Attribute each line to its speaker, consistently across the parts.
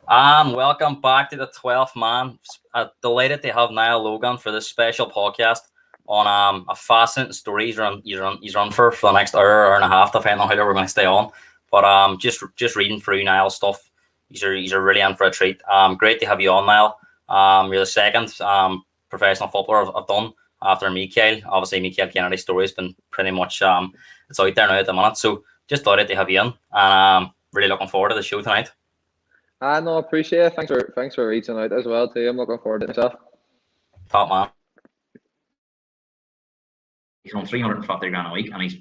Speaker 1: Welcome back to the 12th man. Delighted to have Niall Logue for this special podcast on a fascinating story. He's run for the next hour and a half, depending on how long we're going to stay on. But just reading through Niall's stuff, he's really in for a treat. Great to have you on, Niall. You're the second professional footballer I've done after Michael. Obviously, Michael Kennedy's story has been pretty much it's out there now at the minute. So just delighted to have you in, and really looking forward to the show tonight.
Speaker 2: No, appreciate it. Thanks for reaching out as well too. I'm looking forward to it myself.
Speaker 1: Top man. He's on 350 grand a week, and he's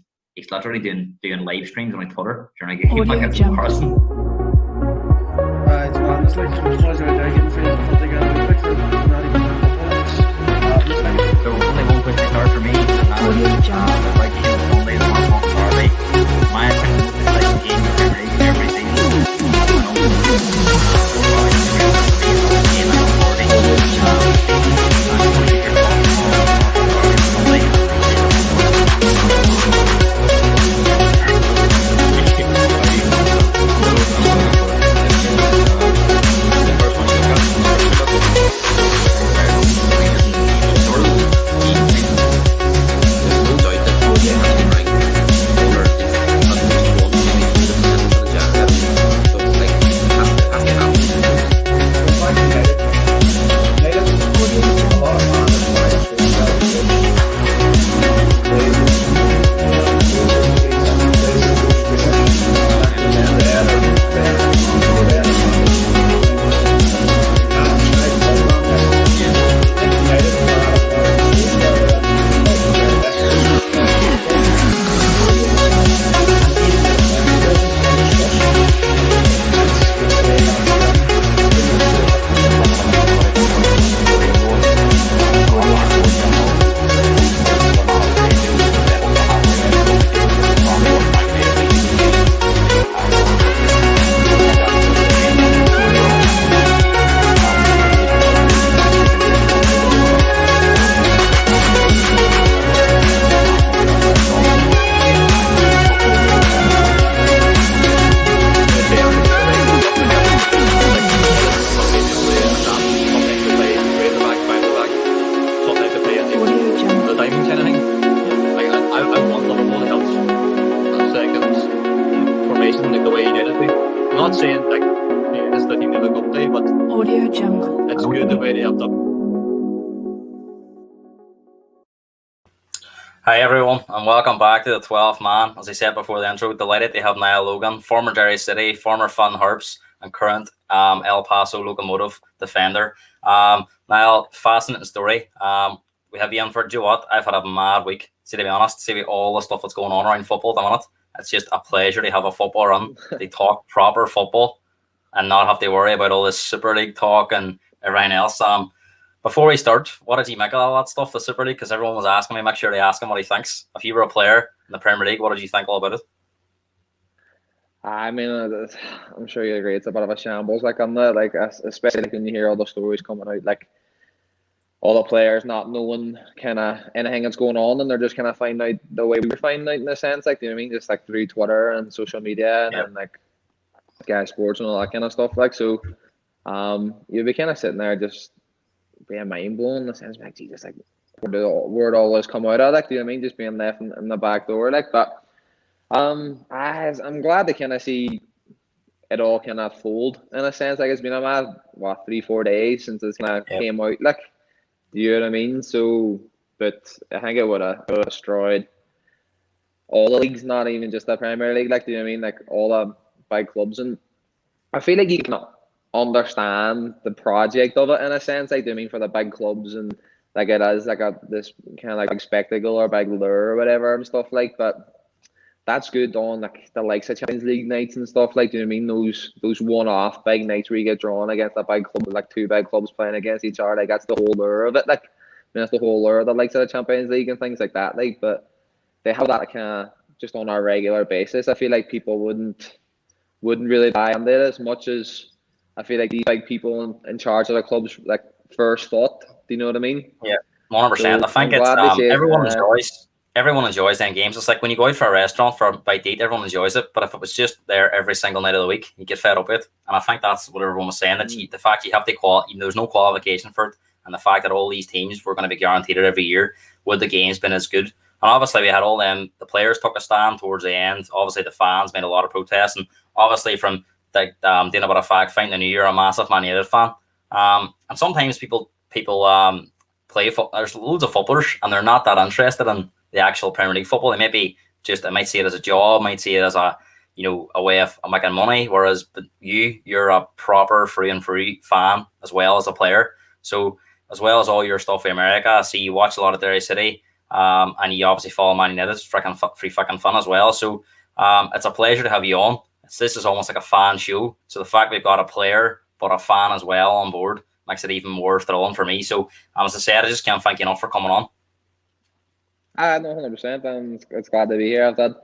Speaker 1: literally doing live streams on Twitter during a game like it's person.
Speaker 3: It's madness. Like, there's guys out there getting 350 grand a week for not even
Speaker 1: So only one quick start for me, and that is like only the one for Harley. My opinion is like the game of every season. Hi everyone, and welcome back to the 12th man. As I said before the intro, delighted to have Niall Logue, former Derry City, former Derry and Harps, and current El Paso Locomotive defender. Niall, fascinating story. We have you in for, do you know what? I've had a mad week. See, to be honest, see with all the stuff that's going on around football at the minute, it's just a pleasure to have a football run. They talk proper football and not have to worry about all this Super League talk and everything else. Before we start, what did you make of all that stuff, the Super League? Because everyone was asking me, make sure they ask him what he thinks. If you were a player in the Premier League, what did you think all about it?
Speaker 2: I mean, I'm sure you agree. It's a bit of a shambles, like on the especially when you hear all the stories coming out, like all the players not knowing kind of anything that's going on, and they're just kind of finding out the way we were finding out in a sense, like, you know what I mean, just like through Twitter and social media and like Sky Sports and all that kind of stuff. Like, so, you'd be kind of sitting there just being mind blown in the sense, like, Jesus, like, where'd all this come out of? Like, do you know what I mean? Just being left in the back door, like. But I'm glad to kind of see it all kind of fold in a sense. Like, it's been a mad 3-4 days since it kind of came out. Like, do you know what I mean? So, but I think it would have destroyed all the leagues, not even just the Premier League. Like, do you know what I mean? Like, all the big clubs, and I feel like you can understand the project of it in a sense, like, do you know what I mean, for the big clubs, and like it is like this kind of like spectacle or big lure or whatever and stuff, like. But that's good on like the likes of Champions League nights and stuff, like, do you know what I mean, those one-off big nights where you get drawn against a big club, like two big clubs playing against each other. Like, that's the whole lure of it. Like, I mean, that's the whole lure of the likes of the Champions League and things like that. Like, but they have that kind of just on a regular basis. I feel like people wouldn't really buy into it as much as I feel like these big people in charge of the clubs like first thought. Do you know what I mean?
Speaker 1: Yeah, 100%.
Speaker 2: So
Speaker 1: I think
Speaker 2: I'm
Speaker 1: it's
Speaker 2: glad they say
Speaker 1: everyone enjoys everyone enjoys them games. It's like when you go out for a restaurant for a bite to eat, everyone enjoys it. But if it was just there every single night of the week, you get fed up with it. And I think that's what everyone was saying. That the fact you have to there's no qualification for it, and the fact that all these teams were going to be guaranteed it every year, would the games been as good? And obviously, we had all them. The players took a stand towards the end. Obviously, the fans made a lot of protests, and obviously, from like doing a bit of fact finding the New Year, a massive Man United fan. And sometimes people play football. There's loads of footballers, and they're not that interested in the actual Premier League football. They might see it as a job, might see it as a way of making money. Whereas you're a proper free fan as well as a player. So as well as all your stuff in America, I see you watch a lot of Derry City. And you obviously follow Man United. It's free fucking fun as well. So it's a pleasure to have you on. This is almost like a fan show. So the fact we've got a player but a fan as well on board makes it even more thrilling for me. So as I said, I just can't thank you enough for coming on.
Speaker 2: No, 100%. It's glad to be here. I've done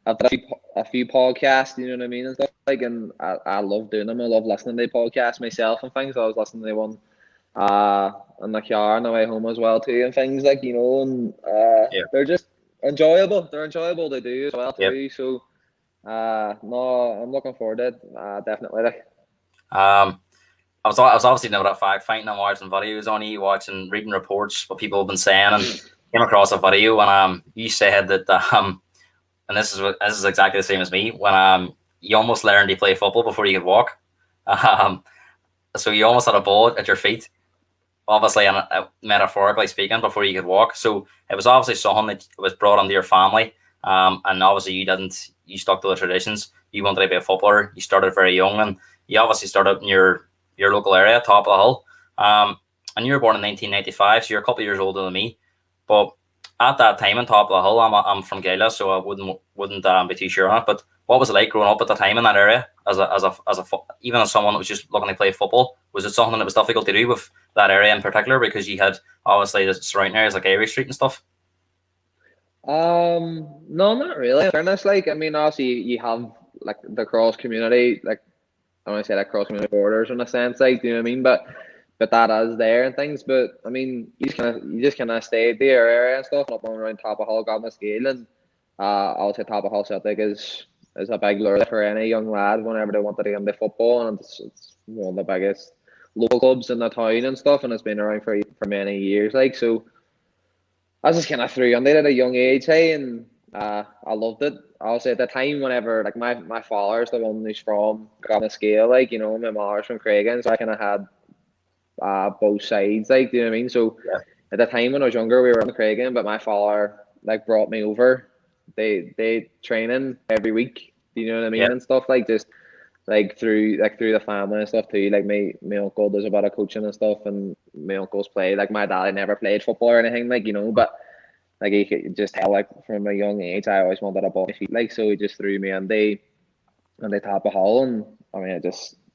Speaker 2: a few podcasts, you know what I mean, and stuff like, and I love doing them. I love listening to podcasts myself and things. I was listening to one in the car on the way home as well too, and things like, and they're just enjoyable. They're enjoyable to do as well too. So no, I'm looking forward to it. Definitely.
Speaker 1: I was obviously never that fact fighting and watching videos on you, reading reports what people have been saying, and came across a video when you said that and this is exactly the same as me, when you almost learned to play football before you could walk. So you almost had a ball at your feet, obviously, and metaphorically speaking, before you could walk. So it was obviously something that was brought into your family, and obviously you stuck to the traditions. You wanted to be a footballer. You started very young, and you obviously started in your local area, top of the hill. And you were born in 1995, so you're a couple of years older than me. But at that time, on top of the hill, I'm from Gaela, so I wouldn't be too sure on it. But what was it like growing up at the time in that area, even as someone that was just looking to play football? Was it something that was difficult to do with that area in particular, because you had obviously the surrounding areas like Avery Street and stuff?
Speaker 2: No, not really. In fairness, like, I mean, obviously you have like the cross community, like I want to say like cross community borders in a sense, like, do you know what I mean? But that is there and things. But I mean, you just kind of stay there area and stuff, up on around top of Hull, got my scale, and I would say top of Hull Celtic is a big lure for any young lad whenever they wanted to get into football, and it's one of the biggest local clubs in the town and stuff, and it's been around for many years, like. So I was just kind of threw on it at a young age, hey, and I loved it. Obviously at the time, whenever like my father's the one who's from Scale, like, my mother's from Craigan, so I kind of had both sides, like, do you know what I mean? So at the time when I was younger, we were in Craigan, but my father like brought me over. They training every week, do you know what I mean, and stuff, like, just like through the family and stuff too. Like my uncle does a bit of coaching and stuff, and my uncles play. Like my dad never played football or anything, like, but like he could just tell, like, from a young age I always wanted a ball on my feet, like, so he just threw me on the top of Hull, and I mean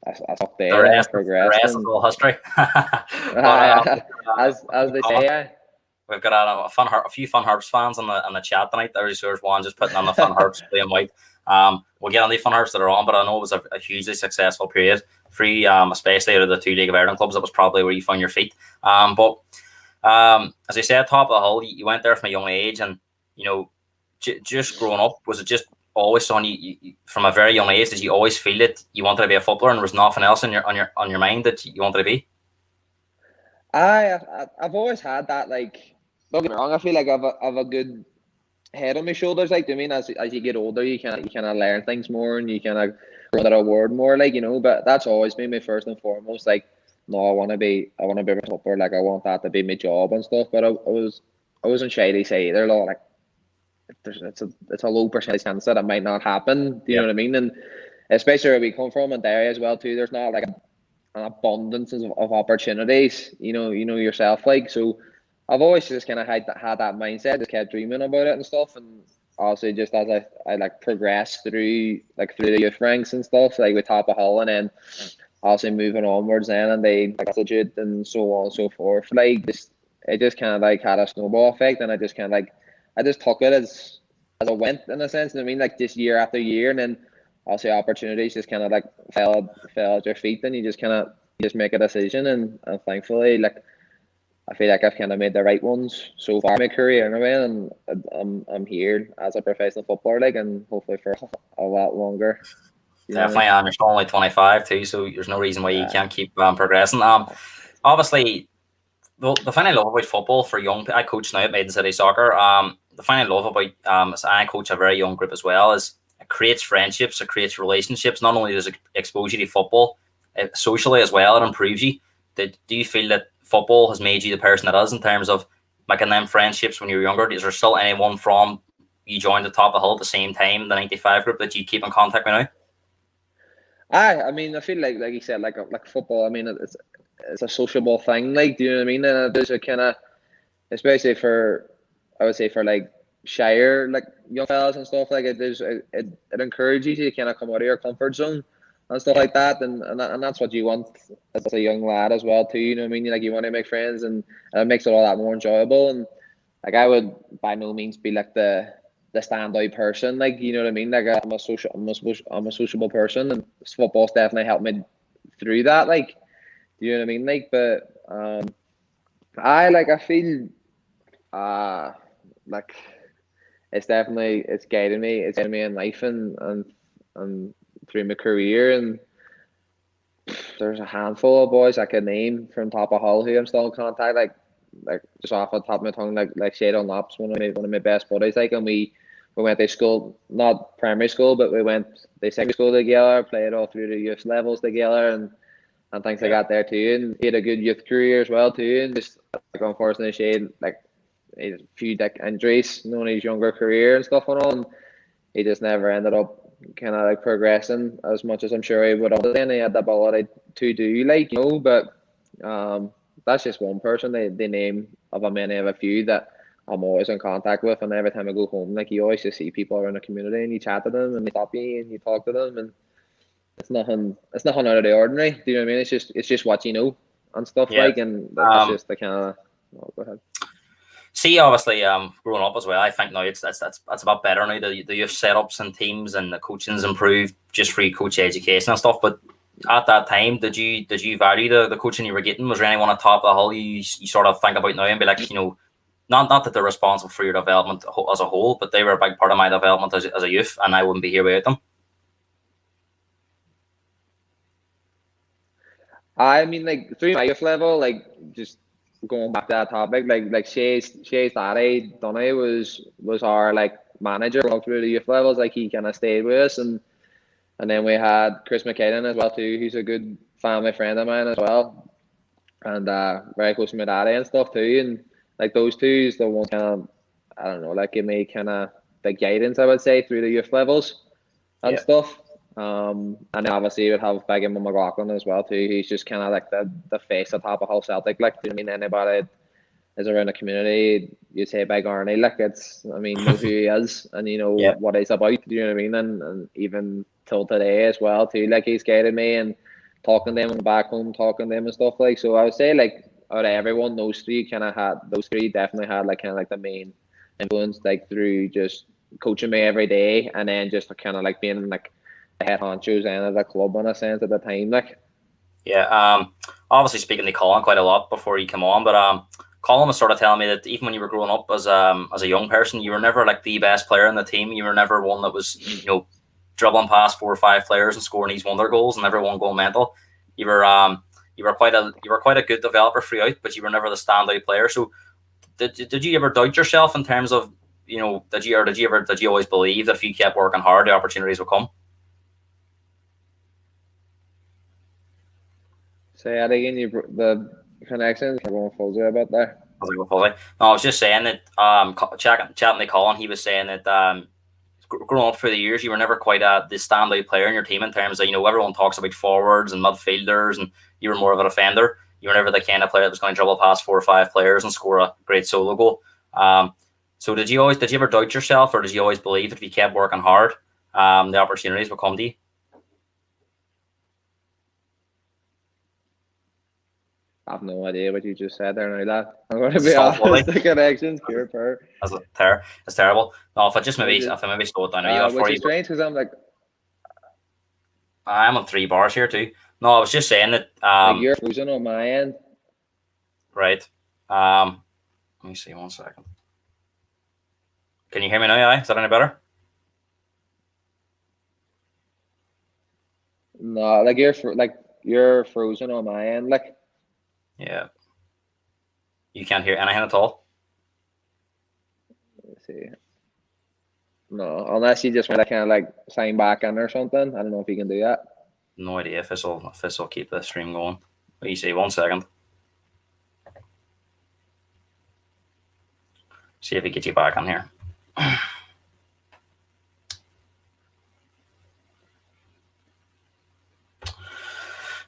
Speaker 2: I stuck there and I progressed.
Speaker 1: The rest is all history.
Speaker 2: As they say.
Speaker 1: We've got a few Fun Harps fans on the chat tonight. There's one just putting on the Fun Harps playing white. We'll get on the Fun Harps that are on, but I know it was a hugely successful period. Especially out of the two League of Ireland clubs, that was probably where you found your feet. But as I said, top of the Hull, you went there from a young age, and just growing up, was it just always on you from a very young age? Did you always feel that you wanted to be a footballer, and there was nothing else on your mind that you wanted to be?
Speaker 2: I've always had that, like, don't get me wrong, I feel like I've a good head on my shoulders, like, do you mean, as you get older, you kind of learn things more, and you kind of grow that award more, like, but that's always been my first and foremost, like, no, I want to be a footballer, like, I want that to be my job and stuff. But I wasn't shy to say either, like, it's a low percentage chance that it might not happen, do you know what I mean? And especially where we come from in Derry as well too, there's not like an abundance of opportunities, you know yourself, like. So I've always just kind of had that mindset, just kept dreaming about it and stuff. And also just as I like progressed through the youth ranks and stuff, like with top of Hull, and then also moving onwards then, and they like institute and so on and so forth, like, it just kind of like had a snowball effect, and I just took it as I went, in a sense. I mean, like, just year after year, and then also opportunities just kind of like fell at your feet, and you just make a decision, and thankfully, like, I feel like I've kind of made the right ones so far in my career anyway, and I'm here as a professional footballer, like, and hopefully for a lot longer. You know what I mean?
Speaker 1: Definitely. You're still only 25 too, so there's no reason why you can't keep progressing. Obviously, the thing I love about football for young, I coach now at Maiden City Soccer. The thing I love about is I coach a very young group as well is it creates friendships, it creates relationships. Not only does it expose you to football, socially as well, it improves you. Do you feel that football has made you the person that is in terms of making them friendships when you were younger? Is there still anyone from you joined the top of the hill at the same time, the 95 group, that you keep in contact with now?
Speaker 2: I mean, I feel like you said, like football. I mean, it's a sociable thing. Like, do you know what I mean? And there's a kind of, especially for, I would say for like shyer like young fellas and stuff like it. It encourages you to kind of come out of your comfort zone and stuff like that, and that's what you want as a young lad as well too. You know what I mean? Like, you want to make friends, and it makes it all that more enjoyable. And like, I would by no means be like the standout person, like, you know what I mean? Like, I'm a sociable person, and football's definitely helped me through that. Like, you know what I mean? Like, but I feel like it's guiding me. It's guiding me in life and through my career. And there's a handful of boys I could name from top of Hull who I'm still in contact. Like just off the top of my tongue, like Shade on Laps, one of my best buddies. Like, and we went to school, not primary school, but we went to secondary school together. Played all through the youth levels together, and things like that there too. And he had a good youth career as well too. And just like, unfortunately, Shade, like, he had a few injuries, in his younger career and stuff and all, and he just never ended up kind of like progressing as much as I'm sure he would have. Then he had the ability to do, like, you know, but that's just one person. They name of a many of a few that I'm always in contact with, and every time I go home, like, you always just see people around the community, and you chat to them, and they stop you, and you talk to them, and it's nothing out of the ordinary. Do you know what I mean? It's just what you know and stuff, like, and that's just the kind of. Oh, go ahead.
Speaker 1: See, obviously, growing up as well, I think now that's a bit better now. The youth setups and teams and the coaching's improved just for coach education and stuff. But at that time, did you value the coaching you were getting? Was there anyone on top of the hull you sort of think about now and be like, you know, not that they're responsible for your development as a whole, but they were a big part of my development as a youth, and I wouldn't be here without them?
Speaker 2: I mean, like, through my youth level, like, just going back to that topic, like Shay's daddy, Donny, was our like manager all through the youth levels. Like, he kind of stayed with us, and then we had Chris McKinnon as well too, who's a good family friend of mine as well, and very close to my daddy and stuff too. And like, those two is the ones kind of, I don't know, like, give me kind of the guidance, I would say, through the youth levels and stuff. And then obviously you would have Big Emma McLaughlin as well too. He's just kind of like the face of top of Hull Celtic. Like, do you mean anybody is around the community, you say Big Arnie, like, it's, I mean, know who he is, and you know what he's about. Do you know what I mean? And even till today as well too, like, he's guided me and talking to them and back home, talking to them and stuff, like. So I would say, like, out of everyone, those three definitely had like kind of like the main influence, like, through just coaching me every day, and then just kind of like being like the head honchos and of the club in a sense at the time, like.
Speaker 1: Yeah. Obviously speaking to Colin quite a lot before you come on, but Colin was sort of telling me that even when you were growing up as a young person, you were never like the best player in the team. You were never one that was, you know, dribbling past 4 or 5 players and scoring these wonder goals and everyone going mental. You were quite a good developer throughout, but you were never the standout player. So did you ever doubt yourself in terms of, you know, did you always believe that if you kept working hard, the opportunities would come?
Speaker 2: Say that again. The connections are going fuzzy about there.
Speaker 1: No, I was just saying that chatting to Colin, he was saying that growing up through the years, you were never quite the standout player in your team in terms of, you know, everyone talks about forwards and midfielders, and you were more of a defender. You were never the kind of player that was going to dribble past 4 or 5 players and score a great solo goal. So did you ever doubt yourself, or did you always believe that if you kept working hard, the opportunities would come to you?
Speaker 2: I have no idea what you just said there, now, lad. I'm going to be honest. The connections, pure per.
Speaker 1: That's terrible. No, if I maybe slow it down.
Speaker 2: Which is strange, because I'm like,
Speaker 1: I'm on 3 bars here too. No, I was just saying that.
Speaker 2: like, you're frozen on my end.
Speaker 1: Right. Let me see 1 second. Can you hear me now? Aye? Is that any better?
Speaker 2: No, like you're frozen on my end. Like,
Speaker 1: Yeah. You can't hear anything at all?
Speaker 2: let's see. No, unless you just want to kind of like sign back in or something. I don't know if you can do that.
Speaker 1: No idea if this will keep the stream going. What do you see? 1 second. See if we get you back on here.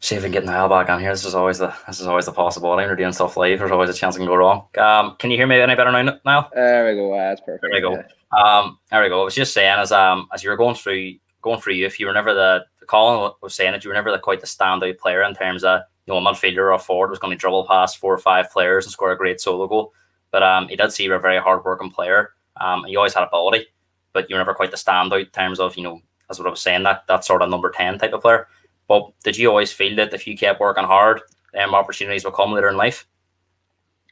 Speaker 1: See if we can get Niall back on here. This is always the possibility. When we're doing stuff live, there's always a chance it can go wrong. Can you hear me any better now, Niall?
Speaker 2: There we go. That's perfect.
Speaker 1: There we go. There we go. I was just saying, as you were going through youth, you were never Colin was saying that you were never quite the standout player in terms of, you know, a midfielder or a forward was going to dribble past 4 or 5 players and score a great solo goal. But he did see you were a very hard working player. You always had ability, but you were never quite the standout in terms of, you know, as what I was saying, that sort of number 10 type of player. But did you always feel that if you kept working hard, opportunities will come later in life?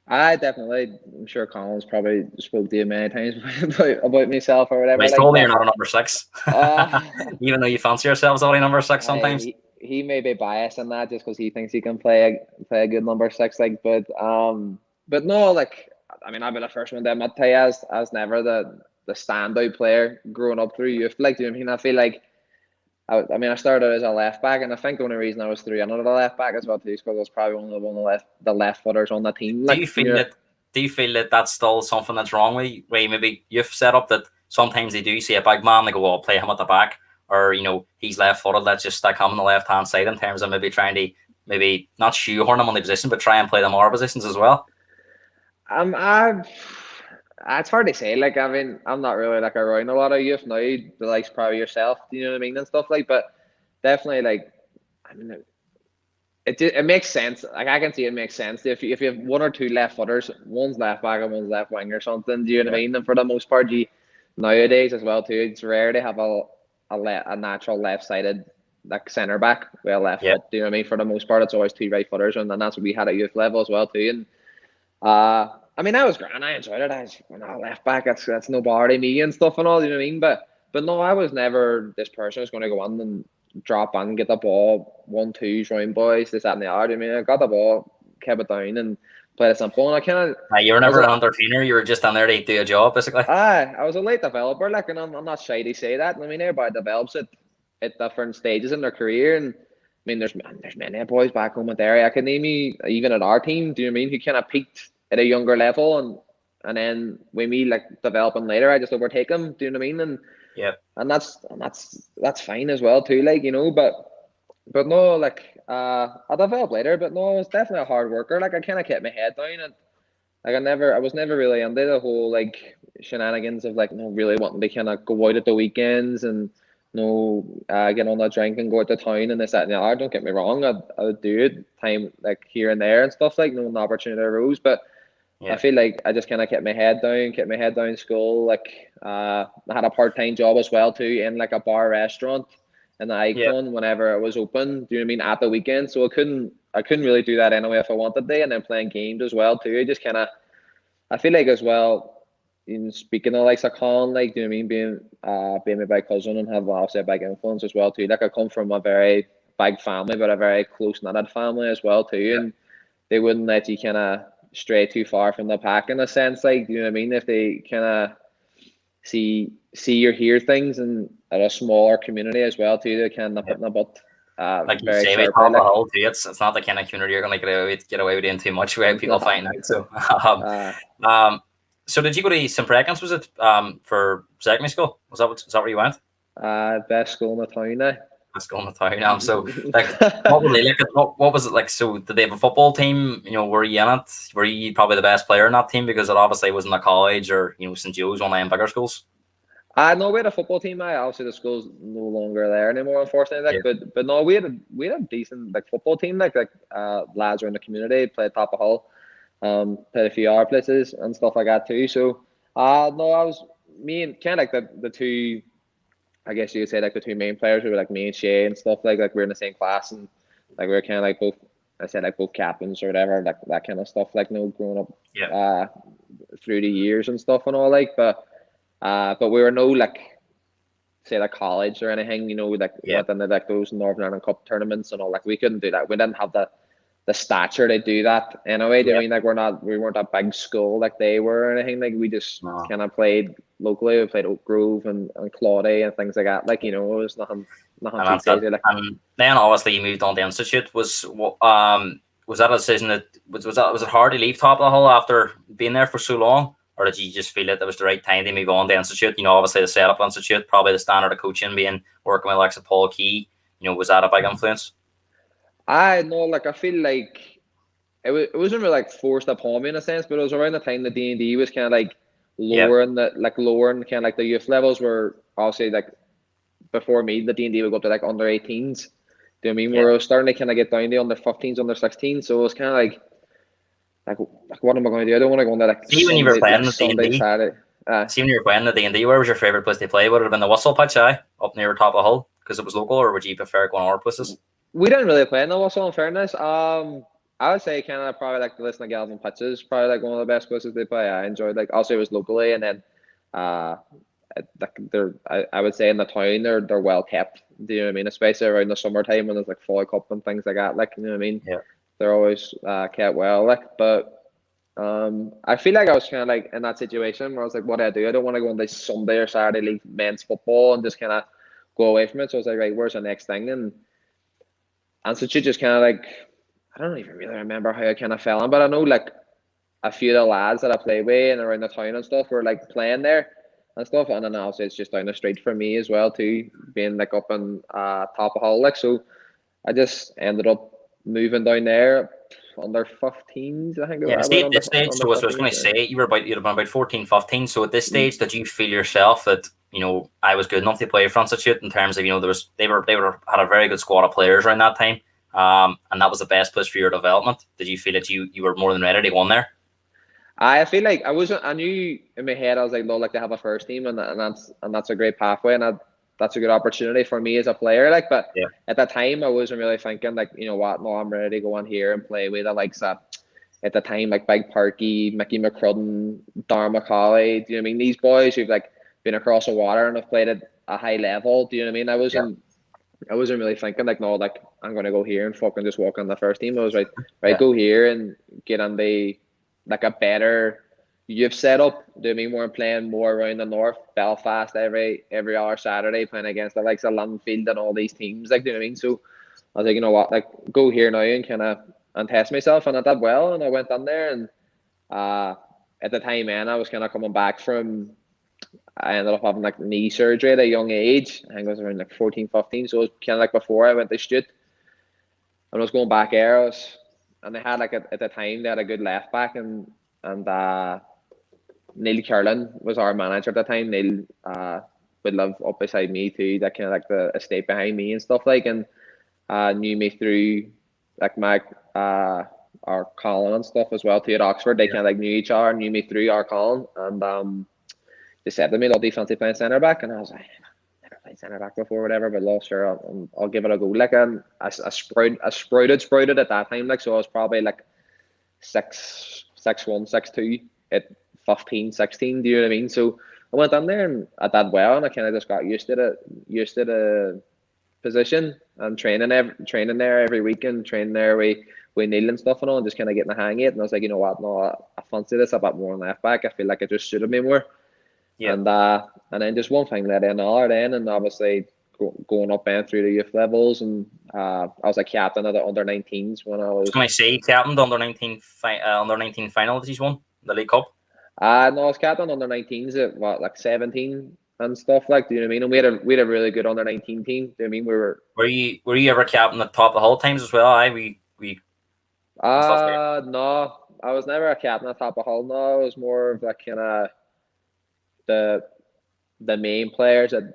Speaker 2: I definitely. I'm sure Colin's probably spoke to you many times about myself or whatever.
Speaker 1: He's told me you're not a number 6, even though you fancy yourselves only number 6 sometimes.
Speaker 2: He may be biased in that just because he thinks he can play a good number 6. Like, but no, like, I mean, I'll be the first one to admit to you, as never the standout player growing up through youth. Like, do you know what I mean? I feel like. I started as a left back, and I think the only reason I was 3 under the left back as well too is because I was probably one of the left footers on the team. Like,
Speaker 1: do you feel that that's still something that's wrong with you? Where maybe you've set up that sometimes they do see a big man, they go, "Well, I'll play him at the back," or, you know, he's left footed, let's just stick him on the left hand side, in terms of maybe trying to maybe not shoehorn him on the position, but try and play them more positions as well.
Speaker 2: It's hard to say. Like, I mean, I'm not really like around a lot of youth now, the likes probably yourself, you know what I mean, and stuff like. But definitely, like, I mean, it makes sense. Like, I can see it makes sense if you have 1 or 2 left footers, one's left back and one's left wing or something. Do you know what I mean? And for the most part, nowadays as well too, it's rare to have a natural left sided like centre back with a left foot. Do you know what I mean? For the most part, it's always 2 right footers, and that's what we had at youth level as well too. And I mean, I was grand. I enjoyed it. I was left back. That's no bother to me and stuff and all. You know what I mean? But no, I was never this person who's going to go on and drop on, get the ball, 1-2s, round boys, this, that, and the other. I mean, I got the ball, kept it down, and played it simple. And I kind of.
Speaker 1: You were never an entertainer. You were just on there to do a job, basically.
Speaker 2: I was a late developer, like, and I'm not shy to say that. I mean, everybody develops it at different stages in their career, and I mean, there's many boys back home at Derry Academy, even at our team. Do you know what I mean? Who kind of peaked at a younger level, and then with me like developing later, I just overtake them. Do you know what I mean? And
Speaker 1: yeah,
Speaker 2: and that's fine as well too. Like, you know, but no, like I developed later, but no, I was definitely a hard worker. Like, I kind of kept my head down, and like I was never really into the whole like shenanigans of like really wanting to kind of go out at the weekends and get on the drink and go out to town and this, that, and the other. Don't get me wrong, I would do it time like here and there and stuff, like an opportunity arose, but I feel like I just kind of kept my head down in school. Like, I had a part-time job as well too in like a bar restaurant in the Icon whenever it was open. Do you know what I mean? At the weekend, so I couldn't really do that anyway if I wanted to. And then playing games as well too. I feel like as well, in speaking of like Colin, like, do you know what I mean, being my big cousin and have obviously a big influence as well too. Like, I come from a very big family, but a very close knitted family as well too, and they wouldn't let you kind of stray too far from the pack in a sense. Like, do you know what I mean? If they kind of see or hear things and at a smaller community as well too, they kind of put in a butt.
Speaker 1: Like you say, we top the hill too. It's not the kind of community you're going to get away with doing too much without people finding out. So, so did you go to St. Brecken's? Was it for secondary school? Is that where you went?
Speaker 2: Best school in the town now.
Speaker 1: Best school in the town. So, like, what were they like? What was it like? So, did they have a football team? You know, were you in it? Were you probably the best player in that team because it obviously wasn't a college or St. Joe's, one of them bigger schools?
Speaker 2: No, we had a football team. Obviously the school's no longer there anymore, unfortunately. But no, we had a decent like football team. Like lads around the community played top of Hull, played a few other places and stuff like that too. So no, I was me and kind of like the two. I guess you could say like the two main players who were like me and Shay and stuff like we were in the same class and like we were kind of like both I said like both captains or whatever, like that kind of stuff, like growing up through the years and stuff and all, like, but we were no like say like college or anything, like went into like those Northern Ireland Cup tournaments and all, like we couldn't do that. We didn't have the stature to do that anyway. Do you mean like we weren't a big school like they were or anything, like we just kind of played locally. We played Oak Grove and Claudy and things like that, like, it was nothing too crazy. Like,
Speaker 1: and then obviously you moved on to Institute. Was that a decision that was it hard to leave Top of the Hull after being there for so long? Or did you just feel that it was the right time to move on to Institute? Obviously the setup Institute, probably the standard of coaching being working with Alexa Paul Key. Was that a big influence?
Speaker 2: I know, like I feel like it wasn't really like forced upon me in a sense, but it was around the time the D&D was kind of like lowering kind of like the youth levels were obviously like before me, the D&D would go up to like under 18s. Do you know what I mean? Where I was starting to kind of get down to under 15s, under 16s. So it was kind of like what am I going to do? I don't want to go into like
Speaker 1: See, when you were playing the
Speaker 2: Sunday,
Speaker 1: D&D,
Speaker 2: Saturday.
Speaker 1: See, when you were playing the D&D, where was your favourite place to play? Would it have been the Whistle Pitch, up near Top of the Hull because it was local, or would you prefer going other places?
Speaker 2: We didn't really play in the Whistle, in fairness. I would say kind of probably like the Listen to Galvin pitches, probably like one of the best places they play. I enjoyed, like, also it was locally, and then I would say in the town they're well kept. Do you know what I mean? Especially around the summertime when there's like Folly Cup and things like that. Like, you know what I mean?
Speaker 1: Yeah.
Speaker 2: They're always kept well. Like, but I feel like I was kind of like in that situation where I was like, what do I do? I don't want to go on this Sunday or Saturday league men's football and just kind of go away from it. So I was like, right, where's the next thing? And so she just kind of like, I don't even really remember how I kind of fell in, but I know like a few of the lads that I play with and around the town and stuff were like playing there and stuff. And then obviously it's just down the street for me as well too, being like up in Top of Hull. Like, so I just ended up moving down there under 15s, I think.
Speaker 1: Yeah, see, at this stage, so I was going to say, you'd have been about 14, 15. So at this stage, did you feel yourself that, I was good enough to play for Institute in terms of, they had a very good squad of players around that time, and that was the best place for your development? Did you feel that you were more than ready to go on there?
Speaker 2: I feel like I knew in my head, I was like, no, like to have a first team, and that's a great pathway, and that's a good opportunity for me as a player. Like, but at that time, I wasn't really thinking like, you know what, no, I'm ready to go on here and play with the likes of, at the time, like Big Parky, Mickey McCrudden, Darren McCauley. Do you know what I mean? These boys who've like been across the water and have played at a high level. Do you know what I mean? I wasn't really thinking like, no, like I'm gonna go here and fucking just walk on the first team. I was like, right, go here and get on the like a better youth setup. Do you know what I mean? We're playing more around the north, Belfast every other Saturday, playing against the likes of Landfield and all these teams. Like, do you know what I mean? So I was like, you know what, like go here now and kind of test myself, and I did well, and I went on there, and at the time, man, I was kind of coming back from. I ended up having like knee surgery at a young age. I think I was around like 14, 15. So it was kind of like before I went to Stute. And I was going back there. And they had like at the time they had a good left back, and Neil Curlin was our manager at the time. Neil would live up beside me too. That kind of like the estate behind me and stuff like, and knew me through like my our Colin and stuff as well too at Oxford. They kind of like knew each other, knew me through our Colin, and they said to me, "I'll do fancy playing centre back," and I was like, "Never played centre back before, whatever." But lost, sure, I'll give it a go. Like, and I sprouted at that time. Like, so I was probably like 6'1", 6'2" at 15, 16. Do you know what I mean? So I went on there and I did well, and I kind of just got used to the position and training there every weekend, training there with Neil and stuff and all, and just kind of getting the hang of it. And I was like, you know what? No, I fancy this a bit more on left back. I feel like it just suited me more. Yeah. And then just one thing led to another then, and obviously going up and through the youth levels, and I was a captain of the under-19s when I was.
Speaker 1: Can I say captain the under-19 final that he's won the League Cup?
Speaker 2: No, I was captain under-19s at what, like 17 and stuff, like, do you know what I mean? And we had a really good under-19 team. Do you know what I mean?
Speaker 1: Were you ever captain at Top of the Hull times as well?
Speaker 2: No, I was never a captain at Top of Hull. No, I was more of like kind of the main players at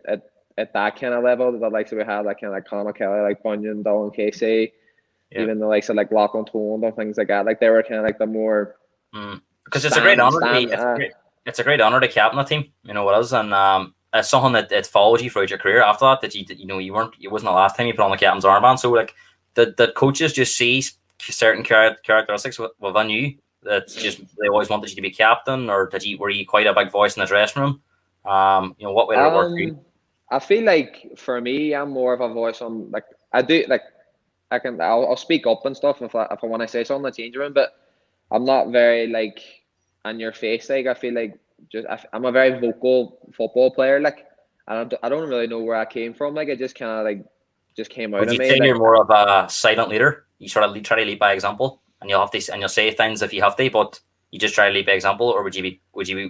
Speaker 2: that kind of level. The likes that we had, like kind of like Conor Kelly, like Bunyan, Dylan Casey, even the likes of like Lachlan Toland and things like that. Like they were kind of like the more.
Speaker 1: Because it's a great honor. It's a great honor to captain a team. You know what it is, and it's something that followed you throughout your career after that. That it wasn't the last time you put on the captain's armband. So like, the coaches just see certain characteristics within you that just they always wanted you to be captain, or were you quite a big voice in the dressing room? What way did it work for you?
Speaker 2: I feel like for me, I'm more of a voice on like I do like I'll speak up and stuff if I want to say something in the change room, but I'm not very like on your face. Like I feel like I'm a very vocal football player. Like I don't really know where I came from. Like it just kind of like just came out
Speaker 1: Would
Speaker 2: of
Speaker 1: you
Speaker 2: me.
Speaker 1: say
Speaker 2: Like
Speaker 1: you're more of a silent leader? You sort of try to lead by example, and you'll say things if you have to, but you just try to lead by example, or would you be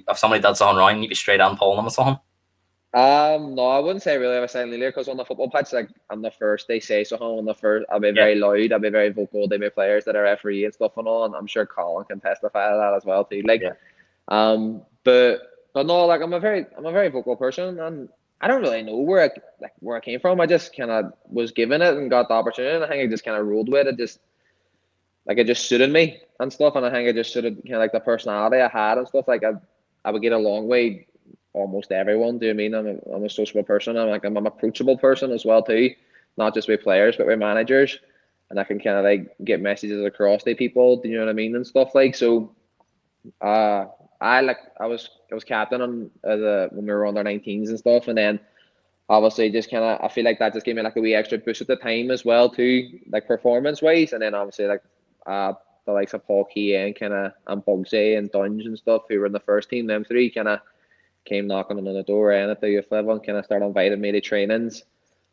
Speaker 1: if somebody did something wrong, you'd be straight on pulling them or something?
Speaker 2: No, I wouldn't say really I'm a silent leader because on the football pitch, like I'm the first they say something on the first, I'll be
Speaker 1: Yeah.
Speaker 2: very loud, I'll be very vocal. They be players that are referee and stuff and all, and I'm sure Colin can testify to that as well too. Like,
Speaker 1: Yeah.
Speaker 2: but no, like I'm a very vocal person, and I don't really know where I came from. I just kind of was given it and got the opportunity, and I think I just kind of rolled with it. It just suited me and stuff, and I think it just suited kind of like the personality I had and stuff. Like I would get along with almost everyone. Do you mean I'm a sociable person? I'm an approachable person as well too, not just with players but with managers, and I can kind of like get messages across to people. Do you know what I mean and stuff like so. I was captain on when we were under 19s and stuff, and then obviously just kind of I feel like that just gave me like a wee extra boost at the time as well too, like performance wise, and then obviously like the likes of Paul Key and and Bugsy and Dunge and stuff who were in the first team, them three kind of came knocking on the door and at the youth level and kind of started inviting me to trainings.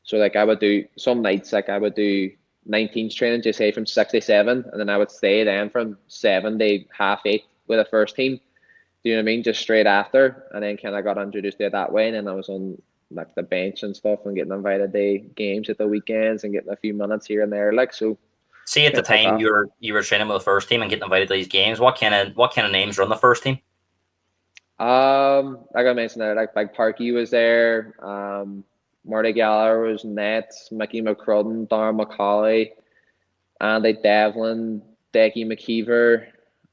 Speaker 2: So like I would do some nights like I would do 19s training, just say from 6 to 7, and then I would stay then from 7 to half 8 with the first team. Do you know what I mean? Just straight after, and then kind of got introduced to it that way, and then I was on like the bench and stuff, and getting invited to games at the weekends and getting a few minutes here and there. Like so.
Speaker 1: See, at the time you were training with the first team and getting invited to these games. What kind of names run the first team?
Speaker 2: Like I mentioned there, like Parky was there. Marty Gallagher was Nets, Mickey McCrudden, Darren McCauley, Andy Devlin, Decky McKeever.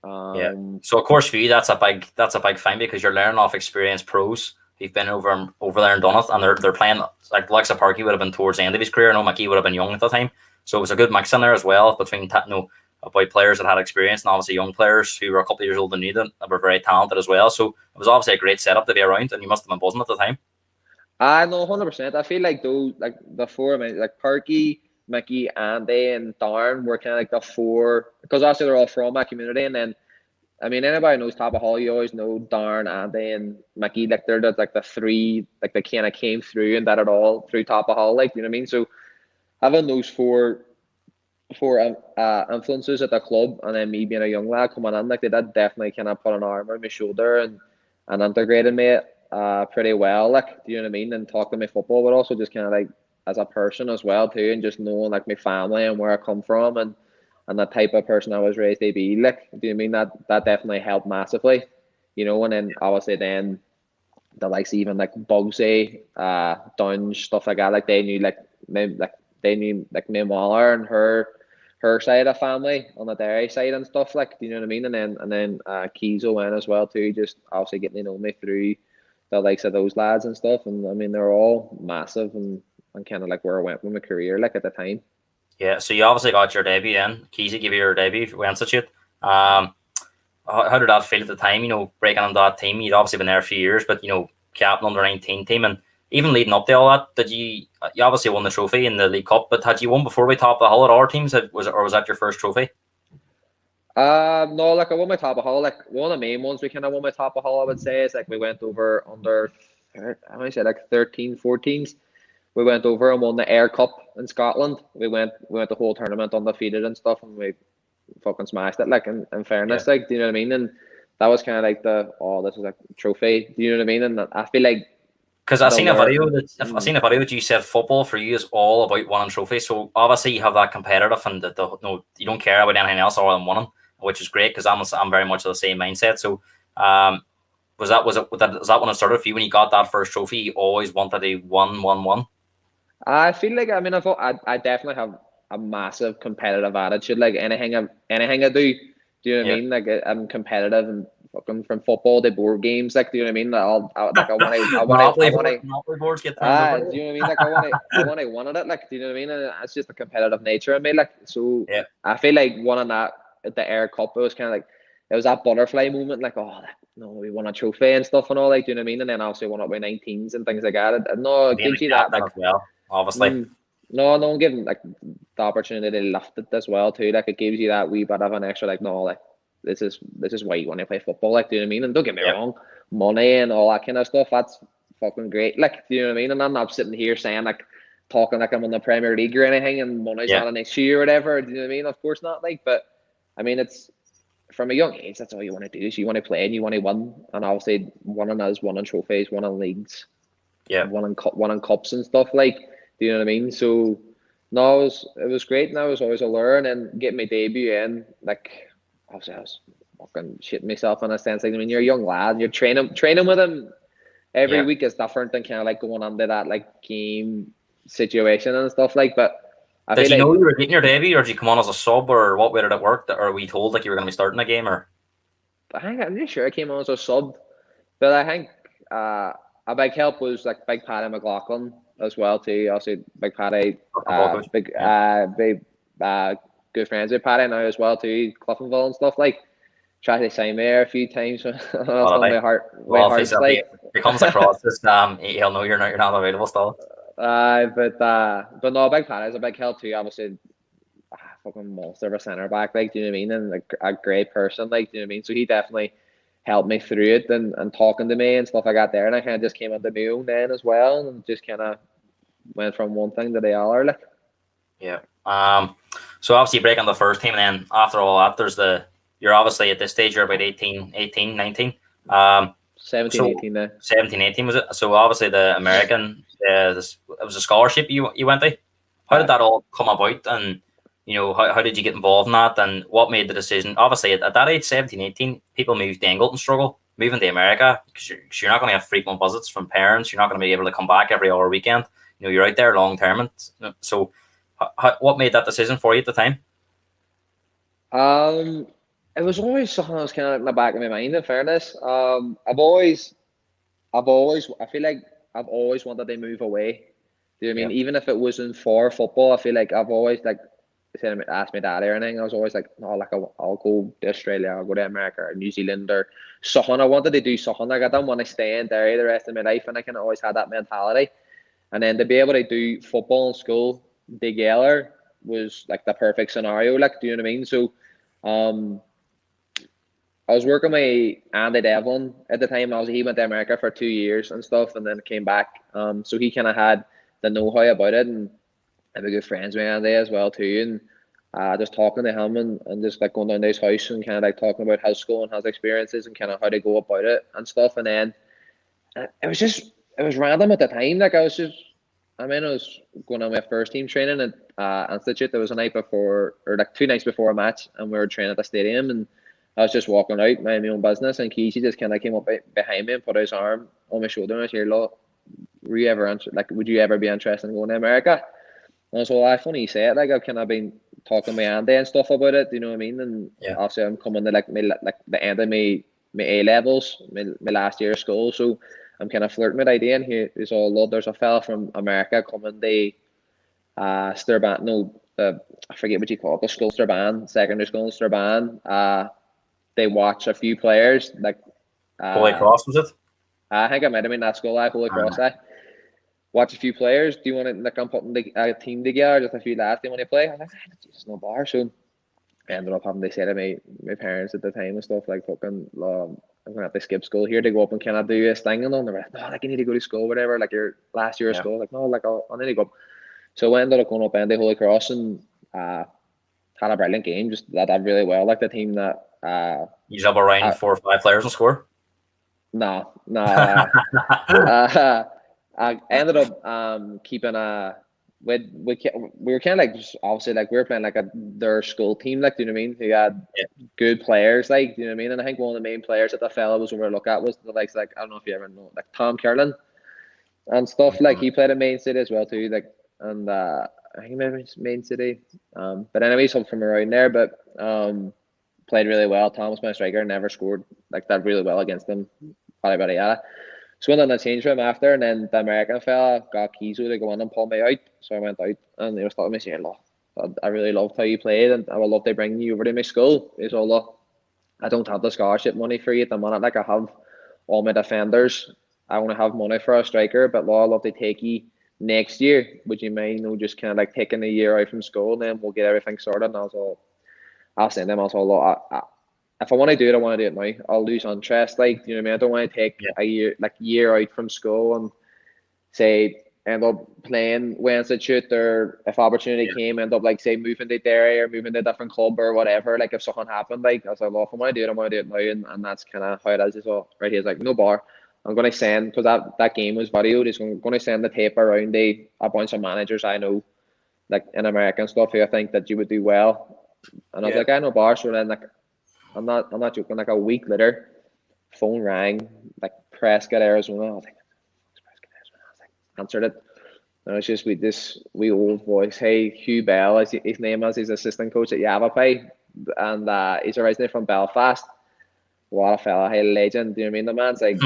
Speaker 1: Yeah. So of course for you that's a big thing because you're learning off experienced pros who've been over there and done it, and they're playing like the likes of Parky would have been towards the end of his career. I know Mickey would have been young at the time, so it was a good mix in there as well between about players that had experience and obviously young players who were a couple of years older than you that were very talented as well. So it was obviously a great setup to be around, and you must have been buzzing at the time.
Speaker 2: I know 100%. I feel like those like the four, like Parky, Mickey, Andy, and Darren were kind of like the four because obviously they're all from my community, and then. I mean, anybody knows Top of Hall, you always know Darren, Andy, and Mickey. Like they're like the three, like they kind of came through and that it all through Top of Hall. Like you know what I mean. So having those four influences at the club, and then me being a young lad coming in, like they did definitely kind of put an arm around my shoulder and integrated me pretty well. Like do you know what I mean? And talk to me football, but also just kind of like as a person as well too, and just knowing like my family and where I come from and the type of person I was raised to be. Like, do you mean that definitely helped massively? You know, and then obviously then the likes even like Bugsy, Dunge, stuff like that. Like they knew they knew like my mother and her side of family on the Derry side and stuff. Like, do you know what I mean? And then Keizo went as well too. Just obviously getting to know me through the likes of those lads and stuff. And I mean they're all massive and kind of like where I went with my career like at the time.
Speaker 1: Yeah, so you obviously got your debut then. Kesey gave you your debut for Institute. How did that feel at the time? You know, breaking on that team, you'd obviously been there a few years, but you know, captain under 19 team, and even leading up to all that, did you obviously won the trophy in the League Cup, but had you won before we topped the hull at our teams? Was that your first trophy?
Speaker 2: No, like I won my Top of Hull. Like one of the main ones we kind of won my Top of Hull, I would say, is like we went over under, I might say like 13, 14s. We went over and won the Air Cup in Scotland. We went the whole tournament undefeated and stuff, and we fucking smashed it. Like in fairness,
Speaker 1: Yeah.
Speaker 2: like do you know what I mean? And that was kind of like this is like trophy. Do you know what I mean? And I feel like
Speaker 1: because I seen a video that you said football for you is all about winning trophies. So obviously you have that competitive and no, you don't care about anything else other than winning, which is great because I'm very much of the same mindset. So was that when it started for you when you got that first trophy? You always wanted a 1-1-1.
Speaker 2: I feel like I mean I definitely have a massive competitive attitude. Like anything I do. Do you know what I mean? Like I'm competitive and fucking from football to board games, like, do you know what I mean?
Speaker 1: Monopoly boards get turned over.
Speaker 2: Do you know what I mean? Like, I wanted it, like, do you know what I mean? And it's just the competitive nature of me, like, so
Speaker 1: Yeah.
Speaker 2: I feel like winning that at the Air Cup, it was kind of like, it was that butterfly moment, like, oh, no, we won a trophy and stuff and all, like, do you know what I mean? And then obviously won up by 19s and things like that. It gives you that, like,
Speaker 1: as well, obviously.
Speaker 2: No, no one given like the opportunity to lift it as well too. Like, it gives you that wee bit of an extra, like, no, like, this is why you want to play football, like, do you know what I mean? And don't get me wrong, money and all that kind of stuff, that's fucking great, like, do you know what I mean? And I'm not sitting here saying, like, talking like I'm in the Premier League or anything and money's not an issue or whatever, do you know what I mean? Of course not, like, but I mean, it's from a young age, that's all you want to do, is you want to play and you want to win. And obviously winning trophies, winning leagues, winning cups and stuff, like, do you know what I mean? So no, it was great, and I was always a learn, and getting my debut in, like, obviously I was fucking shitting myself in a sense. Like, I mean, you're a young lad, you're training with him every week is different than kind of like going under that like game situation and stuff, like. But
Speaker 1: did you know you were getting your debut, or did you come on as a sub, or what way did it work? Or were we told like you were going to be starting a game, or?
Speaker 2: I'm not sure I came on as a sub, but I think a big help was like Big Paddy McLaughlin as well too. Also, Big Paddy, big good friends with Paddy now as well too, Cliftonville and stuff, like. Tried to sign me there a few times. My heart, like,
Speaker 1: if it comes across this, he'll know you're not available still.
Speaker 2: But no, Big Paddy's a big help too. Obviously, fucking monster of a centre back, like, do you know what I mean? And a great person, like, do you know what I mean? So he definitely helped me through it and talking to me and stuff like that there. And I kind of just came into my own then as well, and just kind of went from one thing to the other, like.
Speaker 1: Yeah. So obviously you break on the first team, and then after all that, you're obviously at this stage, you're about 18, 19.
Speaker 2: 17, 18 now.
Speaker 1: 17, 18 was it? So obviously the American, it was a scholarship you went to. How did that all come about? And, you know, how did you get involved in that? And what made the decision? Obviously at that age, 17, 18, people move to England and struggle. Moving to America, because you're not going to have frequent visits from parents. You're not going to be able to come back every other weekend. You know, you're out there long term. So what made that decision for you at the time?
Speaker 2: It was always something that was kind of in the back of my mind, in fairness. I've always, I feel like I've always wanted to move away. Do you know what I mean? Even if it wasn't for football, I feel like I've always, like, asked my dad or anything, I was always like, no, like, I'll go to Australia, I'll go to America or New Zealand or something. I wanted to do something. Like, I don't want to stay in Derry the rest of my life, and I kind of always had that mentality. And then to be able to do football and school together was like the perfect scenario. Like, do you know what I mean? So, I was working with Andy Devlin at the time. He went to America for 2 years and stuff, and then came back. So he kind of had the know-how about it, and I have good friends with Andy as well too. And just talking to him and just like going down to his house and kind of like talking about his school and his experiences and kind of how to go about it and stuff. And then it was random at the time. Like, I was going on my first team training at Institute. There was a night before, or like 2 nights before a match, and we were training at the stadium, and I was just walking out, minding my own business, and Keishy just kind of came up behind me and put his arm on my shoulder and was here, look, would you ever be interested in going to America? And I was like, funny you say it, like, I've kind of been talking to Andy and stuff about it, do you know what I mean? And obviously I'm coming to like the end of my A levels, my last year of school, so I'm kind of flirting with the idea, and he's all, Lord, there's a fella from America coming to Sturban, I forget what you call it, the school Sturban, secondary school in Sturban. They watch a few players, like
Speaker 1: Holy Cross, was it?
Speaker 2: I think I might have been that school, Holy Cross. Watch a few players. Do you want to, like, I'm putting a team together, just a few lads, do you want to play? I was like, Jesus, no bar. So I ended up having to say to my parents at the time and stuff, like, fucking, I'm going to have to skip school here to go up and kind of do this thing. And they're like, no, like, you need to go to school, whatever, like, your last year of school. Like, no, like, I'll need to go up. So I ended up going up and Holy Cross, and had a brilliant game, just that really well. Like, the team that
Speaker 1: you jump around 4 or 5 players and score?
Speaker 2: No. I ended up keeping we were kind of like, just obviously, like, we were playing like their school team, like, do you know what I mean? Who had good players, like, do you know what I mean? And I think one of the main players that the fella was over to look at was the likes, like, I don't know if you ever know, like, Tom Kerlin and stuff. Like, he played in Main City as well too, like, and I think maybe Main City. But anyway, something from around there. But played really well. Thomas, my striker, never scored like that really well against them. Yada. So when I changed for him after, and then the American fella got Kizo to go in and pull me out. So I went out, and he was telling me, saying, "Look, I really loved how you played, and I would love to bring you over to my school." He's all, "Look, I don't have the scholarship money for you at the minute. Like I have all my defenders. I only have money for a striker, but I'd love to take you next year. Would you mind, just kind of like taking a year out from school, and then we'll get everything sorted?" And I was all, I'll send them. I was all, "Look, if I want to do it, I want to do it now. I'll lose interest. Like, you know what I mean? I don't want to take a year out from school and say end up playing Wednesday shoot, or if opportunity came, end up like say moving to Derry or moving to a different club or whatever. Like if something happened, like I was like, well, if I want to do it, I want to do it now, and that's kind of how it is. So right here is like no bar. I'm gonna send, because that game was videoed. He's gonna send the tape around a bunch of managers I know, like in America and stuff, who I think that you would do well. And I was like, I know bar. So then like I'm not joking. Like a week later, phone rang, like Prescott, Arizona. I was like, Prescott, Arizona. I was like, answered it. And it was just with this wee old voice. Hey, Hugh Bell, is his name is. He's assistant coach at Yavapai, and he's originally from Belfast. What a fella, hey, legend. Do you know what I mean? The man's like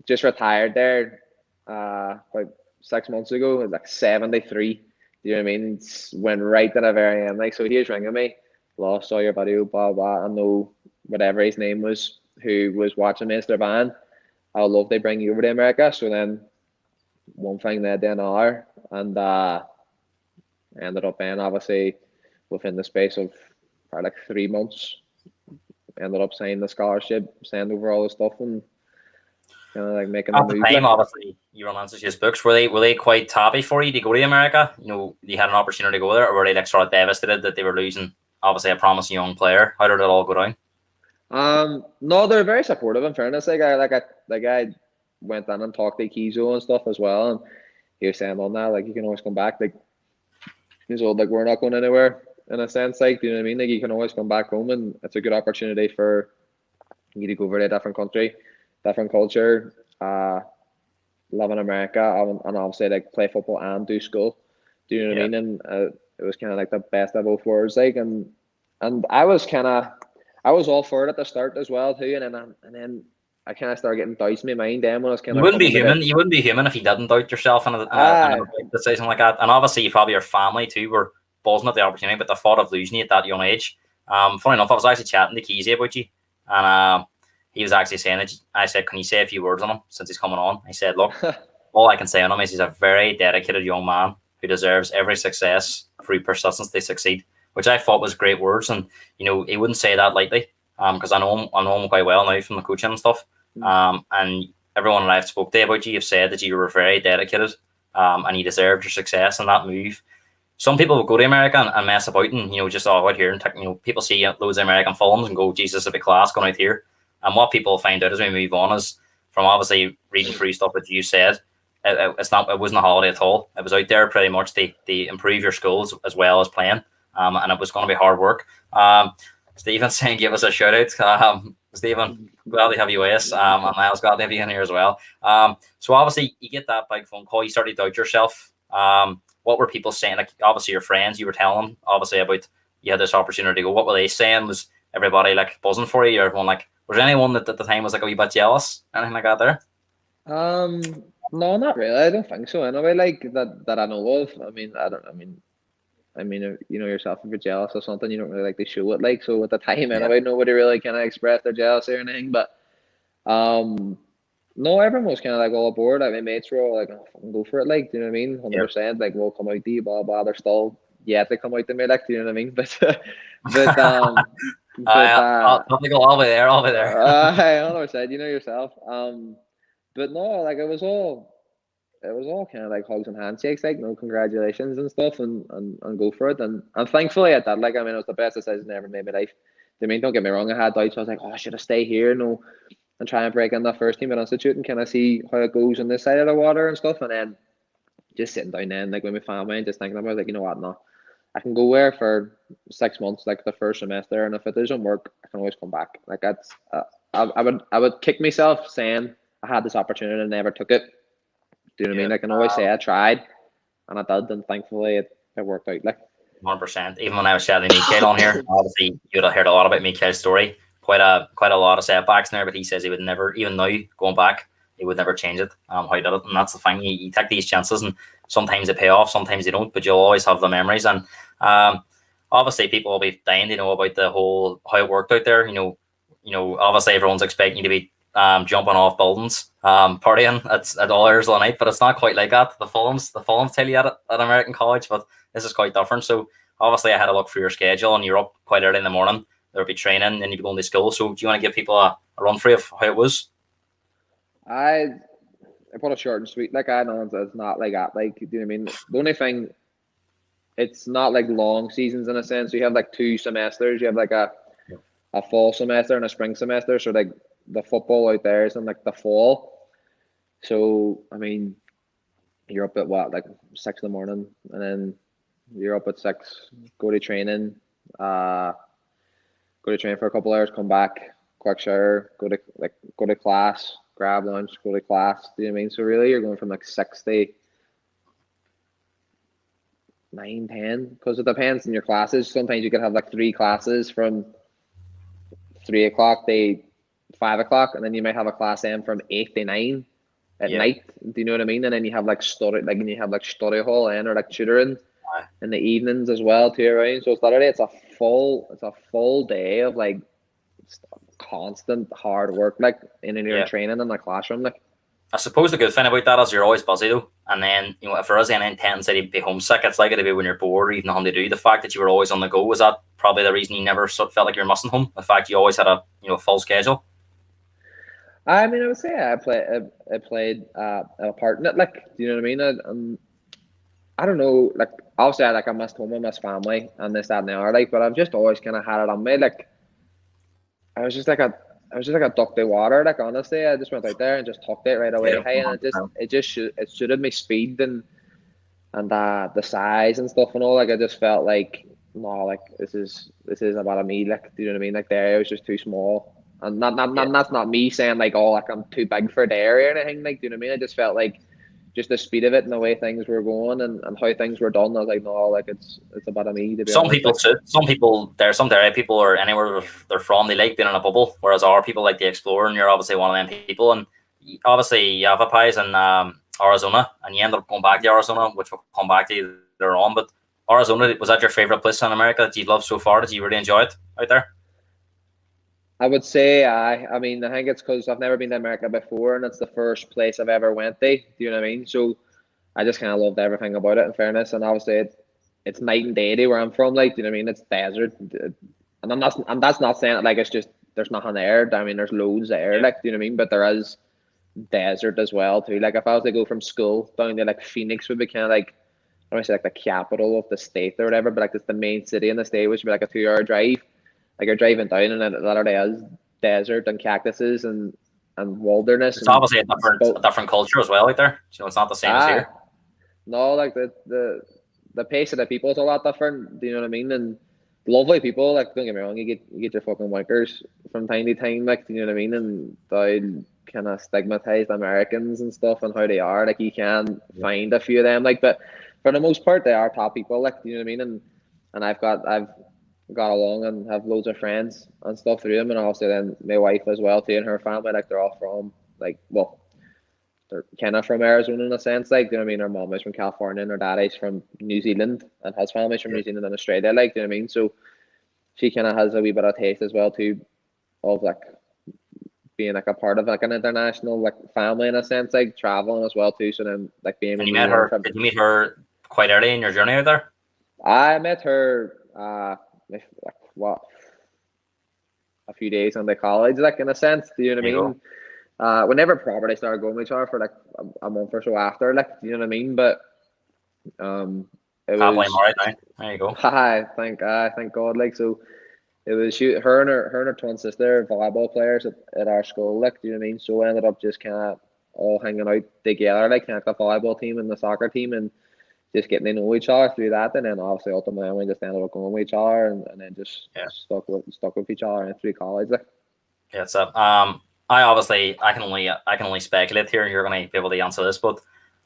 Speaker 2: just retired there about 6 months ago. He's like 73. Do you know what I mean? Went right to the very end. Like, so he was ringing me. Lost all your video, blah blah. I know whatever his name was, who was watching Mr. Van. I would love to bring you over to America. So then one thing led to another, and ended up being obviously within the space of probably like 3 months. Ended up signing the scholarship, send over all the stuff, and kind of like making the
Speaker 1: At the
Speaker 2: move.
Speaker 1: time, obviously, you were on Manchester's books. Were they quite happy for you to go to America? You know, you had an opportunity to go there, or were they like sort of devastated that they were losing obviously a promising young player? How did it all go down?
Speaker 2: No, they're very supportive. In fairness, I went in and talked to Kizo and stuff as well, and he was saying on that, like, you can always come back. Like, he's all like, we're not going anywhere in a sense. Like, do you know what I mean? Like, you can always come back home, and it's a good opportunity for you to go over to a different country, different culture, live in America, and obviously like play football and do school. Do you know what I mean? And it was kind of like the best of both worlds. Like, and I was all for it at the start as well too, and then I kind of started getting doubts in my mind. Then when I was kind
Speaker 1: You
Speaker 2: of
Speaker 1: wouldn't be human. You wouldn't be human if you didn't doubt yourself in a big decision like that. And obviously, you probably your family too were buzzing at the opportunity, but the thought of losing you at that young age. Funny enough, I was actually chatting to Keezy about you, and he was actually saying that I said, "Can you say a few words on him since he's coming on?" He said, "Look, all I can say on him is he's a very dedicated young man who deserves every success through persistence to succeed," which I thought was great words. And you know, he wouldn't say that lightly, because I know him quite well now from the coaching and stuff. And everyone that I've spoke to about you have said that you were very dedicated, and you deserved your success in that move. Some people will go to America and mess about and, you know, just out here and, you know, people see loads of American films and go, Jesus, it'd be class going out here. And what people find out as we move on is, from obviously reading through stuff that you said, it wasn't a holiday at all. It was out there pretty much to improve your skills as well as playing, and it was going to be hard work. Stephen saying, give us a shout out. Stephen, glad to have you with us. And Niall's glad to have you in here as well. So obviously you get that big phone call, you start to doubt yourself. What were people saying? Like, obviously your friends, you were telling them obviously about you had this opportunity to go. What were they saying? Was everybody like buzzing for you, or everyone like, was there anyone that at the time was like a wee bit jealous, anything like that there?
Speaker 2: No, not really. I don't think so. Anyway, like that I know of. I mean, you know yourself, if you're jealous of something, you don't really like to show it. Like, so at the time, anyway, nobody really kind of expressed their jealousy or anything. But no, everyone was kind of like all aboard. Like, my mates were all like, "Oh, fucking go for it!" Like, do you know what I mean? 100%. Like, we'll come out to you, blah blah. They're still yet to come out to me. Like, do you know what I mean?
Speaker 1: I'll be there. I'll be there.
Speaker 2: 100%. You know yourself. But no, like it was all kind of like hugs and handshakes, like no congratulations and stuff, and go for it. And thankfully at that, like, I mean, it was the best decision I ever made in my life. I mean, don't get me wrong, I had doubts. I was like, oh, should I stay here? No, and try and break in that first team at Institute and kind of see how it goes on this side of the water and stuff. And then just sitting down then, like with my family and just thinking about it, like, you know what, no, I can go there for 6 months, like the first semester, and if it doesn't work, I can always come back. Like, that's I would kick myself saying I had this opportunity and never took it. Do you know what I mean? I can always say I tried and I did, and thankfully it worked out. Like,
Speaker 1: 100%. Even when I was chatting Mikael on here, obviously you'd have heard a lot about Mikael's story. Quite a lot of setbacks in there, but he says he would never, even now going back, he would never change it. How he did it, and that's the thing. You take these chances, and sometimes they pay off, sometimes they don't, but you'll always have the memories. And obviously, people will be dying to know about the whole how it worked out there. Obviously everyone's expecting you to be jumping off buildings, partying at all hours of the night, but it's not quite like that. The films tell you at American college, but this is quite different. So obviously I had a look through your schedule, and you're up quite early in the morning. There'll be training, and you'll be going to school. So do you want to give people a run through of how it was?
Speaker 2: I put it short and sweet. Like, I know it's not like that. Like, do you know what I mean? The only thing, it's not like long seasons in a sense. You have like 2 semesters. You have like a fall semester and a spring semester. So like the football out there is in like the fall. So I mean, you're up at what, like 6 in the morning, and then you're up at 6, go to training, for a couple hours, come back, quick shower, go to class, grab lunch, go to class. Do you know what I mean? So really, you're going from like 6 to 9, 10, because it depends on your classes. Sometimes you could have like 3 classes from 3 o'clock to 5 o'clock, and then you might have a class then from 8 to 9 at night. Do you know what I mean? And then you have like study hall or like tutoring in the evenings as well too, right? So it's literally it's a full day of like constant hard work, like in your training in the classroom. Like,
Speaker 1: I suppose the good thing about that is you're always busy though, and then if there is any intensity to be homesick, it's likely to be when you're bored or even nothing to do. The fact that you were always on the go, was that probably the reason you never felt like you were missing home? The fact you always had a full schedule.
Speaker 2: I mean, I would say I played a part in it. Like, do you know what I mean? I don't know. Like, obviously, I missed home, I missed family, and this, that, and the other. Like, but I've just always kind of had it on me. Like, I was just like a duck to water. Like, honestly, I just went out there and just tucked it right away. Hey, and it suited me speed and the size and stuff and all. Like, I just felt like, no, like this is about me. Like, do you know what I mean? Like, the area was just too small. And that's not me saying like, oh, like I'm too big for Derry or anything. Like, do you know what I mean? I just felt like just the speed of it and the way things were going and how things were done. I was like, no, like it's about me. To be
Speaker 1: some
Speaker 2: honest.
Speaker 1: People should. Some people, some Derry people or anywhere they're from, they like being in a bubble, whereas our people like to explore. And you're obviously one of them people. And obviously you have a pies in Arizona, and you end up going back to Arizona, which we'll come back to later on. But Arizona, was that your favorite place in America that you've loved so far? Did you really enjoy it out there?
Speaker 2: I would say I mean, I think it's because I've never been to America before, and it's the first place I've ever went to. Do you know what I mean? So I just kind of loved everything about it, in fairness. And obviously, it's night and day to where I'm from. Like, do you know what I mean? It's desert, and that's not saying it like it's just there's nothing there. I mean, there's loads there. Like, do you know what I mean? But there is desert as well too. Like, if I was to go from school down to like Phoenix, would be kind of like, I don't want to say like the capital of the state or whatever, but like it's the main city in the state, which would be like a 2-hour drive. Like, you're driving down and it literally is desert and cactuses and wilderness.
Speaker 1: It's obviously a different culture as well out there. It's not the same as here.
Speaker 2: No, like the pace of the people is a lot different. Do you know what I mean? And lovely people. Like, don't get me wrong, you get your fucking wankers from time to time. Like, do you know what I mean? And they kind of stigmatized Americans and stuff and how they are. Like, you can find a few of them. Like, but for the most part, they are top people. Like, do you know what I mean? And I've got along and have loads of friends and stuff through them, and also then my wife as well too, and her family, like they're all from they're kind of from Arizona in a sense, like, you know what I mean? Her mom is from California and her daddy's from New Zealand and his family's from New Zealand and Australia, like, you know what I mean? So she kind of has a wee bit of taste as well too of like being like a part of like an international like family in a sense, like traveling as well too. So then like being
Speaker 1: did you meet her quite early in your journey out there?
Speaker 2: I met her like what, a few days on the college, like, in a sense, do you know what I mean? Whenever properly started going with each other for like a month or so after, like, do you know what I mean? But it was
Speaker 1: right now. There you go.
Speaker 2: Thank God, like, so it was her and her twin sister, volleyball players at our school, like, do you know what I mean? So we ended up just kind of all hanging out together, like, kind of the volleyball team and the soccer team, and just getting to know each other through that, and then obviously ultimately we just ended up going with each other, and then just stuck with each other and through college. Like.
Speaker 1: Yeah, so I can only speculate here, and you're going to be able to answer this, but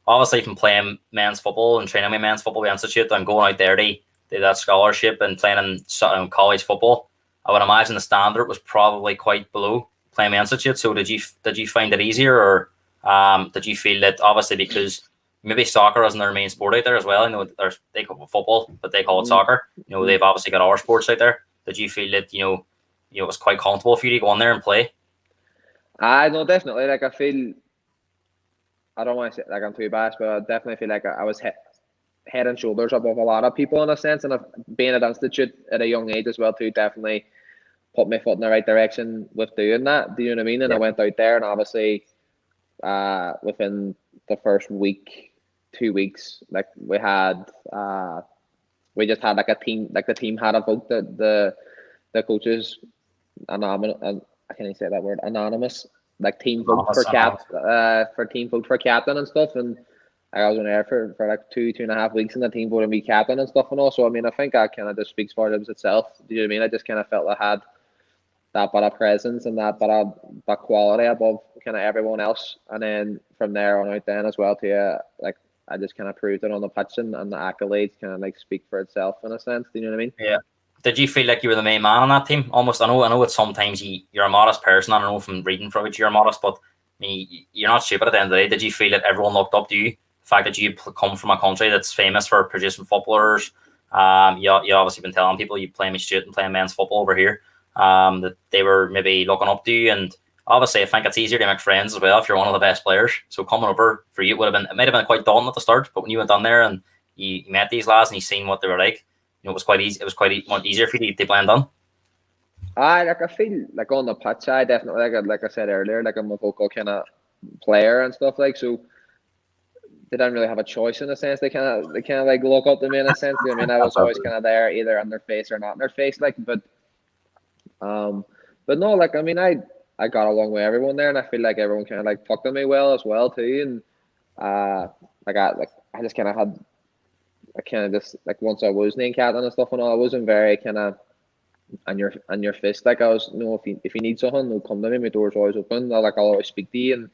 Speaker 1: obviously from playing men's football and training with men's football institute and going out there to that scholarship and playing in college football, I would imagine the standard was probably quite below playing institute. So did you find it easier, or did you feel that obviously because maybe soccer isn't their main sport out there as well? They call it football, but they call it soccer. They've obviously got our sports out there. Did you feel that it was quite comfortable for you to go on there and play?
Speaker 2: I know definitely. Like I feel, I don't want to say like I'm too biased, but I definitely feel like I was head and shoulders above a lot of people in a sense, and being at institute at a young age as well too definitely put my foot in the right direction with doing that. Do you know what I mean? And I went out there, and obviously, within the first week, 2 weeks, like we just had like a team, like the team had a vote that the coaches anonymous, I can't even say that word, anonymous, like team vote for team vote for captain and stuff, and I was in there for like 2.5 weeks, and the team voted me captain and stuff and all. So I mean, I think that kind of just speaks for itself. Do you know what I mean? I just kind of felt I had that bit of presence and that quality above kind of everyone else, and then from there on out then as well too, like I just kind of proved it on the pitch, and the accolades kind of like speak for itself in a sense. Do you know what I mean?
Speaker 1: Yeah. Did you feel like you were the main man on that team? Almost. I know. It's sometimes you're a modest person. I don't know from reading from it you're modest, but I mean, you're not stupid at the end of the day. Did you feel that everyone looked up to you? The fact that you come from a country that's famous for producing footballers. You obviously been telling people you play student and playing men's football over here. That they were maybe looking up to you, and obviously I think it's easier to make friends as well if you're one of the best players. So coming over for you it might have been quite daunting at the start, but when you went on there and you met these lads and you seen what they were like, it was quite easy. It was quite much easier for you to blend on.
Speaker 2: I feel like on the pitch, I definitely like I said earlier, like I'm a vocal kind of player and stuff like so. They didn't really have a choice in a sense. They kind of like look up to me in a sense. I mean, I was always kind of there, either on their face or not in their face, like. But no, like I mean, I got along with everyone there, and I feel like everyone kind of like talked to me well as well too. And I just kind of had, I kind of just like once I was named captain and stuff and all, I wasn't very kind of on your fist. Like I was, if you need something, no, come to me. My door's always open. I'll always speak to you, and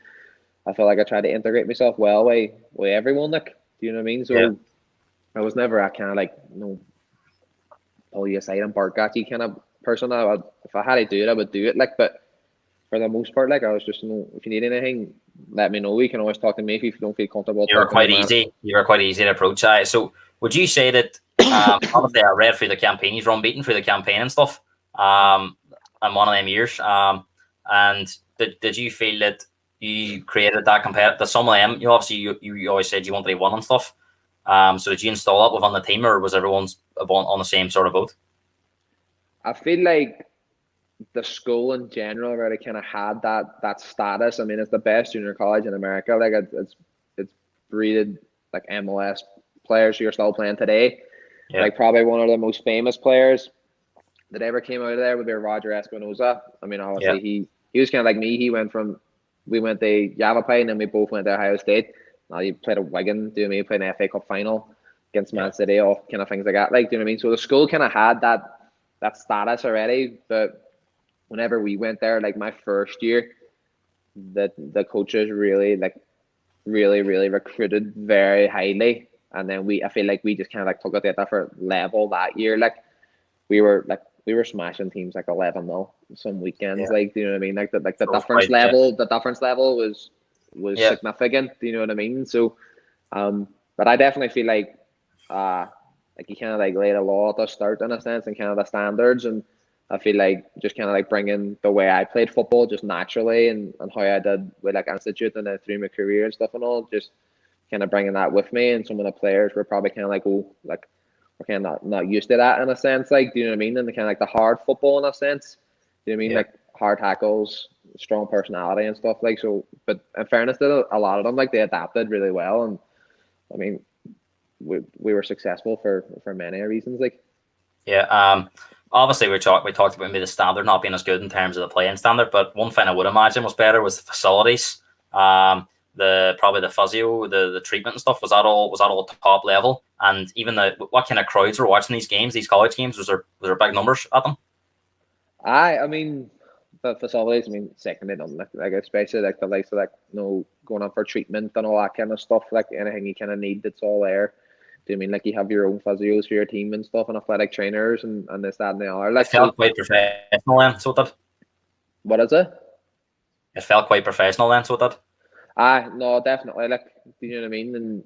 Speaker 2: I feel like I try to integrate myself well with everyone. Like, do you know what I mean? So I was never a kind of like pull you aside and bark at you kind of person. If I had to do it, I would do it. Like, but for the most part, like I was just if you need anything, let me know. You can always talk to me if you don't feel comfortable.
Speaker 1: You were quite easy. You were quite easy to approach. So would you say that? Obviously, I read through the campaign. He's unbeaten through the campaign and stuff. In one of them years. And did you feel that you created that compared to some of them? You always said you wanted to win and stuff. So did you install that within the team, or was everyone on the same sort of boat?
Speaker 2: I feel like the school in general already kind of had that status. I mean, it's the best junior college in America. Like it's breeded like MLS players who are still playing today. Yeah. Like probably one of the most famous players that ever came out of there would be Roger Espinoza. I mean, obviously he was kind of like me. We went to Yavapai, and then we both went to Ohio State. Now he played at Wigan, he played an FA Cup final against Man City, all kind of things like that. Like, do you know what I mean? So the school kind of had that status already. But whenever we went there, like my first year, the coaches really recruited very highly. And then I feel like we just kind of like took it to a different level that year. Like we were smashing teams like 11-0 some weekends. Like, do you know what I mean? Like the difference level, the difference level was significant. Do you know what I mean? So, but I definitely feel like you kind of like laid a law at the start in a sense, and kind of the standards. And I feel like just kind of like bringing the way I played football just naturally, and how I did with like institute and then through my career and stuff and all, just kind of bringing that with me. And some of the players were probably kind of like, we're kind of not used to that in a sense. Like, do you know what I mean? And the kind of like the hard football in a sense. Do you know what I mean? Like hard tackles, strong personality and stuff like so. But in fairness to a lot of them, like they adapted really well. And I mean, we were successful for many reasons. Like,
Speaker 1: obviously we talked about maybe the standard not being as good in terms of the playing standard, but one thing I would imagine was better was the facilities. Probably the physio, the treatment and stuff, was that all top level? And even what kind of crowds were watching these games, these college games? Was there big numbers at them?
Speaker 2: I mean, the facilities, I mean, second to none. Like especially like the likes of going on for treatment and all that kind of stuff. Like anything you kind of need, it's all there. Do you mean like you have your own physios for your team and stuff, and athletic trainers and this, that, and the other?
Speaker 1: It
Speaker 2: Like,
Speaker 1: felt
Speaker 2: so
Speaker 1: quite professional then, so it did.
Speaker 2: what is it?
Speaker 1: It felt quite professional then, so it did.
Speaker 2: No, definitely. Like, do you know what I mean? And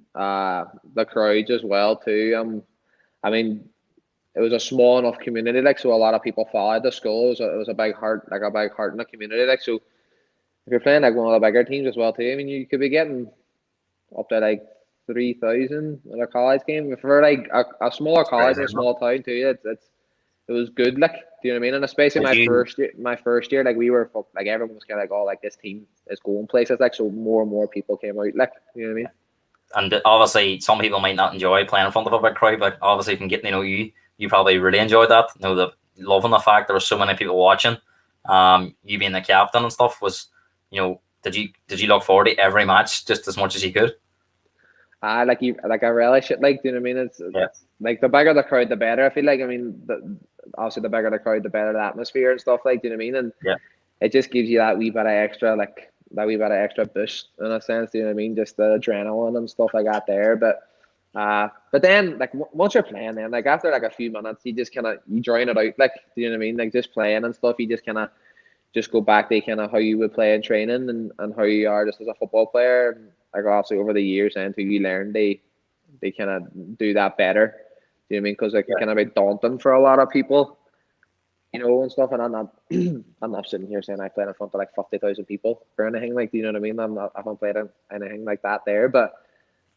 Speaker 2: the crowds as well too. I mean, it was a small enough community, like, so a lot of people followed the school. It was a big heart, like a big heart in the community, like. So if you're playing like one of the bigger teams as well too, I mean, you could be getting up to like 3,000 at a college game. For like a smaller
Speaker 1: It's
Speaker 2: college
Speaker 1: crazy,
Speaker 2: in a
Speaker 1: isn't it?
Speaker 2: small town too, it was good. Like, do you know what I mean? And especially
Speaker 1: Did you,
Speaker 2: my first year, like we were like everyone was kind of like, oh, like this team is going places, like, so more and more people came out, like, you know what I mean?
Speaker 1: and obviously some people might not enjoy playing in front of a big crowd, but obviously from getting to know you, you probably really enjoyed that. You know, the loving the fact there were so many people watching. You being the captain and stuff was, you know, did you look forward to every match just as much as you could?
Speaker 2: I relish it. Like, do you know what I mean?
Speaker 1: Yeah.
Speaker 2: It's like the bigger the crowd, the better. I feel like. I mean, obviously the bigger the crowd, the better the atmosphere and stuff. Like, do you know what I mean? And
Speaker 1: Yeah.
Speaker 2: it just gives you that wee bit of extra, like that wee bit of extra boost in a sense. Do you know what I mean? Just the adrenaline and stuff like that there. But then like once you're playing, then like after like a few minutes, you just kind of you drain it out. Like, do you know what I mean? Like just playing and stuff, you just kind of just go back to kind of how you would play in training and how you are just as a football player. And like obviously over the years, and until you learn, they kind of do that better. Do you know what I mean? Because it can kind of be daunting for a lot of people, you know, and stuff. And I'm not, I'm not sitting here saying I played in front of like 50,000 people or anything. Like, do you know what I mean? I haven't played in anything like that there, but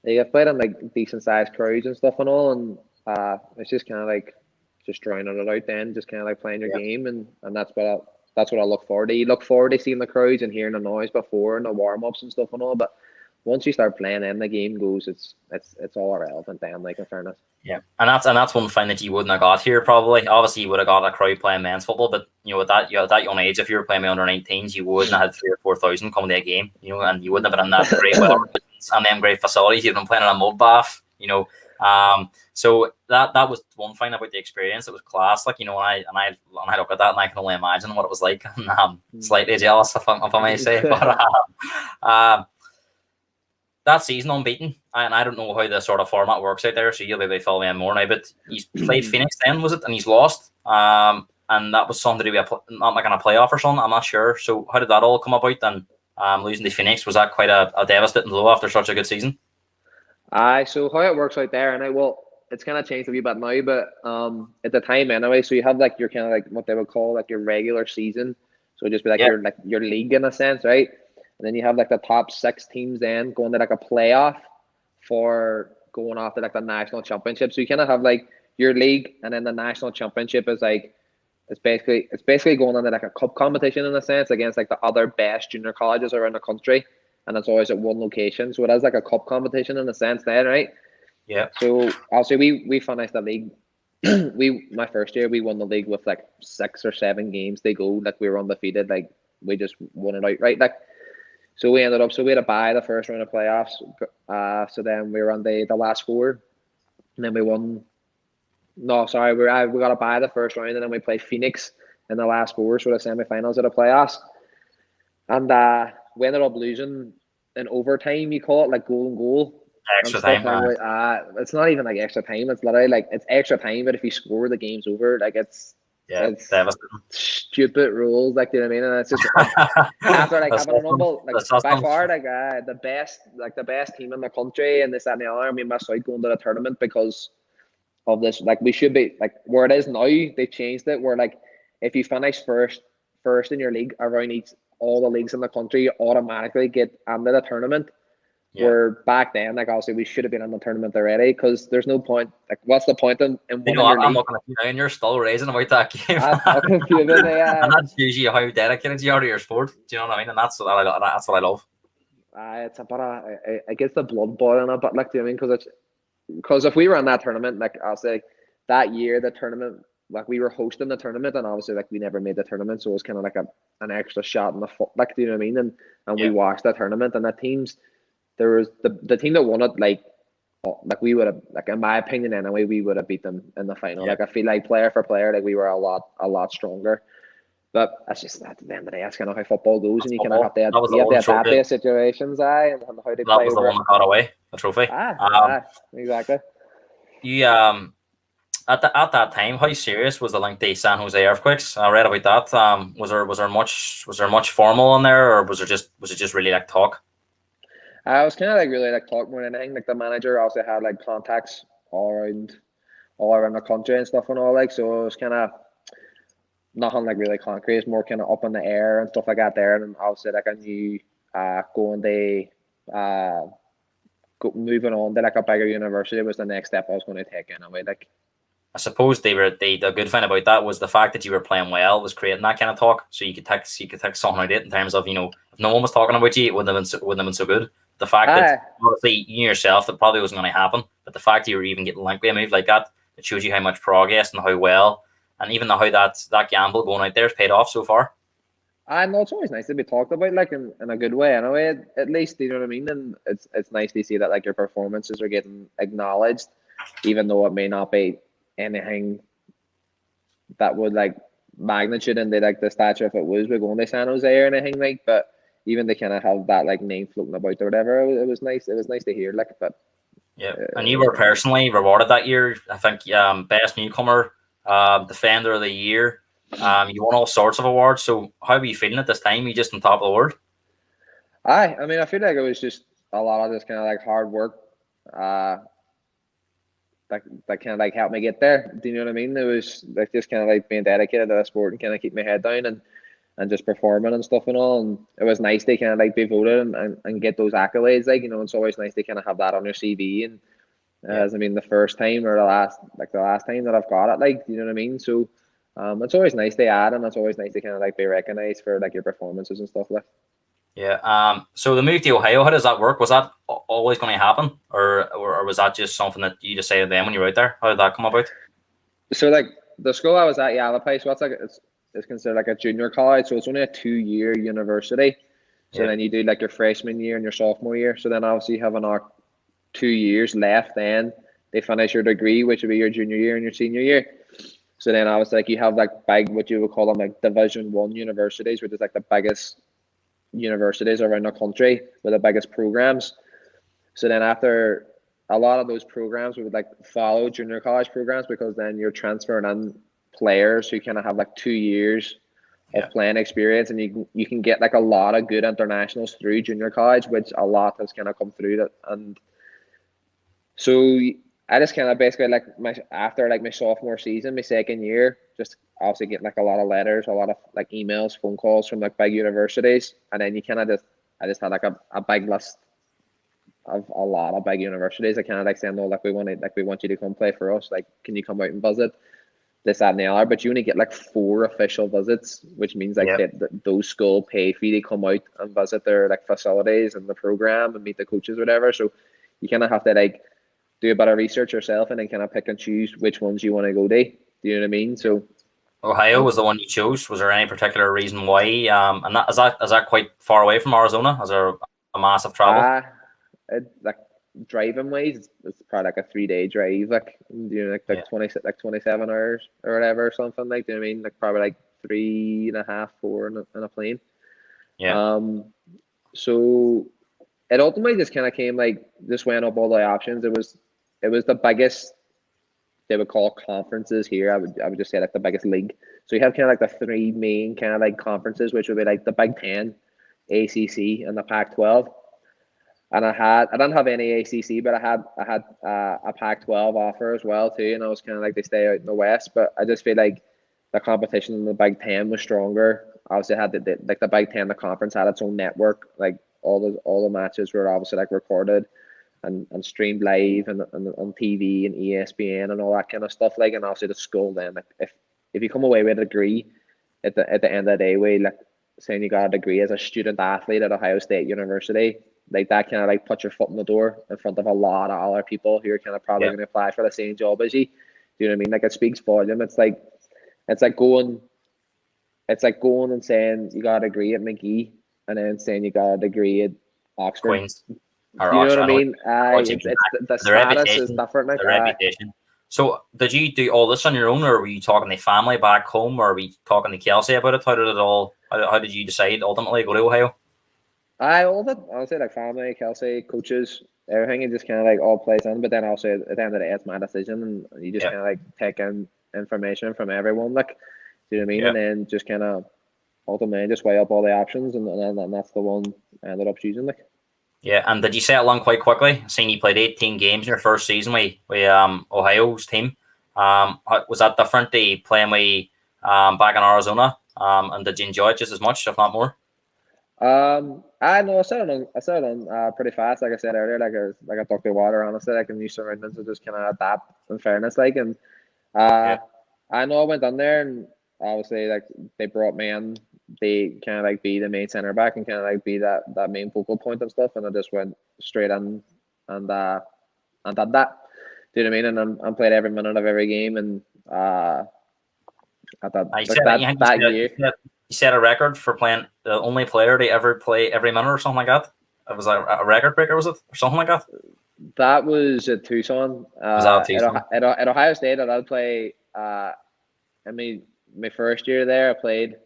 Speaker 2: like, I've played in like decent sized crowds and stuff and all, and it's just kind of like just drowning it out. Then just kind of like playing your game, and that's what I look forward to. You look forward to seeing the crowds and hearing the noise before and the warm ups and stuff and all, but once you start playing and the game goes, it's all irrelevant then, like, in fairness.
Speaker 1: Yeah, and that's one thing that you wouldn't have got here probably. Obviously, you would have got a crowd playing men's football, but you know, at that young age, if you were playing under 19s, you wouldn't have had 3,000 or 4,000 coming to a game. You know, and you wouldn't have been in that great weather and them great facilities. You'd been playing in a mud bath. You know, so that was one thing about the experience. It was class. Like, you know, when I look at that and I can only imagine what it was like. And I'm slightly jealous, if I may say, but that season unbeaten, and I don't know how the sort of format works out there, so you'll be able to fill me in more now, but he's played Phoenix then, was it? And he's lost. And that was something to do with not like in a playoff or something, I'm not sure. So how did that all come about then? Losing to Phoenix, was that quite a devastating blow after such a good season?
Speaker 2: So how it works out there, and it's kind of changed a wee bit now, but at the time anyway, so you have like your kind of like what they would call like your regular season, so it'd just be like your league in a sense, right? And then you have like the top 6 teams then going to like a playoff for going after like the national championship. So you kind of have like your league, and then the national championship is like it's basically going on like a cup competition in a sense against like the other best junior colleges around the country, and it's always at one location. So it is like a cup competition in a sense then, right?
Speaker 1: Yeah.
Speaker 2: So also we finished the league. My first year we won the league with like 6 or 7 games to go. Like we were undefeated. Like we just won it outright. Like. So we had to bye the first round of playoffs. So then we were on the last 4, and then we won. No, sorry, we got to bye the first round, and then we played Phoenix in the last 4, so the semifinals of the playoffs. And we ended up losing in overtime. You call it like goal.
Speaker 1: Extra time.
Speaker 2: It's not even like extra time. It's literally like it's extra time, but if you score, the game's over. Like it's
Speaker 1: devastating.
Speaker 2: Stupid rules, like, you know what I mean? And it's just after like having a number, like by far like the best team in the country, and this, that, and the other, and we missed out going to the tournament because of this. Like we should be like where it is now. They changed it where like if you finish first in your league around all the leagues in the country, you automatically get into the tournament. Yeah. Where back then, like obviously we should have been in the tournament already, because there's no point. Like, what's the point in winning your league?
Speaker 1: I'm looking at you now, and you're still raising about that game.
Speaker 2: And
Speaker 1: that's usually how dedicated you are to your sport. Do you know what I mean? And that's what I love.
Speaker 2: It's a bit it gets the blood boiling a bit, like, do you know what I mean? Because if we were in that tournament, like I'll say that year, the tournament, like we were hosting the tournament, and obviously like we never made the tournament, so it was kind of like an extra shot in the foot, like, do you know what I mean? And we watched that tournament, and the teams. There was the team that won it, like we would have, like in my opinion anyway, we would have beat them in the final. Like I feel like player for player, like we were a lot stronger. But that's just at the end of the day, that's kind of how football goes, and you kind of have to adapt to situations, and how they play.
Speaker 1: That was the one that got away, the trophy.
Speaker 2: Exactly.
Speaker 1: you at that time, how serious was the link to San Jose earthquakes? I read about that. Was there much formal in there, or was it just really like talk?
Speaker 2: I was kind of like really like talk more than anything. Like the manager also had like contacts all around the country and stuff and all, like, so it was kind of nothing like really concrete. It's more kind of up in the air and stuff like that there. And obviously like I knew going to moving on to like a bigger university was the next step I was going to take anyway. Like,
Speaker 1: I suppose the good thing about that was the fact that you were playing well was creating that kind of talk. So you could take something out of it in terms of, if no one was talking about you, it wouldn't have been so good. The fact that obviously you yourself, that probably wasn't going to happen, but the fact that you were even getting linked with a move like that, it shows you how much progress and how well, and even how that gamble going out there has paid off so far.
Speaker 2: I know it's always nice to be talked about, like in a good way, anyway. At least, you know what I mean. And it's nice to see that like your performances are getting acknowledged, even though it may not be anything that would like magnitude and like the stature if it was we're going to San Jose or anything like. But even to kind of have that like name floating about or whatever, it was nice. It was nice to hear. Like, but
Speaker 1: yeah, and you were personally rewarded that year. I think best newcomer, defender of the year. You won all sorts of awards. So how were you feeling at this time? You just on top of the world?
Speaker 2: I mean, I feel like it was just a lot of this kind of like hard work. That kind of like helped me get there. Do you know what I mean? It was like just kind of like being dedicated to the sport and kind of keep my head down and just performing and stuff and all. And it was nice to kind of like be voted and get those accolades. Like, it's always nice to kind of have that on your CV. And as I mean, the first time or the last time that I've got it, like, do you know what I mean? So it's always nice to add, and it's always nice to kind of like be recognized for like your performances and stuff like.
Speaker 1: Yeah. So the move to Ohio, how does that work? Was that always going to happen, or was that just something that you decided then when you were out there? How did that come about?
Speaker 2: So like the school I was at, Yalapai, so that's like it's considered like a junior college, so it's only a 2-year university. So then you do like your freshman year and your sophomore year. So then obviously you have another 2 years left. Then they finish your degree, which would be your junior year and your senior year. So then I was like, you have like big, what you would call them like Division 1 universities, which is like the biggest universities around the country with the biggest programs. So then after a lot of those programs, we would like follow junior college programs, because then you're transferring in players who kind of have like 2 years of playing experience, and you can get like a lot of good internationals through junior college, which a lot has kind of come through that. And so I just kind of basically like after my sophomore season, my second year, just obviously get like a lot of letters, a lot of like emails, phone calls from like big universities, and then you kind of I just had like a big list of a lot of big universities. I kind of like saying, no, we want you to come play for us. Like, can you come out and visit this, that, and the other? But you only get like 4 official visits, which means like those school pay for you to come out and visit their like facilities and the program and meet the coaches or whatever. So you kind of have to like do a bit of research yourself and then kind of pick and choose which ones you want to go to. Do you know what I mean? So
Speaker 1: Ohio was the one you chose. Was there any particular reason why? And is that quite far away from Arizona? Is there a massive travel?
Speaker 2: Like driving wise, it's probably like a 3-day drive. Like, 27 hours or whatever, or something like. Do you know what I mean? Like probably like 3.5, 4 in a plane.
Speaker 1: Yeah.
Speaker 2: So it ultimately just kind of came like just weighing up all the options. It was the biggest, they would call conferences here. I would just say like the biggest league. So you have kind of like the 3 main kind of like conferences, which would be like the Big Ten, ACC, and the Pac-12. And I didn't have any ACC, but I had a Pac-12 offer as well too. And I was kind of like, they stay out in the West, but I just feel like the competition in the Big Ten was stronger. Obviously, had the Big Ten, the conference had its own network. Like all the matches were obviously like recorded and streamed live and on TV and ESPN and all that kind of stuff. Like, and obviously the school then, like if you come away with a degree at the end of the day, like saying you got a degree as a student athlete at Ohio State University, like that kind of like put your foot in the door in front of a lot of other people who are kind of probably going to apply for the same job as you. Do you know what I mean? Like, it speaks volume. It's like going and saying you got a degree at McGee and then saying you got a degree at Oxford.
Speaker 1: Queens.
Speaker 2: Do you know what I mean? It's the status is different. Like,
Speaker 1: the reputation. So did you do all this on your own, or were you talking to family back home, or were you talking to Kelsey about it? How did you decide ultimately to go to Ohio?
Speaker 2: All of it, honestly, like family, Kelsey, coaches, everything, it just kind of like all plays in. But then also at the end of the day, it's my decision, and you just
Speaker 1: Yeah,
Speaker 2: kind of like take in information from everyone, like, do you know what I mean?
Speaker 1: yeah,
Speaker 2: And then just kind of ultimately just weigh up all the options, and that's the one I ended up choosing, like.
Speaker 1: yeah. And did you settle on quite quickly? Seeing you played 18 games in your first season with Ohio's team. Was that different to playing with back in Arizona? And did you enjoy it just as much, if not more?
Speaker 2: I know I settled on pretty fast. Like I said earlier, like I talked to water. Honestly, like in new surroundings, to just kind of adapt. In fairness, like and
Speaker 1: Yeah,
Speaker 2: uh, I know I went on there and obviously like they brought me in. They kind of like be the main center back and kind of like be that main focal point and stuff. And I just went straight in and uh and did that. Do you know what I mean? And I played every minute of every game and I thought
Speaker 1: you
Speaker 2: like
Speaker 1: said you, think
Speaker 2: that year.
Speaker 1: you set a record for playing the only player to ever play every minute or something like that. It was a record breaker, was it, or something like that?
Speaker 2: That was at Tucson.
Speaker 1: Was that Tucson?
Speaker 2: At Ohio State, I'd play. I mean, my first year there, I played.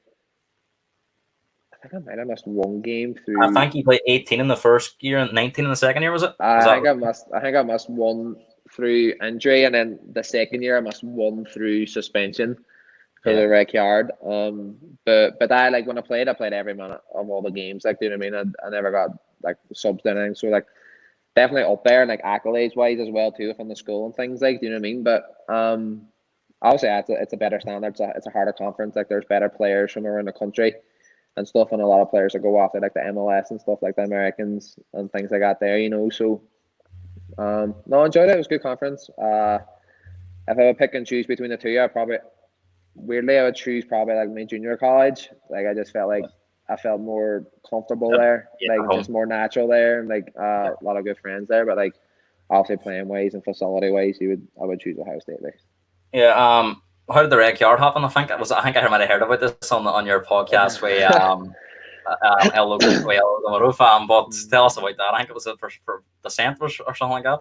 Speaker 2: I think I might have missed one game
Speaker 1: I
Speaker 2: through.
Speaker 1: think you played 18 in the first year and 19 in the second year. Was it? Was
Speaker 2: I
Speaker 1: that?
Speaker 2: think I missed. I think I missed one through injury, and then the second year I missed one through suspension because of
Speaker 1: Yeah.
Speaker 2: the red card. But I like when I played every minute of all the games. Like, do you know what I mean? I never got like subs or anything. So like definitely up there, and like accolades wise as well too, from the school and things like. Do you know what I mean? But obviously it's a better standard. It's a harder conference. Like there's better players from around the country and stuff, and a lot of players that go after like the MLS and stuff like the Americans and things like that there. So no, I enjoyed it. It was a good conference. If I would pick and choose between the two, I would choose probably like my junior college. Like I just felt like I felt more comfortable there,
Speaker 1: Yeah.
Speaker 2: like just more natural there, and like
Speaker 1: Yeah.
Speaker 2: a lot of good friends there. But like obviously playing ways and facility ways, I would choose Ohio State. Like.
Speaker 1: Yeah. How did the red card happen? I think I might have heard about this on your podcast with El Logue. But tell us about that. I think it was for the Saint or something like that.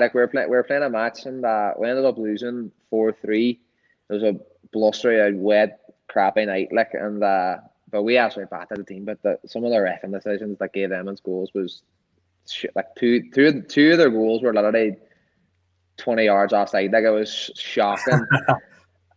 Speaker 2: Like we were playing a match and we ended up losing 4-3. It was a blustery, wet, crappy night. Like and but we actually battered the team. But some of the reffing decisions that gave them goals was shit. Like two of their goals were literally 20 yards offside. Like it was shocking.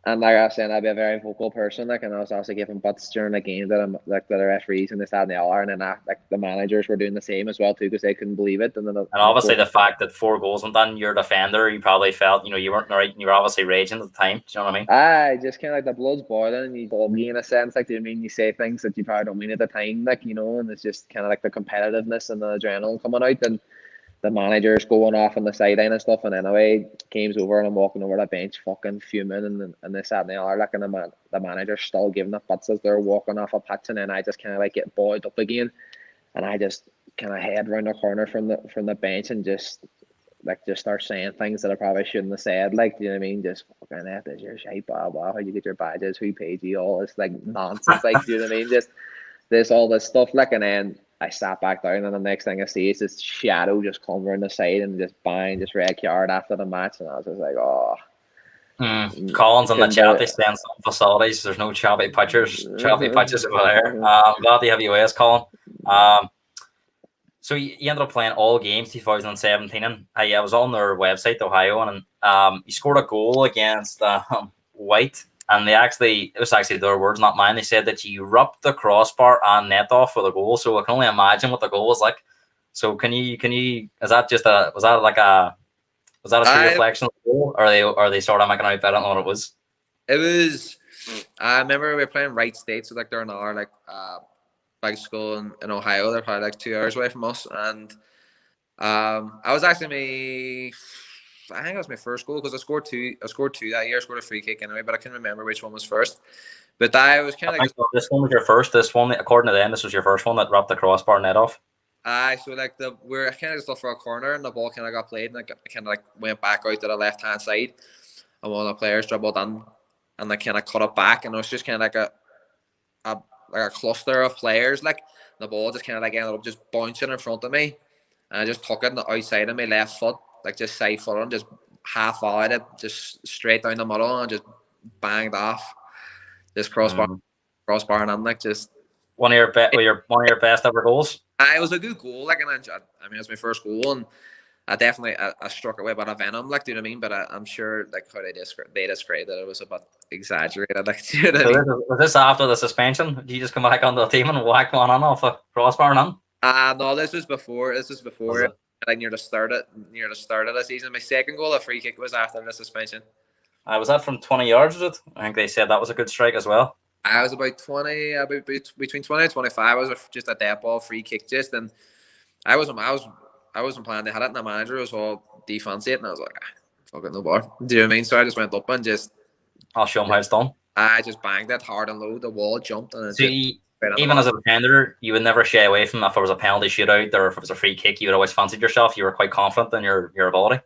Speaker 2: And like I was saying, I'd be a very vocal person, like, and I was also giving butts during the game that I'm like the referees and this, that, and the other, and then like the managers were doing the same as well too because they couldn't believe it. And then
Speaker 1: And obviously the fact that 4 goals went in, your defender, you probably felt, you weren't right, and you were obviously raging at the time. Do you know what I mean?
Speaker 2: I just kind of like the blood's boiling, and you bogey in a sense, like, do you know what I mean? You say things that you probably don't mean at the time, like, and it's just kind of like the competitiveness and the adrenaline coming out, and the manager's going off on the sideline and stuff, and anyway, game's over, and I'm walking over the bench, fucking fuming, and this, that, and the other, like, and the manager's still giving the butts as they're walking off a pitch, and then I just kind of like get buoyed up again, and I just kind of head round the corner from the bench and just start saying things that I probably shouldn't have said, like, do you know what I mean? Just fucking F this your shit, blah blah, how you get your badges, who paid you, all this like nonsense, like, do you know what I mean? Just all this stuff, like, and then I sat back down, and the next thing I see is this shadow just come around the side and just bang, just red card after the match, and I was just like, oh.
Speaker 1: Collins in the
Speaker 2: Couldn't
Speaker 1: chat,
Speaker 2: believe
Speaker 1: they stand some facilities. There's no choppy pitches over there. I'm glad to have you with us, Colin. So you ended up playing all games 2017, and I was on their website, Ohio, and you scored a goal against White, and it was actually their words, not mine. They said that you rubbed the crossbar and net off with a goal, so I can only imagine what the goal was like. So can you, is that was that a true reflection of the goal, or are they sort of making out? I don't know what it was.
Speaker 4: It was. I remember we were playing Wright State, so like they're an hour like big school in Ohio. They're probably like 2 hours away from us, and I was actually I think it was my first goal because I scored two. I scored two that year. I scored a free kick anyway, but I can't remember which one was first. But I was kind of like
Speaker 1: this one was your first. This one, according to them, this was your first one that rubbed the crossbar net off.
Speaker 4: So like we're kind of just off for a corner, and the ball kind of got played, and I kind of like went back out to the left hand side, and one of the players dribbled in, and they kind of cut it back, and it was just kind of like a cluster of players, like the ball just kind of like ended up just bouncing in front of me, and I just took it on the outside of my left foot, like just side foot, and just half volleyed it, just straight down the middle, and just banged off, just crossbar and in, like just
Speaker 1: one of your best ever goals.
Speaker 4: It was a good goal, like, and I mean, it was my first goal, and I definitely I struck it with a bit of venom, like, do you know what I mean? But I'm sure, like, how they described that it was a bit exaggerated, like, do you know what I
Speaker 1: So
Speaker 4: mean?
Speaker 1: was this after the suspension? Did you just come back onto the team and whack one on off a crossbar and
Speaker 4: No, this was before.
Speaker 1: Was it?
Speaker 4: Like, near the start of the season. My second goal, a free kick, was after the suspension.
Speaker 1: Was that from 20 yards? Was it? I think they said that was a good strike as well.
Speaker 4: I was about 20, between 20 and 25. I was just a dead ball free kick, and I wasn't planning to hit it, and the manager was all defensive, and I was like, fuck it, no bar. Do you know what I mean? So I just went up and
Speaker 1: I'll show them how it's done.
Speaker 4: I just banged it hard and low. The wall jumped, and
Speaker 1: Even as a defender, you would never shy away from if there was a penalty shootout or if it was a free kick. You would always fancied yourself. You were quite confident in your ability.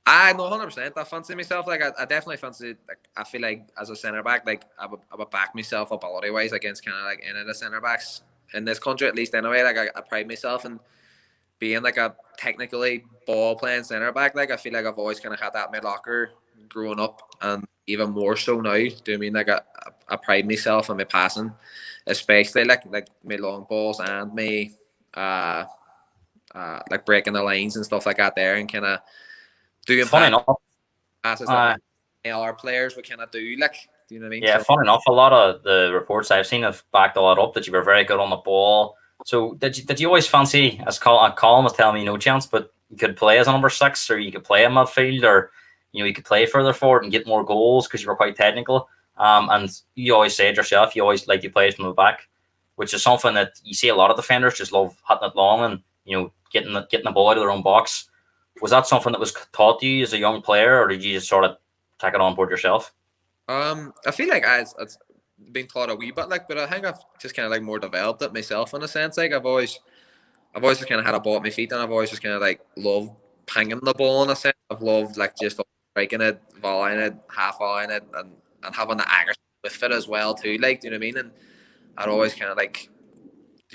Speaker 4: I know 100%. I fancy myself. Like, I definitely fancy. Like, I feel like as a centre back, like, I would back myself ability wise against kind of like any of the centre backs in this country, at least anyway. Like, I pride myself in being like a technically ball playing centre back. Like, I feel like I've always kind of had that in my locker growing up, and even more so now. Do you know what I mean? Like, I pride myself in my passing, especially like my long balls and me, like breaking the lines and stuff like that there, and kind of doing
Speaker 1: Funny enough,
Speaker 4: passes that our players would kind of do. Like, do you know what I mean?
Speaker 1: yeah, funny enough, a lot of the reports I've seen have backed a lot up that you were very good on the ball. So did you always fancy, as Colin was telling me, no chance, but you could play as a number 6, or you could play in midfield, or you could play further forward and get more goals because you were quite technical. And you always said yourself, you always liked to play from the back, which is something that you see a lot of defenders just love hitting it long and getting the ball out of their own box. Was that something that was taught to you as a young player, or did you just sort of take it on board yourself?
Speaker 4: I feel like it's been taught a wee bit, like, but I think I've just kind of like more developed it myself in a sense. Like, I've always just kind of had a ball at my feet, and I've always just kind of like loved pinging the ball in a sense. I've loved like just striking it, volleying it, half volleying it, and having the aggression with it as well too. Like, do you know what I mean? And I'd always kind of like,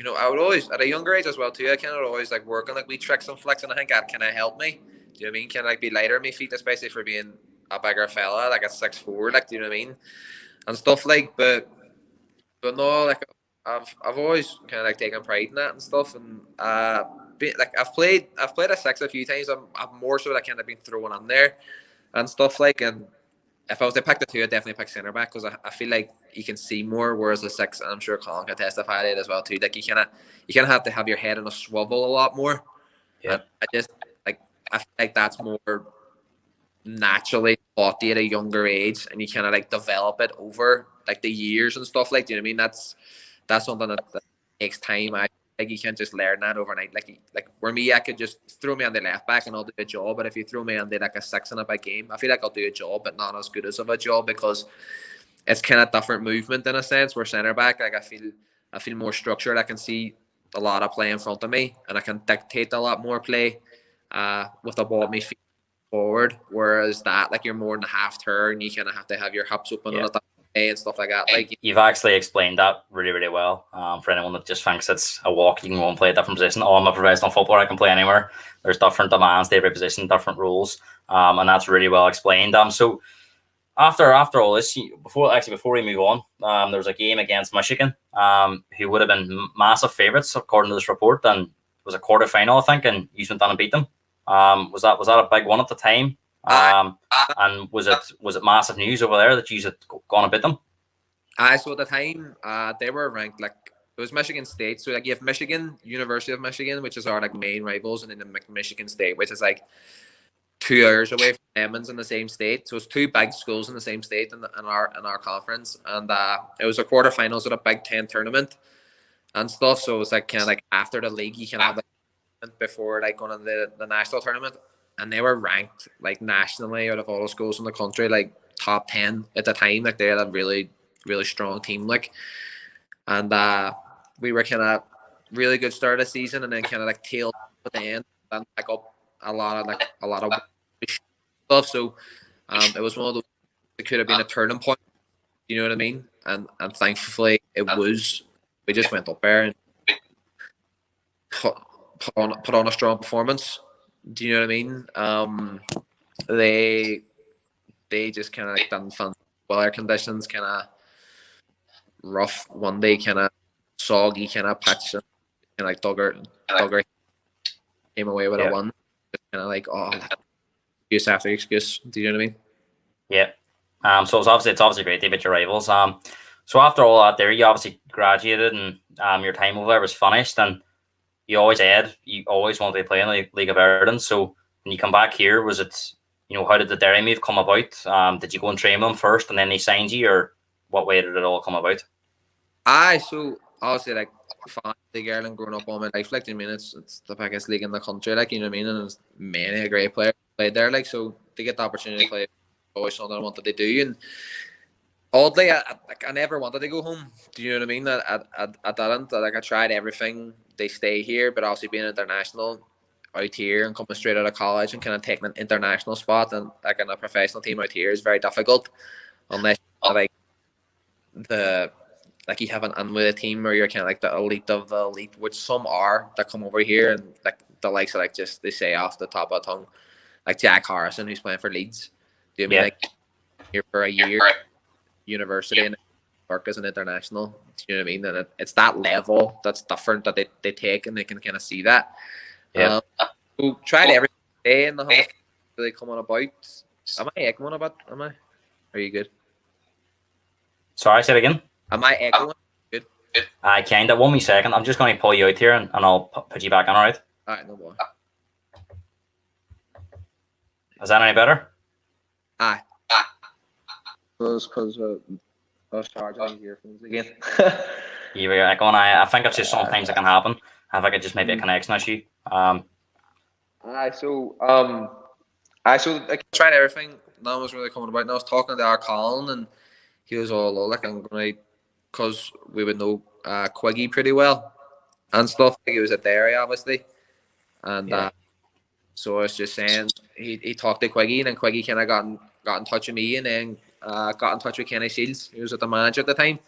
Speaker 4: I would always, at a younger age as well too, I kind of always like work on like wee tricks and flicks, and I think that kind of helped me. Do you know what I mean? Kind of like be lighter on my feet, especially for being a bigger fella, like a 6'4", like, do you know what I mean? And stuff like, but no, like, I've always kind of like taken pride in that and stuff, and like I've played a 6 a few times. I'm more so that kind of been thrown in there and stuff like, and if I was to pick the two, I'd definitely pick centre back, because I feel like you can see more, whereas a 6, and I'm sure Colin can testify to it as well too. Like, you kind of have to have your head on a swivel a lot more.
Speaker 1: Yeah,
Speaker 4: I feel like that's more naturally taught to you at a younger age, and you kind of like develop it over like the years and stuff. Like, do you know what I mean? That's something that takes time. Like, you can't just learn that overnight. Like where me, I could just throw me on the left back and I'll do a job. But if you throw me on the like a 6 in a big game, I feel like I'll do a job, but not as good as of a job, because it's kind of different movement in a sense. Where centre back, like, I feel more structured. I can see a lot of play in front of me, and I can dictate a lot more play with the ball at my feet forward. Whereas that, like, you're more in the half turn, you kind of have to have your hips open on that and stuff like that. Like,
Speaker 1: you've actually explained that really, really well. For anyone that just thinks it's a walk, you can go and play a different position. Oh, I'm a professional footballer, I can play anywhere. There's different demands to every position, different rules, and that's really well explained. So after all this, before we move on, there was a game against Michigan, who would have been massive favourites according to this report, and it was a quarter final, I think, and you went down and beat them. Was that a big one at the time? And was it massive news over there that you had gone and beat them?
Speaker 4: So at the time, they were ranked, like, it was Michigan State. So like, you have Michigan, University of Michigan, which is our like main rivals, and then Michigan State, which is like 2 hours away from Emmons in the same state. So it's 2 big schools in the same state in our conference, and it was a quarterfinals at a Big Ten tournament and stuff. So it was like kind of like after the league, you can have like before like going on the national tournament. And they were ranked like nationally out of all the schools in the country, like top 10 at the time. Like, they had a really, really strong team. Like, and we were kind of really good start of the season, and then kind of like tailed at the end and back up a lot of stuff. So it was one of those. It could have been a turning point. You know what I mean? And thankfully it was. We just went up there and put on a strong performance. Do you know what I mean? They just kind of like done fun weather conditions, kind of rough one day, kind of soggy kind of pitch, and like Duggar came away with a one. Kind of like, excuse after excuse. Do you know what I mean?
Speaker 1: Yeah. So it's obviously great to beat your rivals. So after all that, there you obviously graduated, and your time over there was finished, and you always wanted to play in the League of Ireland. So when you come back here, was it, how did the Derry move come about? Did you go and train with them first, and then they signed you, or what way did it all come about?
Speaker 4: So obviously, like, fan League of Ireland growing up all my life, like, I mean, it's the biggest league in the country, like, you know what I mean, and there's many great players played there, like, so to get the opportunity to play, always something I wanted to do. And oddly, I never wanted to go home. Do you know what I mean? I didn't. Like, I tried everything. They stay here, but obviously being international out here and coming straight out of college and kind of taking an international spot and like in a professional team out here is very difficult, unless you have an in with a team where you're kind of like the elite of the elite, which some are that come over here, and like the likes of like just they say off the top of the tongue, like Jack Harrison who's playing for Leeds. Do you mean like here for a year, university and work as an international? Do you know what I mean? And it's that level that's different that they take, and they can kind of see that. So tried every day in the house really coming about. Am I echoing about? Am I? Are you good?
Speaker 1: Sorry, say it again.
Speaker 4: Am I echoing? Good.
Speaker 1: I kinda. 1 second. I'm just going to pull you out here, and I'll put you back on. All right.
Speaker 4: All right, no more.
Speaker 1: Is that any better?
Speaker 4: Aye.
Speaker 2: Because I was charging my earphones again.
Speaker 1: You were echoing. I think it's just sometimes it can happen. I think it just may be a connection issue.
Speaker 2: So
Speaker 4: I tried everything. No one was really coming about. And I was talking to our Colin, and he was all like, I'm going to, because we would know Quiggy pretty well and stuff. Like, he was at Derry, obviously. And so I was just saying, he talked to Quiggy, and then Quiggy kind of got in touch with me, and then got in touch with Kenny Shields, who was at the manager at the time.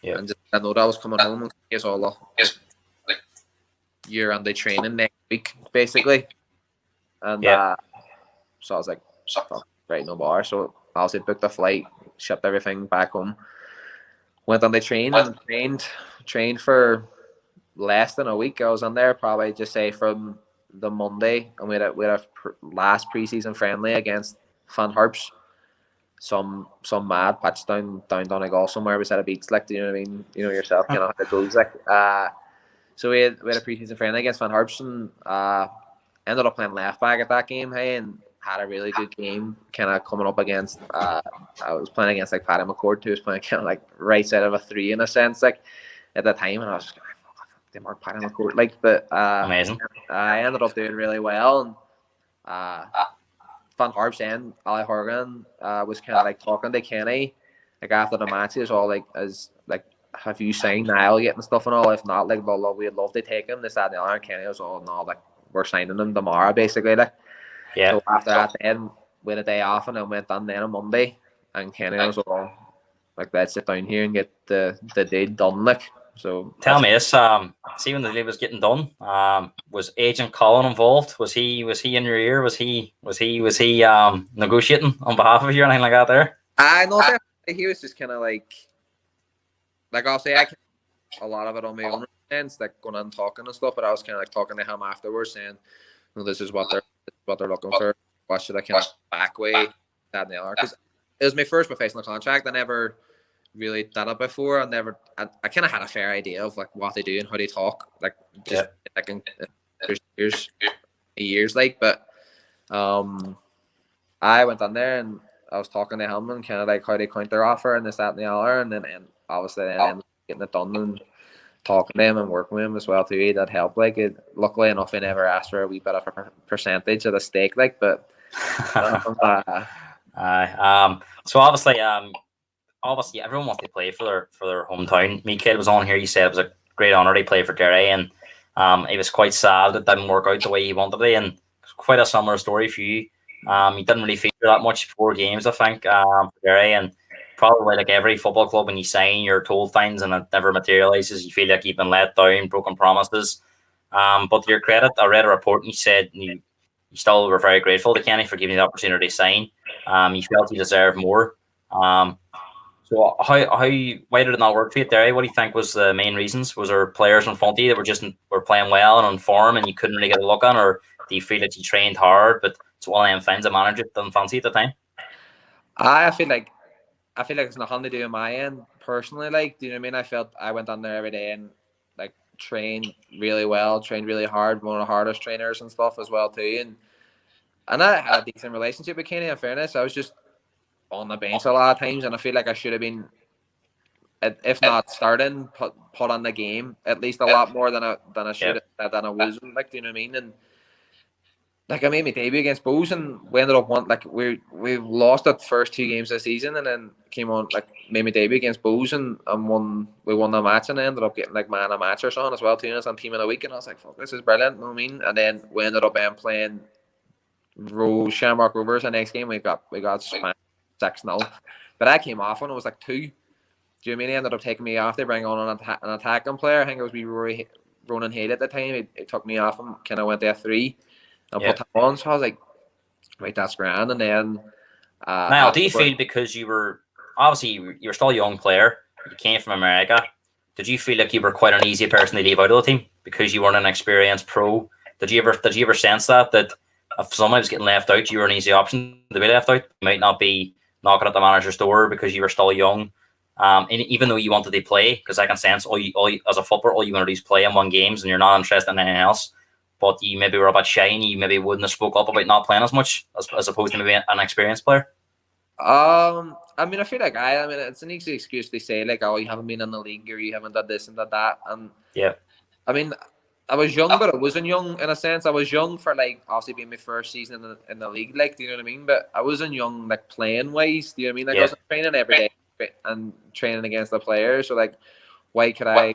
Speaker 4: Yeah. And just, I know that I was coming home, and he was all like, you're on the training next week, basically. And so I was like, right, no bar. So I also booked a flight, shipped everything back home, went on the train and trained for less than a week. I was on there probably just say from the Monday, and we had a last preseason friendly against Fan Harps, some mad patch down Donegal somewhere beside a beach, like, do you know what I mean? You know yourself, kind of how it goes, like. So we had a preseason friendly against Fan Harps, and ended up playing left back at that game, hey, and had a really good game, kind of coming up against. I was playing against like Paddy McCord, who was playing kind of like right side of a three in a sense, like at the time, and I was just like, they mark Paddy McCord, like, but
Speaker 1: amazing.
Speaker 2: I ended up doing really well, and Fan Harps and Ali Horgan was kind of like talking to Kenny, like after the match, he was all like, have you signed Niall yet and stuff and all? If not, like, we'd love to take him. This, that, and the other. And Kenny was all, no, like, we're signing him tomorrow, basically, like.
Speaker 1: Yeah.
Speaker 2: So after that, then we had a day off, and then went on then on Monday, and Kenny was all like, let's sit down here and get the deal done, like. So
Speaker 1: tell me this, see when the deal was getting done, was Agent Colin involved? Was he in your ear? Was he negotiating on behalf of you or anything like that there?
Speaker 4: I know that he was just kind of like I'll say I can a lot of it on my own sense, like going on and talking and stuff, but I was kind of like talking to him afterwards, saying, this is what they're looking for. What should I kind of back way, that and the other? Because it was my first professional contract. I never really done it before. I kind of had a fair idea of like what they do and how they talk, like just like in years, like. But I went on there and I was talking to him and kind of like how they counter offer and this, that, and the other, and then obviously getting it done and talking to him and working with him as well too. That helped. Like, luckily enough, I never asked for a wee bit of a percentage of the stake, like. But
Speaker 1: so obviously everyone wants to play for their hometown. Me kid was on here. He said it was a great honour to play for Derry, and he was quite sad it didn't work out the way he wanted to. And it's quite a similar story for you. He didn't really feature that much 4 games, I think, for Derry, and probably like every football club, when you sign, you're told things and it never materialises. You feel like you've been let down, broken promises. But to your credit, I read a report and you said you still were very grateful to Kenny for giving you the opportunity to sign. You felt you deserved more. So why did it not work for you at Derry? What do you think was the main reasons? Was there players in front of you that were playing well and on form and you couldn't really get a look on, or do you feel that you trained hard but it's one of them things the manager didn't fancy at the time?
Speaker 4: I feel like it's nothing to do with my end personally. Like, do you know what I mean? I felt I went on there every day and like trained really well, trained really hard, one of the hardest trainers and stuff as well too. And I had a decent relationship with Kenny. In fairness, I was just on the bench a lot of times, and I feel like I should have been, if not starting, put on the game at least a lot more than I should have, than I was. Like, do you know what I mean? And like I made my debut against Bows, and we ended up we lost the first 2 games of the season, and then came on like made my debut against Bows and we won the match, and I ended up getting like man of the match or something as well too. And I was on team of the week, and I was like, fuck, this is brilliant. You know what I mean? And then we ended up playing Shamrock Rovers. The next game we got spanked 6-0, but I came off when it was like 2. Do you know what I mean? He ended up taking me off. They bring on an attacking player. I think it was Ronan Hayde at the time. He took me off and kind of went there 3. And put that on, so I was like, right, that's grand. And then
Speaker 1: now, do you feel because you were obviously still a young player, you came from America, did you feel like you were quite an easy person to leave out of the team because you weren't an experienced pro? Did you ever sense that if someone was getting left out, you were an easy option to be left out? You might not be knocking at the manager's door because you were still young. And even though you wanted to play, because I can sense as a footballer, all you want to do is play and win games, and you're not interested in anything else. But you maybe were a bit shy, and you maybe wouldn't have spoke up about not playing as much as opposed to maybe an experienced player.
Speaker 4: I mean, I feel like it's an easy excuse to say like, oh, you haven't been in the league or you haven't done this and done that. And
Speaker 1: yeah,
Speaker 4: I mean, I was young, but I wasn't young in a sense. I was young for like obviously being my first season in the league, like, do you know what I mean? But I wasn't young like playing wise. Do you know what I mean? Like I wasn't training every day and training against the players. So like, why could I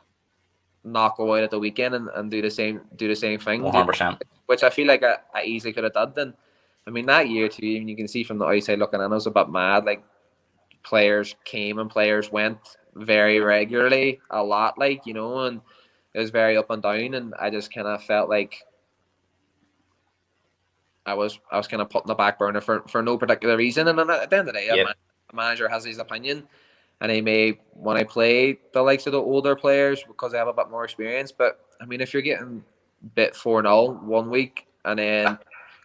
Speaker 4: not go out at the weekend and do the same thing?
Speaker 1: 100%.
Speaker 4: Which I feel like I easily could have done. Then, I mean, that year too, even you can see from the outside looking in, I was a bit mad. Like, players came and players went very regularly, a lot, like, you know, and it was very up and down. And I just kind of felt like I was kind of put in the back burner for no particular reason. And then at the end of the day, a manager has his opinion. And he may want to play the likes of the older players because they have a bit more experience. But, I mean, if you're getting bit 4-0 one week and then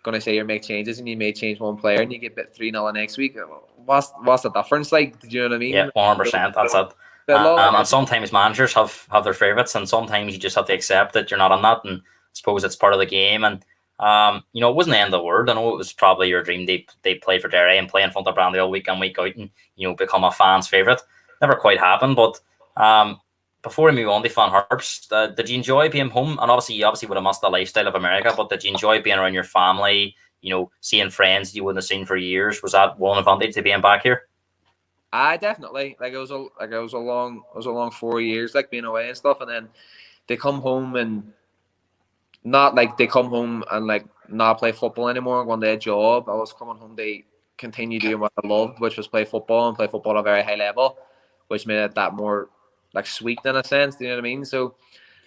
Speaker 4: going to say you make changes and you may change one player and you get bit 3-0 the next week, what's the difference? Like, do you know what I mean?
Speaker 1: Yeah, 100%. That's it. And sometimes managers have their favourites, and sometimes you just have to accept that you're not on that. And I suppose it's part of the game. And you know, it wasn't the end of the world. I know it was probably your dream. They play for Derry and play in front of Brandy all week in, week out, and you know, become a fan's favourite. Never quite happened. But before we move on to Fan Harps, did you enjoy being home? And obviously, you would have missed the lifestyle of America. But did you enjoy being around your family? You know, seeing friends you wouldn't have seen for years. Was that one advantage to being back here?
Speaker 4: I definitely, like, it was a long 4 years, like, being away and stuff, and then they come home and. Not like they come home and like not play football anymore, go on their job. I was coming home, they continue doing what I loved, which was play football at a very high level, which made it that more like sweet in a sense. Do you know what I mean? So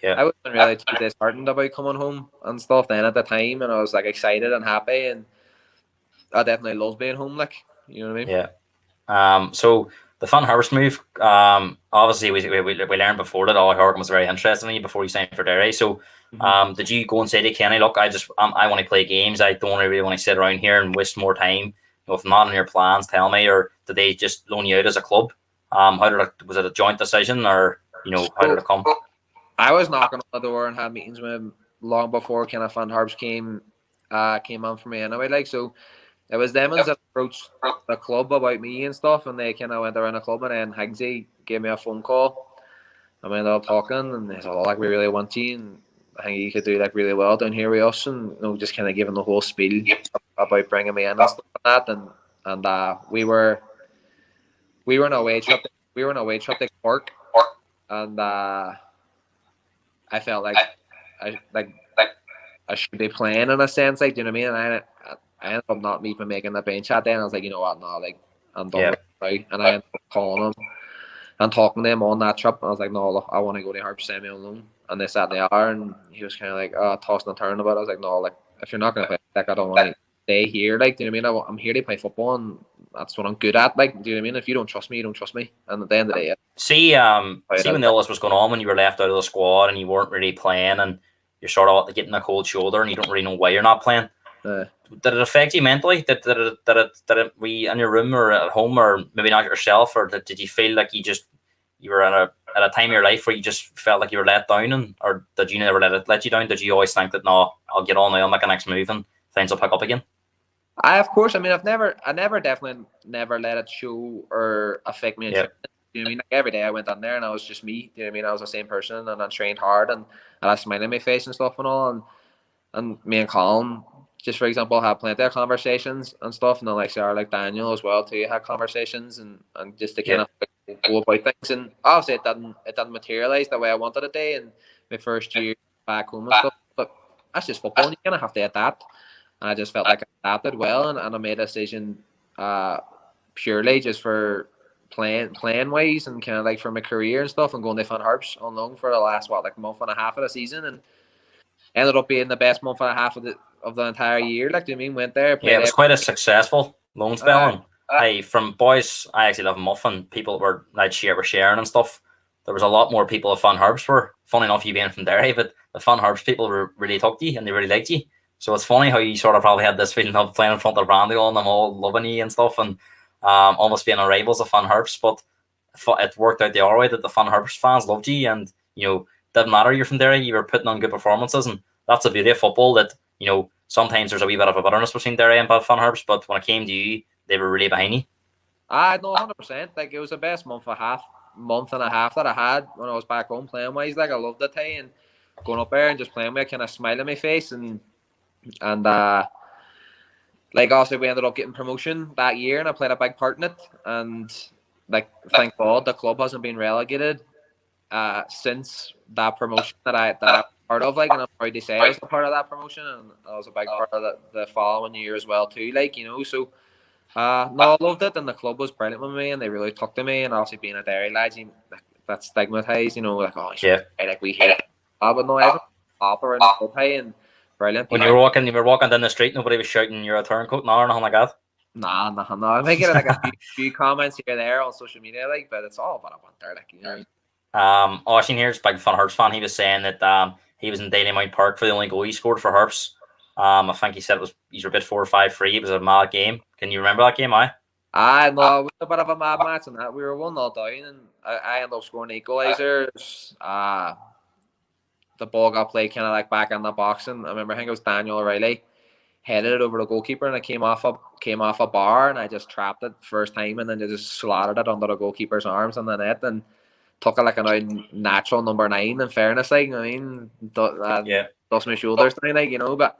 Speaker 4: I wasn't really too disheartened about coming home and stuff then at the time, and I was like excited and happy, and I definitely loved being home. Like, you know what I mean?
Speaker 1: Yeah. So the Fan Harps move. Obviously we learned before that Ollie Horgan was very interested in you before you signed for Derry. So. Did you go and say to Kenny, look, I want to play games. I don't really want to sit around here and waste more time. You know, if not in your plans, tell me. Or did they just loan you out as a club? Was it a joint decision, or you know, how did it come?
Speaker 4: I was knocking on the door and had meetings with him long before kind of Fan Harps came on for me anyway. Like, so it was them that approached the club about me and stuff, and they kind of went around the club, and then Higgsy gave me a phone call, and we ended up talking, and they said, "Oh, like, we really want you." And I think you could do like really well down here with us, and you know, just kind of giving the whole spiel about bringing me in and stuff like that. And we were on a away trip. We were on a away trip to Cork, and I felt like I should be playing in a sense, like, do you know what I mean? And I ended up not even making the bench that day, and I was like, you know what, no, like, I'm done with it, right? And I ended up calling them and talking to them on that trip. And I was like, no, look, I want to go to Harps, send me on loan. And they sat in the hour, and he was kind of like, tossing and turning about it. I was like, no, like, if you're not going to play, like, I don't want to stay here. Like, do you know what I mean? I'm here to play football, and that's what I'm good at. Like, do you know what I mean? If you don't trust me, you don't trust me. And at the end of the day,
Speaker 1: See, when the illness was going on, when you were left out of the squad and you weren't really playing, and you're sort of getting a cold shoulder, and you don't really know why you're not playing. Did it affect you mentally? Did it we in your room or at home, or maybe not yourself, or did you feel like you were at a time of your life where you just felt like you were let down, or did you never let you down? Did you always think that, no, I'll get on now, I'll make a next move and things will pick up again?
Speaker 4: Of course. I mean, definitely never let it show or affect me.
Speaker 1: Yep.
Speaker 4: You know what I mean? Like, every day I went on there and I was just me. You know what I mean? I was the same person, and I trained hard, and I had a smile on my face and stuff and all. And me and Colin, just for example, had plenty of conversations and stuff. And then like Sarah, like Daniel as well too, had conversations and just to kind of go about things. And obviously it didn't materialize the way I wanted it to in my first year back home and stuff. But that's just football, and you kind of have to adapt. And I just felt like I adapted well, and I made a decision purely just for playing wise, and kind of like for my career and stuff, and going to Van Harps on loan for the last month and a half of the season, and ended up being the best month and a half of the entire year. Like, do you mean, went there?
Speaker 1: Yeah, it was quite a successful loan spell. Hey, from boys, I actually love Muffin. People were sharing and stuff. There was a lot more people at Van Harps were. Funny enough, you being from Derry, but the Van Harps people were really took you and they really liked you. So it's funny how you sort of probably had this feeling of playing in front of Brandy and them all loving you and stuff, and almost being a rivals of Van Harps. But it worked out the other way, that the Van Harps fans loved you, and didn't matter you're from Derry, you were putting on good performances, and that's the beauty of football. That sometimes there's a wee bit of a bitterness between Derry and Van Harps, but when it came to you, they were really behind you.
Speaker 4: No, 100%. Like, it was the best month and a half that I had when I was back home playing wise. Like, I loved it, and going up there and just playing with a kind of smile on my face, and like, also we ended up getting promotion that year, and I played a big part in it. And like, thank God the club hasn't been relegated since that promotion that I part of. Like, and I'm proud to say I was a part of that promotion, and I was a big part of the following year as well too. Like, so no, I loved it, and the club was brilliant with me, and they really took to me. And obviously being a Derry lad, that's stigmatized, like, oh shit, yeah, like we hate it. But no, everyone opera and the club, and brilliant.
Speaker 1: When you were walking down the street, nobody was shouting you're a turncoat or anything like that.
Speaker 4: Nah. I may get like a few comments here and there on social media, like, but it's all about a banter, like,
Speaker 1: Oisin here's a big Van Harps fan. He was saying that he was in Daly Mount Park for the only goal he scored for Harps. I think he said he's a bit 4-5-3. It was a mad game. Can you remember that game?
Speaker 4: No, it was a bit of a mad match, and that we were 1-0 down, and I ended up scoring equalisers. The ball got played kind of like back in the box, and I remember, I think it was Daniel O'Reilly headed it over the goalkeeper, and it came off a bar, and I just trapped it first time, and then just slaughtered it under the goalkeeper's arms in the net, and took it like a natural number 9. In fairness, like, I mean, dust my shoulders down, like, but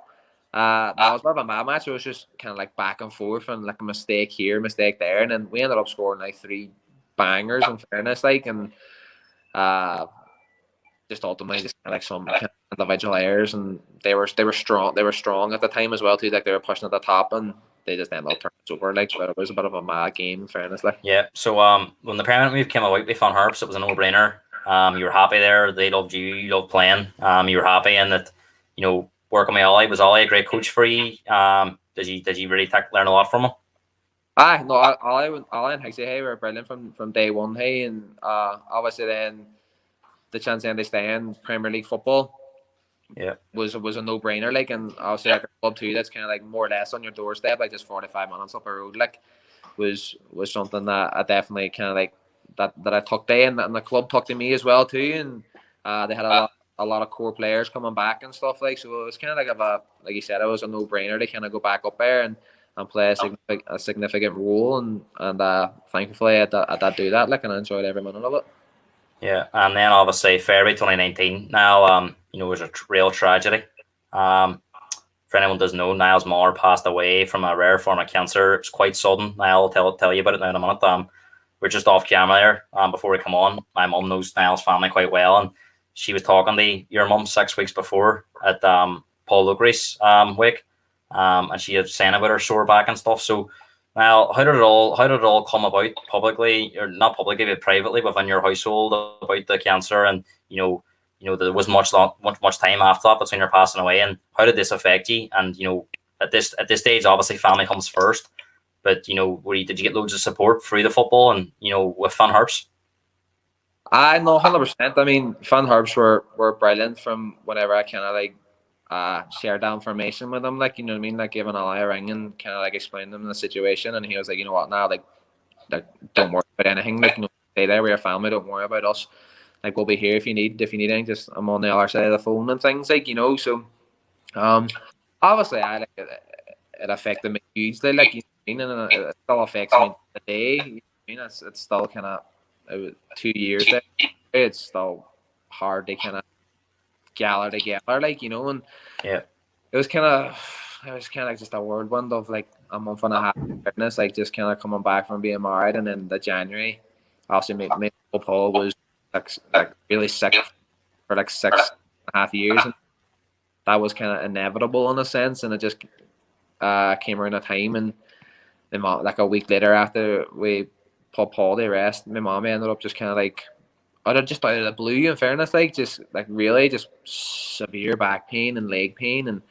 Speaker 4: that was a bit of a mad match. It was just kind of like back and forth, and like a mistake here, mistake there, and then we ended up scoring like 3 bangers. In fairness, like, and just ultimately just like some kind of individual errors, and they were strong. They were strong at the time as well too. Like, they were pushing at the top, and they just ended up turning it over. Like, but it was a bit of a mad game, in fairness, like.
Speaker 1: Yeah. So when the permanent move came about with Van Harps, it was a no-brainer. You were happy there. They loved you. You loved playing. You were happy, and that working with Ollie, was Ollie a great coach for you? Did you really learn a lot from him?
Speaker 4: No, Ollie and Hixie were brilliant from day one. And obviously then the chance then to stay in Premier League football, was a no brainer. Like, and obviously like a club too that's kind of like more or less on your doorstep, like just 45 minutes up the road, like was something that I definitely kind of like that I took to, and the club took to me as well too. And they had a lot of core players coming back and stuff, like, so it was kind of like like you said, it was a no brainer to kind of go back up there and play a significant role, and thankfully I did do that, like, and I enjoyed every minute of it.
Speaker 1: Yeah, and then obviously February 2019. Now, it was a real tragedy. For anyone who doesn't know, Niall's mother passed away from a rare form of cancer. It was quite sudden. Niall will tell you about it now in a minute. We're just off camera there. Before we come on, my mum knows Niall's family quite well, and she was talking to your mum 6 weeks before at Paul Lugre's wake, and she had saying about her sore back and stuff. So now, how did it all come about publicly, or not publicly, but privately within your household about the cancer? And there was much time after that between your passing away. And how did this affect you? And at this stage, obviously family comes first. But did you get loads of support through the football and with Fun Harps?
Speaker 4: I know 100%. I mean, Fun Harps were brilliant from whenever I kind of shared that information with them, like, you know what I mean, like giving Ali a ring and kind of like explaining them the situation, and he was like, you know what, now, like don't worry about anything, like, stay there with your family, don't worry about us, like, we'll be here if you need anything, just I'm on the other side of the phone and things, like, so obviously it affected me hugely, like, you know what I mean, and it still affects me today, you know what I mean, it's still kind of 2 years there, it's still hard to kind of gather together, like, and
Speaker 1: yeah,
Speaker 4: it was kind of like just a whirlwind of like a month and a half of fitness, like just kind of coming back from being married, and then the January, obviously, me Paul was like really sick for like 6.5 years, and that was kind of inevitable in a sense, and it just came around a time, and my mom, like a week later after we put Paul to rest, my mom ended up just kind of like out of the blue, in fairness, like just like really just severe back pain and leg pain, and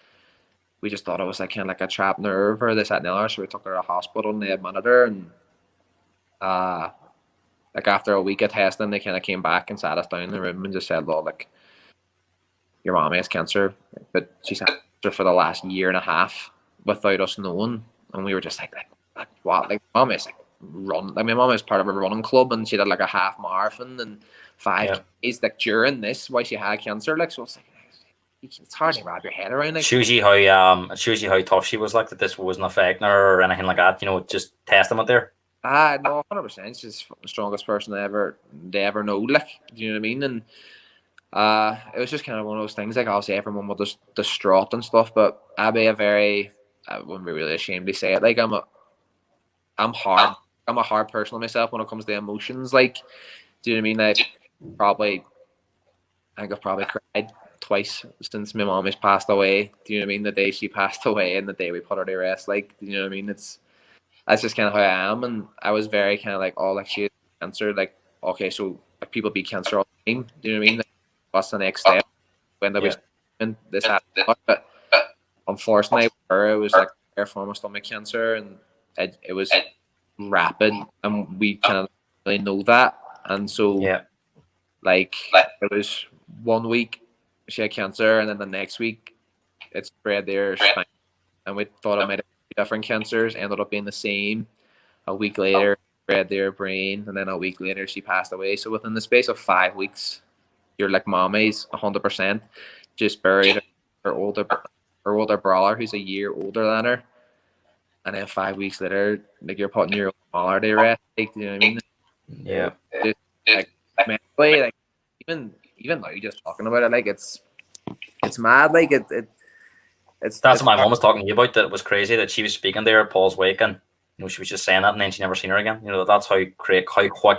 Speaker 4: we just thought it was like kind of like a trapped nerve or this, that, and the other. So we took her to the hospital and they admitted her. And like after a week of testing, they kind of came back and sat us down in the room and just said, "Well, like your mom has cancer, but she's had cancer for the last year and a half without us knowing." And we were just like what? Like mom is like run. Like my mom is part of a running club, and she did like a half marathon and 5Ks like during this while she had cancer. Like, so it's like, it's hard to wrap your head around. Like,
Speaker 1: it shows you how tough she was. Like that, this wasn't affecting her or anything like that. Just testament there.
Speaker 4: No, 100%. She's the strongest person they ever know. Like, do you know what I mean? And it was just kind of one of those things. Like, obviously, everyone was distraught and stuff. But I wouldn't be really ashamed to say it. Like, I'm hard. I'm a hard person on myself when it comes to emotions. Like, do you know what I mean? I think I've probably cried twice since my mom has passed away. Do you know what I mean? The day she passed away and the day we put her to rest. Like, do you know what I mean? That's just kind of how I am. And I was very kind of like, oh, like she has cancer. Like, okay, so like people beat cancer all the time. Do you know what I mean? Like, what's the next step? When there was this happened. But unfortunately, for her, it was like a form of stomach cancer, and it was rapid, and we kind of really know that. And so, like, it was 1 week she had cancer, and then the next week it spread their spine, and we thought it might have been different cancers, ended up being the same. A week later, spread their brain, and then a week later she passed away. So within the space of 5 weeks, you're like mommy's 100%. Just buried her older brother, who's a year older than her, and then 5 weeks later, like, you're putting your smaller to rest. Like, you know what I mean?
Speaker 1: Yeah.
Speaker 4: Just, like, mentally, like, even though you're just talking about it, like, it's mad. Like, it's
Speaker 1: that's what my mom was talking to you about. That it was crazy that she was speaking there at Paul's wake, and she was just saying that, and then she never seen her again. That's how quick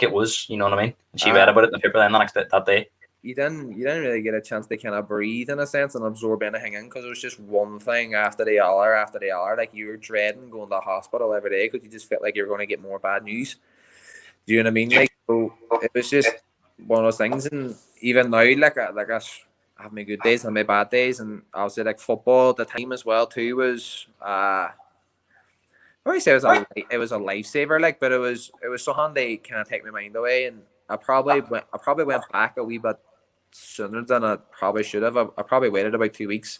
Speaker 1: it was. You know what I mean? And she read about it in the paper then that day.
Speaker 4: You didn't really get a chance to kind of breathe in a sense and absorb anything in, because it was just one thing after the other. Like, you were dreading going to the hospital every day because you just felt like you were going to get more bad news. Do you know what I mean? Like, so it was just one of those things. And even now, like I have my good days and my bad days, and obviously like football at the time as well too was I wouldn't say it was a lifesaver, like, but it was something they kind of take my mind away, and I probably went back a wee bit sooner than I probably should have. I probably waited about 2 weeks.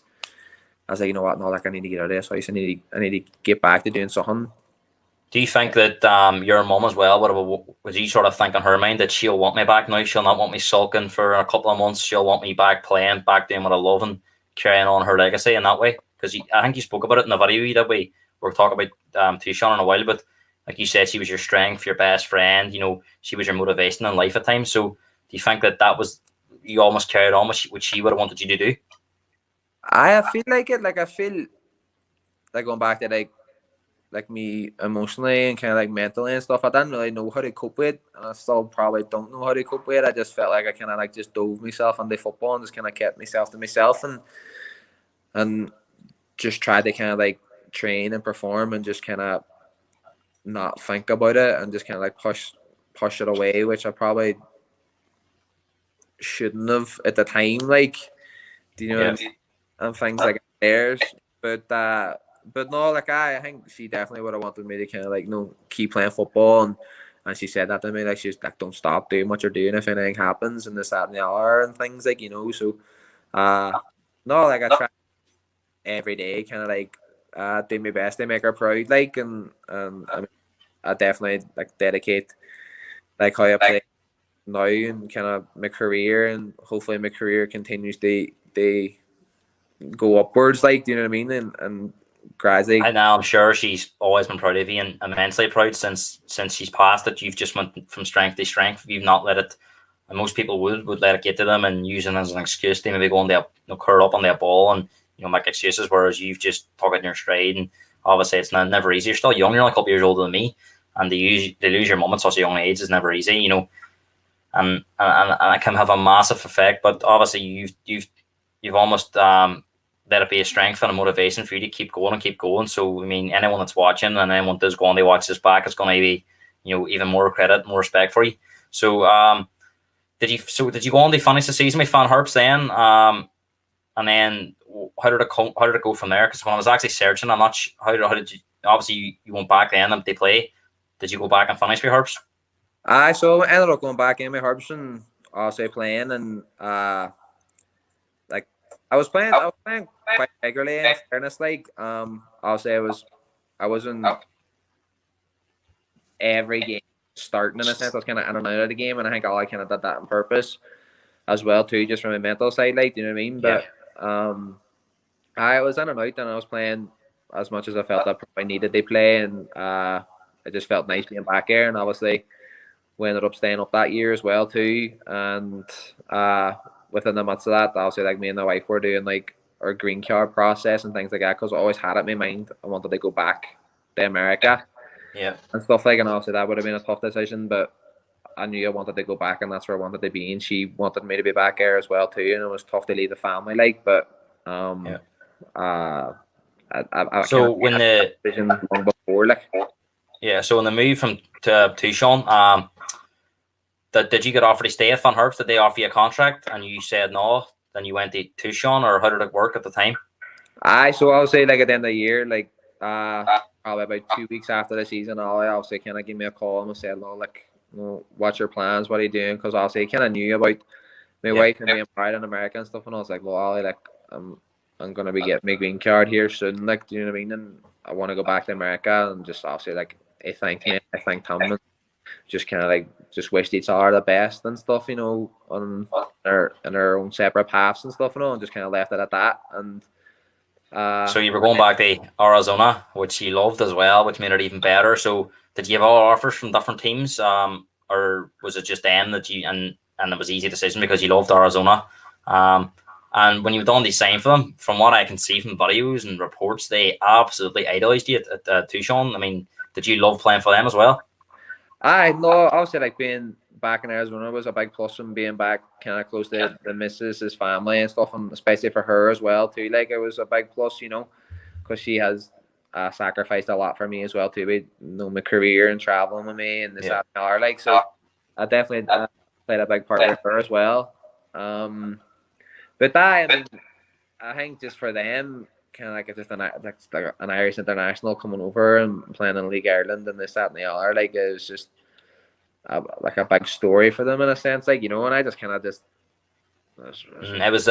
Speaker 4: I was like, you know what, no, like, I need to get out of this house. I need to get back to doing something.
Speaker 1: Do you think that your mum as well, was you sort of think in her mind that she'll want me back now? She'll not want me sulking for a couple of months. She'll want me back playing, back doing what I love, and carrying on her legacy in that way? Because I think you spoke about it in the video that we were talking about to Sean in a while, but like you said, she was your strength, your best friend. She was your motivation in life at times. So do you think that was, you almost carried on what she would have wanted you to do?
Speaker 4: I feel like it. Like, I feel like going back to like me emotionally and kind of like mentally and stuff, I didn't really know how to cope with, and I still probably don't know how to cope with. I just felt like I kind of like just dove myself into football and just kind of kept myself to myself, and just tried to kind of like train and perform and just kind of not think about it and just kind of like push it away, which I probably shouldn't have at the time. Like, do you know what I mean? And things like theirs, but but no, like I think she definitely would have wanted me to kind of like keep playing football, and she said that to me, like she's like, don't stop doing what you're doing if anything happens and this that and the other and things, like so no, like I try every day kind of like do my best to make her proud, like, and I mean, I definitely like dedicate like how I play now and kind of my career, and hopefully my career continues to go upwards, like, do you know what I mean, and gradually.
Speaker 1: I know, I'm sure she's always been proud of you and immensely proud since she's passed it. You've just went from strength to strength. You've not let it, and most people would let it get to them and use it as an excuse to maybe go on their curl up on their ball and make excuses. Whereas you've just took it in your stride, and obviously it's never easy. You're still young. You're only a couple years older than me, and they lose your moments at such a young age is never easy. And it can have a massive effect. But obviously you've almost let it be a strength and a motivation for you to keep going and keep going. So I mean, anyone that's watching and anyone does go on to watch this back, it's going to be even more credit, more respect for you. So did you go on to finish the season with Fan Harps then? And then how did it go from there? Because when I was actually searching, I'm not sure, how did you, obviously you went back then and they play. Did you go back and finish with Harps?
Speaker 4: So I ended up going back in with Harps and also playing, and like I was playing quite regularly, in fairness, like I'll say I was in every game starting, in a sense. I was kind of in and out of the game, and I think I kind of did that on purpose as well too, just from a mental side, like, you know what I mean? But I was in and out, and I was playing as much as I felt I probably needed to play, and it just felt nice being back there. And obviously we ended up staying up that year as well too, and within the months of that, obviously, like, me and my wife were doing like our green card process and things like that, because I always had it in my mind I wanted to go back to America, and stuff like. And obviously that would have been a tough decision, but I knew I wanted to go back, and that's where I wanted to be, and she wanted me to be back there as well too, and it was tough to leave the family, like, but I
Speaker 1: so when the
Speaker 4: decision long before, like.
Speaker 1: So when the move from to Tucson, did you get offered to stay at Fan Harps? Did they offer you a contract and you said no? Then you went to Tucson, or how did it work at the time?
Speaker 4: So I would say, like, at the end of the year, like probably about 2 weeks after the season, I obviously kind of give me a call and said, "No, like, what's your plans? What are you doing?" Because obviously I kind of knew about my wife and being married in America and stuff, and I was like, "Well, Ollie, like, I'm gonna be getting my green card here soon, like, do you know what I mean? And I want to go back to America." And just obviously, like, I thanked me, I thanked him, and just kind of like just wished each other the best and stuff, on their own separate paths and stuff, and just kind of left it at that. And
Speaker 1: so you were going back to Arizona, which you loved as well, which made it even better. So did you have all offers from different teams, or was it just them that you and it was an easy decision because you loved Arizona? And when you were done to sign for them, from what I can see from videos and reports, they absolutely idolized you at Tucson. I mean, did you love playing for them as well?
Speaker 4: Obviously, like, being back in Arizona was a big plus, from being back kind of close to the missus, his family and stuff, and especially for her as well too. Like, it was a big plus, because she has sacrificed a lot for me as well too. We my career and traveling with me and this that, and the other, like, so I definitely played a big part with her as well. But I mean, I think just for them, kind of like it's just an Irish international coming over and playing in League Ireland and this that and the other, like, it was just like a big story for them in a sense, like, and I just kind of just
Speaker 1: it was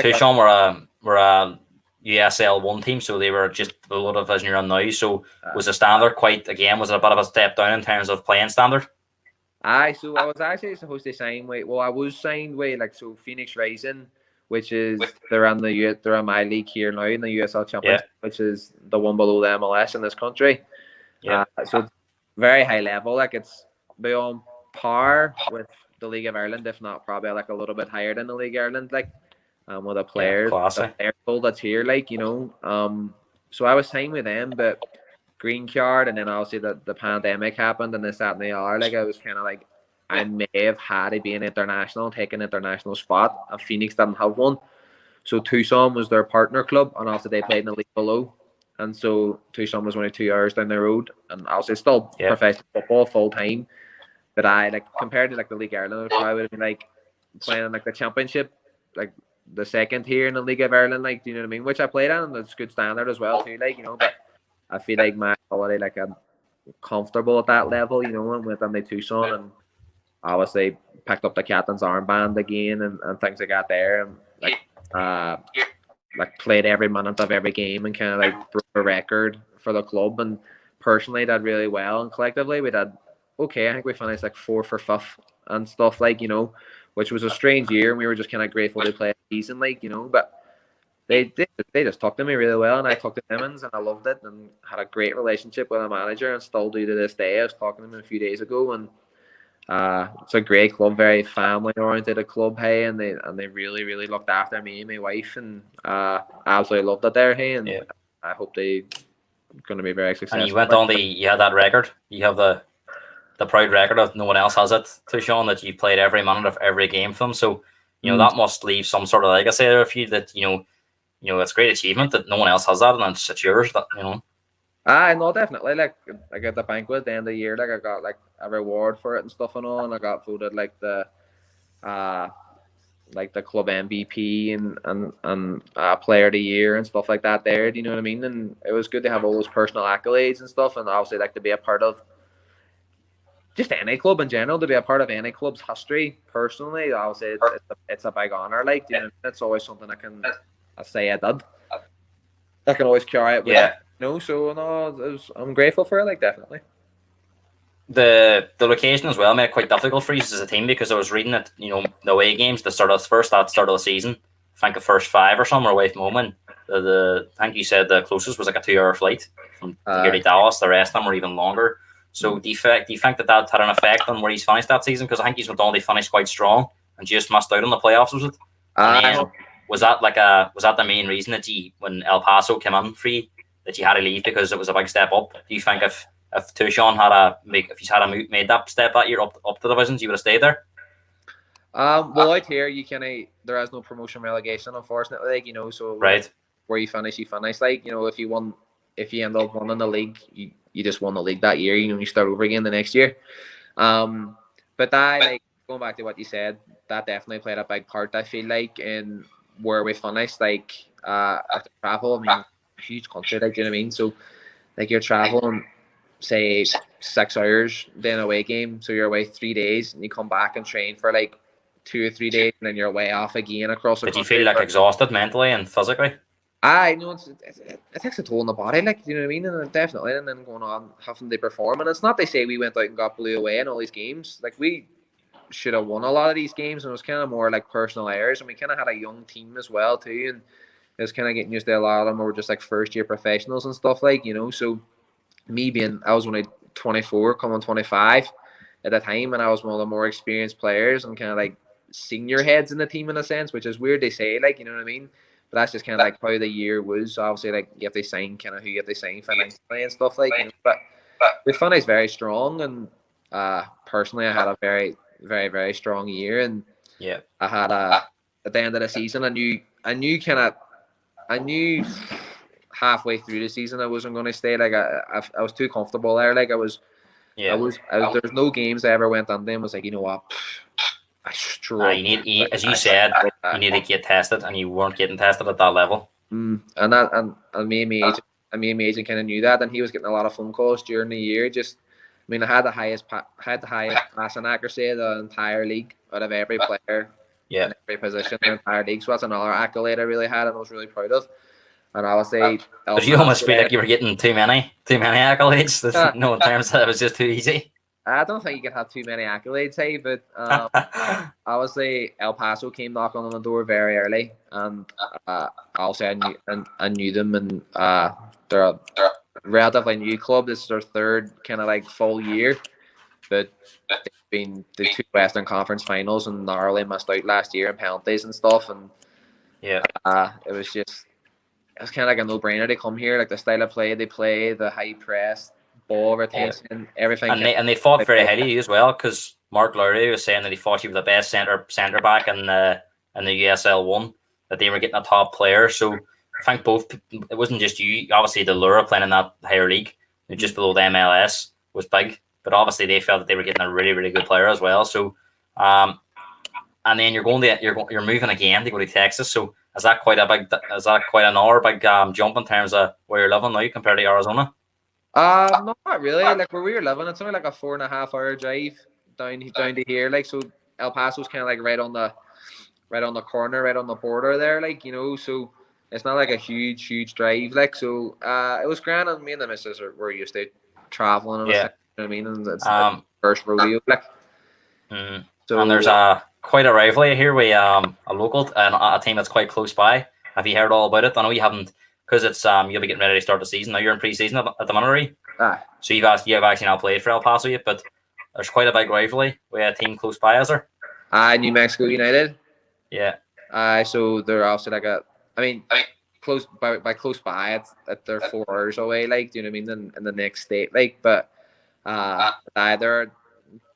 Speaker 1: Tucson were a USL 1 team, so they were just the low division you're on now. So was the standard was it a bit of a step down in terms of playing standard?
Speaker 4: So I was actually supposed to sign with, I was signed with, like, so Phoenix Rising, which is they're on my league here now in the USL Championship, which is the one below the MLS in this country. So it's very high level, like, it's beyond par with the League of Ireland, if not probably like a little bit higher than the League of Ireland, like, with the players, the player pool that's here, like, so I was signed with them, but green card, and then obviously the pandemic happened and this that and the other, like, I was kind of like, I may have had to be an international, take an international spot, and Phoenix didn't have one. So Tucson was their partner club, and also they played in the league below. And so Tucson was only 2 hours down the road, and also still professional football full time. But I, like, compared to, like, the League of Ireland, I would have been like playing in, like, the championship, like the second tier in the League of Ireland, like, do you know what I mean? Which I played in, and it's good standard as well too, like, you know. But I feel like my ability, like, I'm comfortable at that level, you know, and within the Tucson, and obviously picked up the captain's armband again, and things like that there, and like played every minute of every game, and kind of like broke a record for the club, and personally did really well, and collectively we did okay. I think we finished like 4th or 5th and stuff, like, you know, which was a strange year, and we were just kind of grateful to play a season, like, you know. But they just talked to me really well, and I talked to them, and I loved it, and had a great relationship with a manager, and still do to this day. I was talking to him a few days ago, and it's a great club, very family oriented club, hey, and they really looked after me and my wife, and I absolutely loved it there, hey, and I hope they going to be very successful.
Speaker 1: And you went on you had that record. You have the proud record of no one else has it, to Sean, that you played every minute of every game for them. So, you know, that must leave some sort of legacy there for you, that, you know, it's a great achievement that no one else has that, and it's yours, that, you know.
Speaker 2: No, definitely. Like at the banquet at the end of the year, like I got like a reward for it and stuff and all, and I got voted like the club MVP and player of the year and stuff like that there. Do you know what I mean? And it was good to have all those personal accolades and stuff, and obviously like to be a part of just any club in general, to be a part of any club's history. Personally, obviously it's a big honor. Like, you know, it's always something I say I did. I can always carry it with me. No, so no, I'm grateful for it, like, definitely.
Speaker 1: The location as well made it quite difficult for you as a team, because I was reading that, you know, the away games, the start of the season, I think the first 5 or something were away from home, and I think you said the closest was like a 2-hour flight from here to Dallas. The rest of them were even longer. So do you think that had an effect on where he's finished that season? Because I think he's went on to finish quite strong and just missed out on the playoffs, was it? Was that the main reason that when El Paso came in for you, that you had to leave, because it was a big step up? Do you think if Tucson if he's made that step that year up the divisions, you would have stayed there?
Speaker 2: Well, out here there is no promotion relegation, unfortunately. Like, you know, so
Speaker 1: right
Speaker 2: where you finish. Like, you know, if you end up winning the league, you just won the league that year. You know, you start over again the next year. But like going back to what you said, that definitely played a big part, I feel like, in where we finished. Like after travel, I mean, huge country, like, you know what I mean? So like you're traveling, say 6 hours, then away game, so you're away 3 days, and you come back and train for like 2 or 3 days, and then you're way off again across the country.
Speaker 1: Did you feel like exhausted mentally and physically?
Speaker 2: I know it takes a toll on the body, like, you know what I mean? And definitely, and then going on having to perform. And it's not they say we went out and got blew away in all these games. Like, we should have won a lot of these games, and it was kind of more like personal errors, and we kind of had a young team as well too, and it was kind of getting used to a lot of them were just like first year professionals and stuff, like, you know. So I was only 24 coming 25 at the time, and I was one of the more experienced players and kind of like senior heads in the team in a sense, which is weird to say, like, you know what I mean? But that's just kind of like how the year was. So obviously, like, you have to sign kind of who you have to sign financially and stuff, like, you know. But we finished very strong, and personally I had a very, very, very strong year, and I had at the end of the season I knew halfway through the season I wasn't going to stay. Like, I was too comfortable there. Like, there's no games I ever went on them was like, you know what, I struggle.
Speaker 1: As you said, you need to get tested, and you weren't getting tested at that level.
Speaker 2: And me and my agent kind of knew that, and he was getting a lot of phone calls during the year. Just, I mean, I had the highest passing accuracy of the entire league out of every player. In every position in the entire league. So that's another accolade I really had, and I was really proud of. And I would say,
Speaker 1: but you almost feel like you were getting too many accolades. In terms that it was just too easy.
Speaker 2: I don't think you can have too many accolades, hey, but obviously El Paso came knocking on the door very early, and obviously I knew them, and they're a relatively new club. This is their third kind of like full year, but they've been the 2 Western Conference finals and narrowly missed out last year in penalties and stuff, and it was kind of like a no-brainer to come here. Like, the style of play they play, the high press, ball retention, everything.
Speaker 1: And they fought very highly of you as well, because Mark Lowry was saying that he thought you were the best centre back in the USL 1, that they were getting a top player. So I think it wasn't just you. Obviously, the Lura playing in that higher league, just below the MLS, was big. But obviously, they felt that they were getting a really, really good player as well. So I and then you're moving again to go to Texas. So is that quite another big jump in terms of where you're living now compared to Arizona?
Speaker 4: No, not really. Like where we were living, it's only like a 4.5 hour drive down to here. Like so, El Paso's kind of like right on the corner, right on the border there. Like so it's not like a huge drive. Like so, it was grand, and me and the missus were used to traveling and
Speaker 1: Yeah.
Speaker 4: stuff, you know what I mean, and it's the first rodeo. Like so,
Speaker 1: and there's quite a rivalry here with a local and a team that's quite close by. Have you heard all about it? I know you haven't, because it's you'll be getting ready to start the season now. You're in pre-season at the minute, so you've actually not played for El Paso yet, but there's quite a big rivalry with a team close by, is there?
Speaker 4: New Mexico United.
Speaker 1: Yeah.
Speaker 4: So they're also like close by. They're 4 hours away. Like, do you know what I mean? In the next state, like, but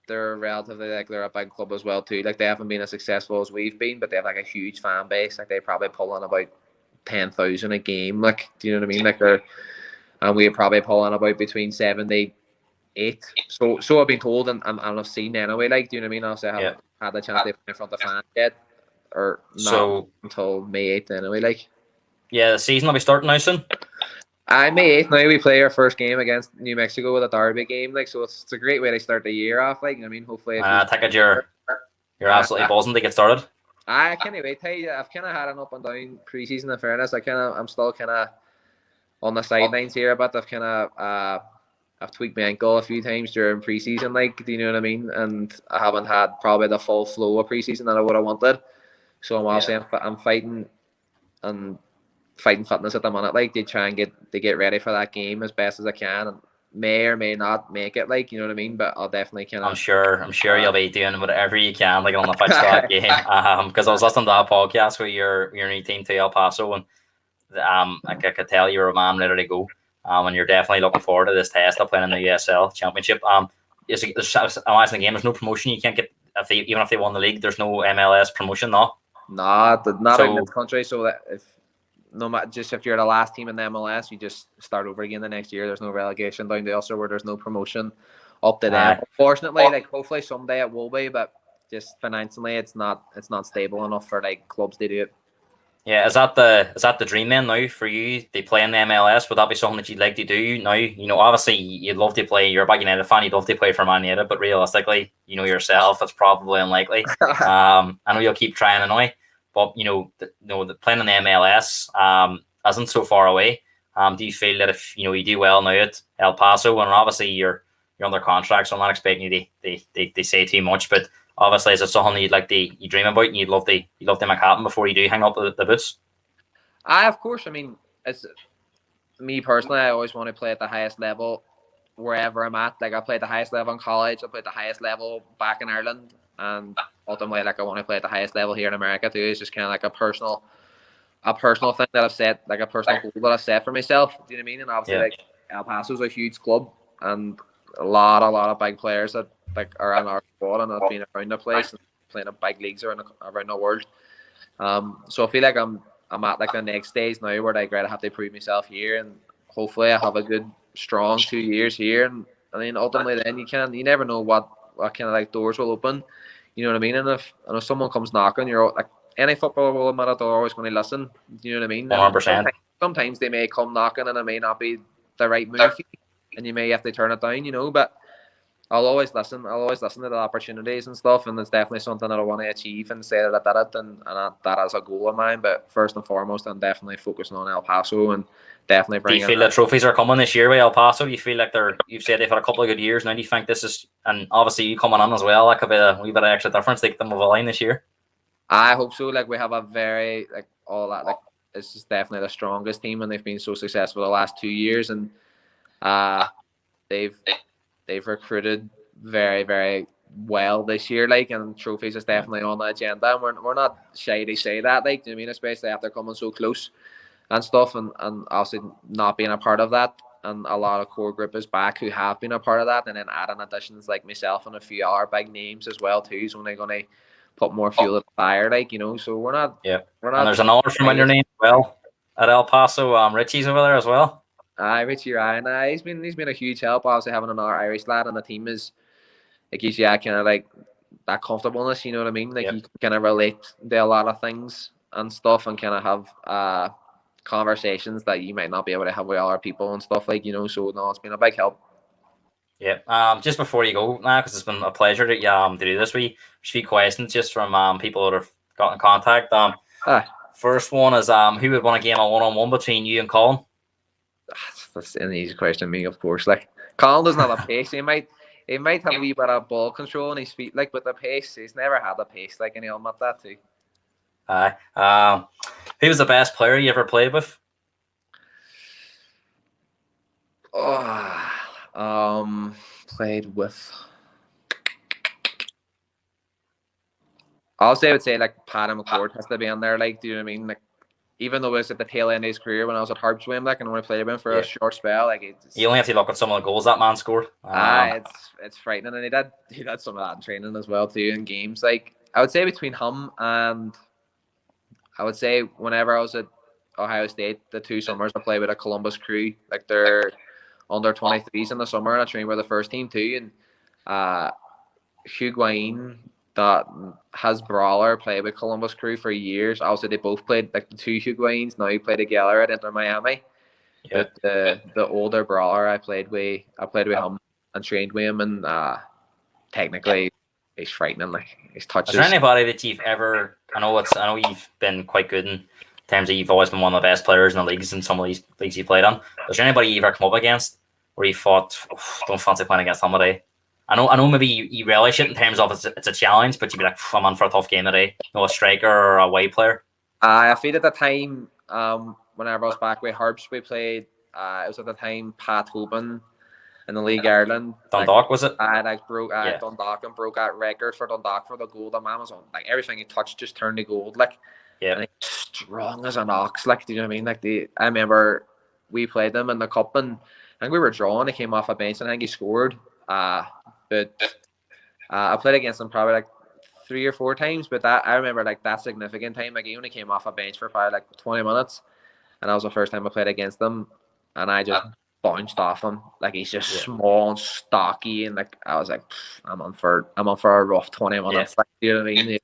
Speaker 4: they're relatively like they're a big club as well too. Like they haven't been as successful as we've been, but they have like a huge fan base. Like they probably pull on about 10,000 a game. Like, do you know what I mean? Like and we probably pull on about between 7 to 8. So I've been told and I've seen anyway. Like, do you know what I mean? Obviously, I haven't had the chance to play in front of fans yet, or not until May 8th anyway. Like,
Speaker 1: yeah, the season will be starting now soon.
Speaker 4: May 8th now we play our first game against New Mexico with a derby game. Like, so it's a great way to start the year off. Like, I mean, hopefully.
Speaker 1: I take it you're absolutely buzzing to get started.
Speaker 4: I can't wait. I've kind of had an up and down preseason. In fairness, I'm still kind of on the sidelines here, but I've tweaked my ankle a few times during preseason. Like, do you know what I mean? And I haven't had probably the full flow of preseason that I would have wanted. So I'm fighting fitness at the minute. Like, they try and get ready for that game as best as I can, and may or may not make it. Like, you know what I mean? But I'll definitely kind of.
Speaker 1: I'm sure you'll be doing whatever you can, like on the pitch for that game. Because I was listening to that podcast with your new team to El Paso, and I could tell you were a man ready to go. And you're definitely looking forward to this test of playing in the USL Championship. I'm watching the game. There's no promotion. You can't get even if they won the league. There's no MLS promotion, no.
Speaker 4: Not in this country. So that if you're the last team in the MLS, you just start over again the next year. There's no relegation down to Ulster where there's no promotion up to them. Unfortunately, like hopefully someday it will be, but just financially, it's not stable enough for like clubs to do it.
Speaker 1: Yeah, is that the dream then now for you? They play in the MLS. Would that be something that you'd like to do now? Obviously you'd love to play. You're a big United fan. You'd love to play for Man United, but realistically, yourself, it's probably unlikely. I know you'll keep trying anyway, but the playing in the MLS isn't so far away. Do you feel that if you do well now at El Paso, and obviously you're under contract, so I'm not expecting you they say too much, but obviously, is it something you dream about and you'd love to make happen before you do hang up the boots?
Speaker 4: Of course. I mean, it's me personally. I always want to play at the highest level wherever I'm at. Like I played the highest level in college. I played the highest level back in Ireland, and ultimately, like I want to play at the highest level here in America too. It's just kind of like a personal thing that I've set, like a personal goal that I've set for myself. Do you know what I mean? And obviously, like El Paso's a huge club, and a lot of big players that like are in our squad and have been around the place and playing in big leagues around the world. So I feel like I'm at like the next stage now where I have to prove myself here, and hopefully I have a good strong 2 years here, and then ultimately then you never know what kind of like doors will open. You know what I mean? And if someone comes knocking, you're like any footballer will admit it, they're always going to listen. Do you know what I mean?
Speaker 1: 100%.
Speaker 4: Sometimes they may come knocking and it may not be the right move, and you may have to turn it down. But I'll always listen. I'll always listen to the opportunities and stuff, and it's definitely something that I want to achieve and say that I did it, and that is a goal of mine. But first and foremost, I'm definitely focusing on El Paso and definitely bringing.
Speaker 1: Do you feel the trophies are coming this year with El Paso? You feel like you've said they've had a couple of good years now. Do you think this is, and obviously you coming on as well, that could be a wee bit of extra difference to get them over the line this year?
Speaker 4: I hope so. Like we have a very all that it's just definitely the strongest team, and they've been so successful the last 2 years, and they've recruited very, very well this year, and trophies is definitely on the agenda, and we're not shy to say that, do you know what I mean, especially after coming so close and stuff, and obviously not being a part of that, and a lot of core group is back who have been a part of that, and then adding additions like myself and a few other big names as well too, so they're going to put more fuel at the fire, so we're not. And
Speaker 1: there's another from your name as well at El Paso. Richie's over there as well.
Speaker 4: Richie Ryan. He's been a huge help. Obviously having another Irish lad on the team is, it gives you kind of
Speaker 2: that comfortableness. You know what I mean? Like
Speaker 1: Yep.
Speaker 2: you can kind of relate to a lot of things and stuff, and kind of have conversations that you might not be able to have with other people and stuff, like, you know. So no, it's been a big help.
Speaker 1: Yeah. Just before you go now, because it's been a pleasure to do this. We few questions just from people that have got in contact. First one is who would want a game of 1-on-1 between you and Colin?
Speaker 2: That's an easy question to me, of course. Like, Colin doesn't have a pace. He might have a wee bit of ball control on his feet, like, with the pace. He's never had the pace, like, and he'll admit that too.
Speaker 1: Aye. Who was the best player you ever played with?
Speaker 2: Played with. I would say like Paddy McCord has to be on there. Like, do you know what I mean? Like, even though it was at the tail end of his career when I was at Harps with him, like, and only played with him for a short spell, like,
Speaker 1: you only have to look at some of the goals that man scored.
Speaker 2: It's frightening, and he did some of that in training as well too, in games. Like, I would say between him and, I would say whenever I was at Ohio State, the 2 summers I played with a Columbus crew, like they're under 23s in the summer, and I trained with the first team too. And Hugh Guain, that has Brawler, played with Columbus crew for years. Obviously, they both played, like, the 2 Hugh Guains now play together at Inter Miami. Yeah. But the older Brawler, I played with him and trained with him, and technically he's frightening. Like, his touches.
Speaker 1: Is there anybody that you've ever? I know you've been quite good in terms of you've always been one of the best players in the leagues in some of these leagues you played on. Is there anybody you ever come up against where you thought, don't fancy playing against him today? I know maybe you relish it in terms of it's a challenge, but you'd be like, I'm on for a tough game today. A striker or a away player?
Speaker 2: I feel at the time, whenever I was back with Harps, we played, it was at the time Pat Hoban in the League Ireland.
Speaker 1: Dundalk, was it?
Speaker 2: Dundalk, and broke that record for Dundalk for the goal. The man was on, like, everything he touched just turned to gold. Like, and he's strong as an ox. Like, do you know what I mean? Like, I remember we played them in the cup, and I think we were drawn. He came off a bench, and I think he scored. But I played against him probably like 3 or 4 times, but that I remember, like, that significant time, like, he only came off a bench for probably like 20 minutes, and that was the first time I played against him, and I just bounced off him. Like, he's just small and stocky, and, like, I was like, I'm on for a rough 20 minutes. Like, you know what I mean?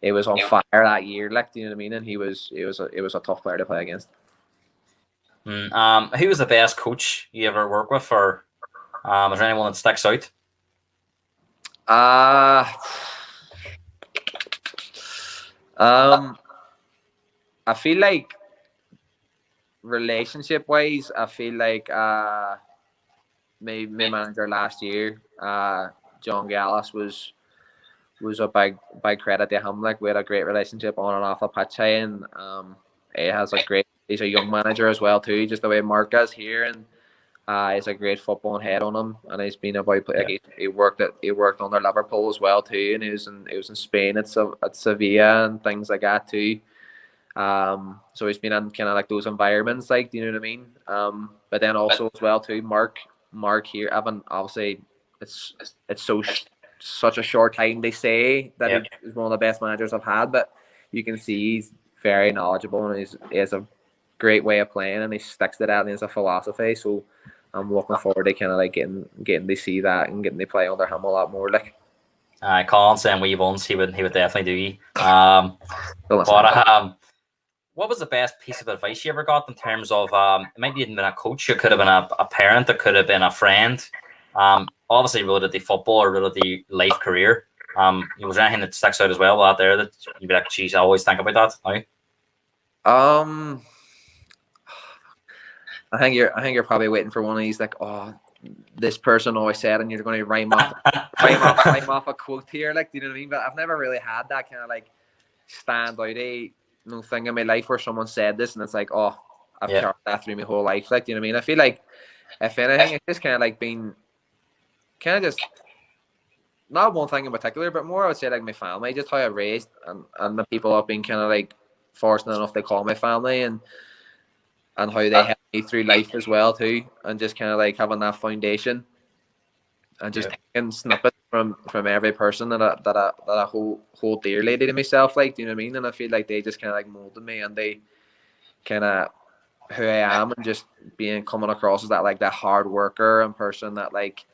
Speaker 2: It was on fire that year, like, do you know what I mean? And it was a tough player to play against.
Speaker 1: Who was the best coach you ever worked with, or is there anyone that sticks out?
Speaker 2: I feel like relationship wise, I feel like my manager last year, John Gallus, was a big credit to him. Like, we had a great relationship on and off the pitch, and he's a young manager as well too, just the way Mark is here, and he's a great football head on him, and he's been about he worked under Liverpool as well too, and he was in Spain at Sevilla and things like that too. So he's been in kind of like those environments, like, do you know what I mean? But then also as well too, Mark here, Evan, obviously it's such a short time, they say that he's one of the best managers I've had, but you can see he's very knowledgeable, and he has a great way of playing, and he sticks to that, and he has a philosophy. So I'm looking forward to kind of like getting to see that and getting to play under him a lot more. Like,
Speaker 1: Colin saying we once he would definitely do you. What was the best piece of advice you ever got in terms of it might have been a coach, it could have been a parent, it could have been a friend, obviously related to football or related to life career? Was there anything that sticks out as well out there that you'd be like, geez, I always think about that now?
Speaker 2: I think you're probably waiting for one of these, like, oh, this person always said, and you're going to rhyme off a quote here, like, do you know what I mean? But I've never really had that kind of like stand out thing in my life where someone said this, and it's like, oh, I've carried that through my whole life, like, do you know what I mean? I feel like, if anything, it's just kind of like being kind of just not one thing in particular, but more I would say like my family, just how I raised, and the people I've been kind of like fortunate enough to call my family, and how they helped me through life as well too, and just kind of like having that foundation, and just taking snippets from every person that I hold dearly to myself, like, do you know what I mean? And I feel like they just kind of like molded me, and they kind of who I am, and just coming across as that, like, that hard worker and person that, like,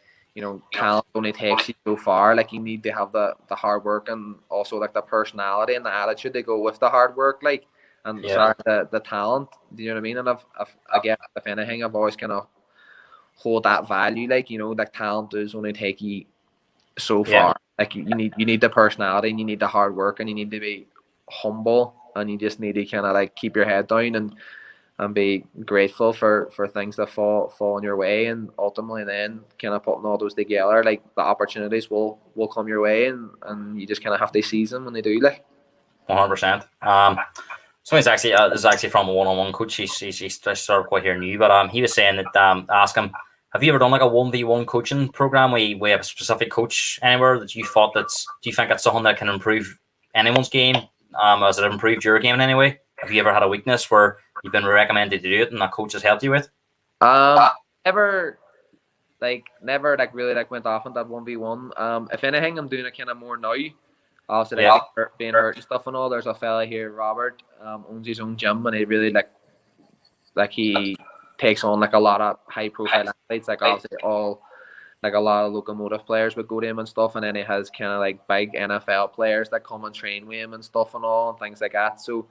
Speaker 2: talent only takes you so far. Like, you need to have the hard work and also like the personality and the attitude to go with the hard work, like, and sorry, the talent. Do you know what I mean? And again, if anything, I've always kind of hold that value. Like, like talent does only take you so far. Like, you need the personality, and you need the hard work, and you need to be humble, and you just need to kind of like keep your head down and be grateful for things that fall on your way, and ultimately then kind of putting all those together, like the opportunities will come your way, and you just kind of have to seize them when they do, like.
Speaker 1: 100%. So he's actually this is actually from a one-on-one coach. He's sort of quite here new, but he was saying that ask him, have you ever done like a 1v1 coaching program where you have a specific coach anywhere that you thought do you think that's something that can improve anyone's game? Has it improved your game in any way? Have you ever had a weakness where you've been recommended to do it and that coach has helped you with?
Speaker 2: Never really like went off on that 1v1. If anything, I'm doing it kind of more now. Also, being hurt and stuff and all. There's a fella here, Robert, owns his own gym, and he really like he takes on like a lot of high profile athletes, like obviously all like a lot of locomotive players would go to him and stuff, and then he has kind of like big NFL players that come and train with him and stuff and all and things like that. So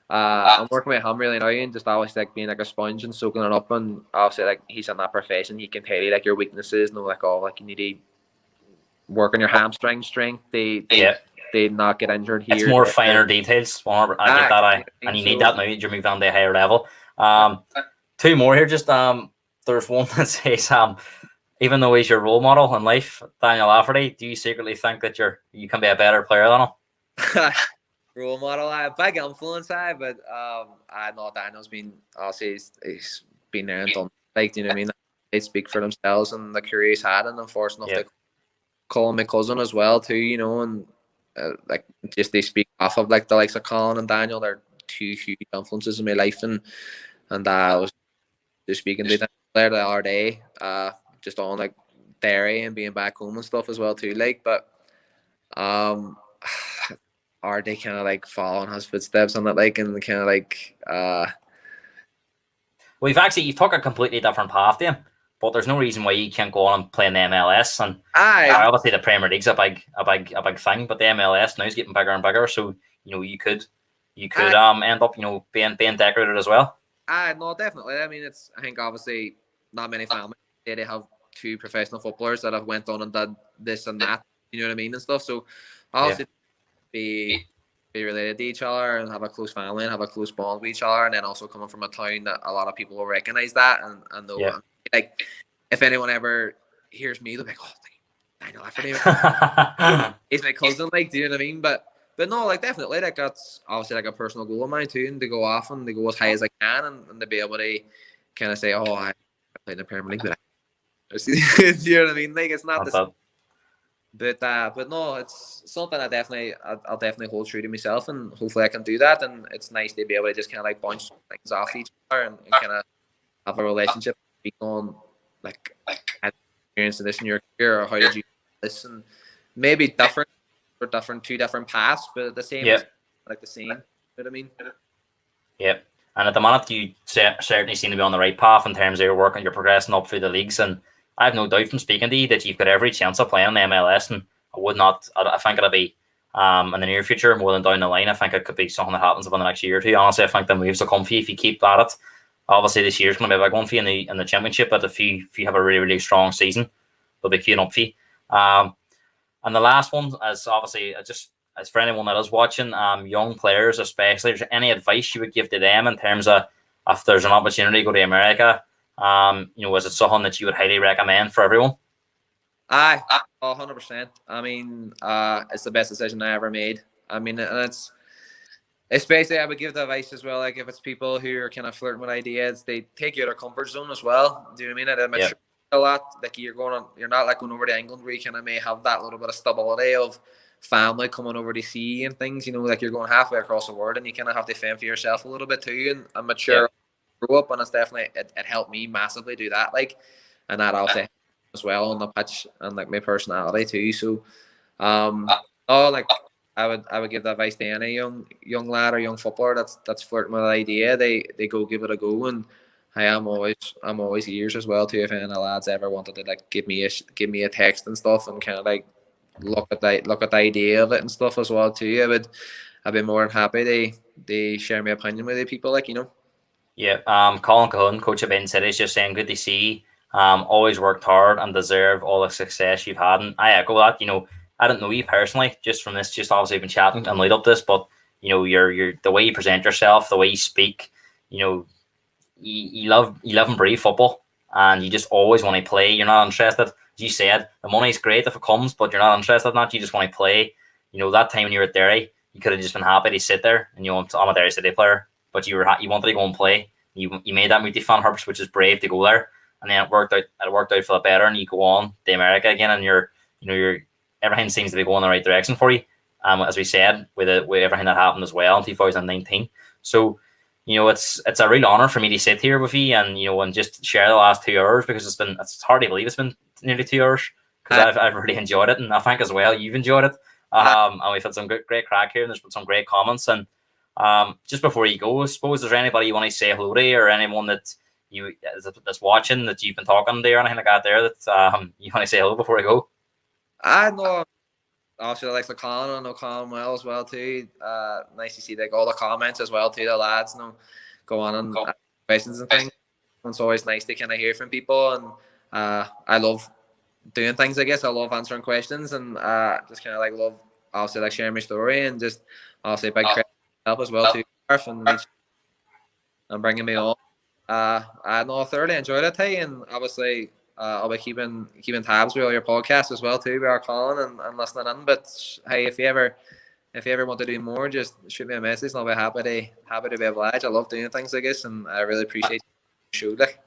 Speaker 2: I'm working with him really now, and just always like being like a sponge and soaking it up, and obviously like he's in that profession, he can tell you like your weaknesses, like like you need to work on your hamstring strength. They not get injured here.
Speaker 1: It's more finer details. I get that. And you need that now that you're moving on to a higher level. Two more here. Just there's one that says even though he's your role model in life, Daniel Lafferty, do you secretly think that you can be a better player than him?
Speaker 2: Role model, big influence, but I know Daniel's been obviously he's been there and done. Like, do you know what I mean? They speak for themselves and the career he's had, and I'm fortunate enough to call him my cousin as well too. And like just they speak off of like the likes of Colin and Daniel. They're two huge influences in my life, and I was just speaking to them there the other day, just on like Derry and being back home and stuff as well too. Like, but are they kind of like following his footsteps on that, like, and kind of like
Speaker 1: Well, you've took a completely different path to him, but there's no reason why you can't go on and play in the MLS. And obviously the Premier League's a big thing, but the MLS now is getting bigger and bigger. So you could end up being decorated as well.
Speaker 2: No, definitely. I mean, I think obviously not many families they have two professional footballers that have went on and done this and that. You know what I mean, and stuff. So obviously be related to each other and have a close family and have a close bond with each other, and then also coming from a town that a lot of people will recognize that and know. Like, if anyone ever hears me, they'll be like, "Oh, Daniel Lafferty, he's my cousin." Like, do you know what I mean? But no, like, definitely, like, that's obviously like a personal goal of mine too, and to go off and to go as high as I can, and to be able to kind of say, "Oh, I played in the Premier League," but do you know what I mean? Like, it's not the. But no, it's something I'll definitely hold true to myself, and hopefully I can do that. And it's nice to be able to just kind of like bounce things off each other and kind of have a relationship on like experiencing this in your career, or how did you do this, and maybe two different paths, but the same, like the same. You know what I mean?
Speaker 1: Yep. And at the moment, you certainly seem to be on the right path in terms of your work, and you're progressing up through the leagues. And I have no doubt from speaking to you that you've got every chance of playing in the MLS. And I think it'll be in the near future more than down the line. I think it could be something that happens within the next year or two. Honestly, I think the moves will come for you if you keep at it. Obviously, this year's going to be a big one for you in the championship. But if you have a really, really strong season, they'll be queuing up for you. And the last one is obviously just as for anyone that is watching, young players especially, is there any advice you would give to them in terms of if there's an opportunity to go to America? Is it something that you would highly recommend for everyone?
Speaker 2: 100%. I mean, it's the best decision I ever made. I mean, and it's especially I would give the advice as well. Like, if it's people who are kind of flirting with ideas, they take you out of comfort zone as well. Do you know what I mean? A lot. Like, you're not like going over to England where you kind of may have that little bit of stability of family coming over to see you and things. Like, you're going halfway across the world, and you kind of have to fend for yourself a little bit too. And I'm mature. Grew up, and it's definitely it helped me massively do that, like, and that also as well on the pitch and like my personality too. So like I would give that advice to any young lad or young footballer that's flirting with an idea. They go give it a go, and
Speaker 4: Hey, I'm always ears as well too. If any of the lads ever wanted to like give me a text and stuff, and kind of like look at the idea of it and stuff as well too, I'd be more than happy they share my opinion with the people, like, you know.
Speaker 1: Yeah, Colin Cahoon, coach of Derry City, is just saying good to see. Always worked hard and deserve all the success you've had. And I echo that. I don't know you personally, just from this, just obviously been chatting and lead up this, but you're the way you present yourself, the way you speak, you know, you live and breathe football, and you just always want to play. You're not interested. As you said, the money's great if it comes, but you're not interested in that. You just want to play. That time when you were at Derry, you could have just been happy to sit there and I'm a Derry City player, but you wanted to go and play. You made that move to Fan Harps, which is brave to go there, and then it worked out. It worked out for the better, and you go on to America again, and you're everything seems to be going the right direction for you. As we said, with everything that happened as well in 2019. So, it's a real honor for me to sit here with you and just share the last 2 hours, because it's hard to believe it's been nearly 2 hours, because I've really enjoyed it, and I think as well you've enjoyed it. And we've had some great crack here, and there's been some great comments. And just before you go, I suppose, is there anybody you want to say hello to, or anyone that's watching that you've been talking to or anything like that there that you want to say hello before I go?
Speaker 4: I know. Obviously, like Colin, I know Colin well as well too. Nice to see like all the comments as well too. The lads, go on and ask questions and things. It's always nice to kind of hear from people, and I love doing things. I guess I love answering questions, and just kind of like love obviously like sharing my story, and just obviously big credit help as well too, and bringing me on. I know I thoroughly enjoyed it, hey, and obviously. I'll be keeping tabs with all your podcasts as well too, with our calling and listening in. But hey, if you ever want to do more, just shoot me a message, and I'll be happy to be obliged. I love doing things like this, and I really appreciate the show. Like,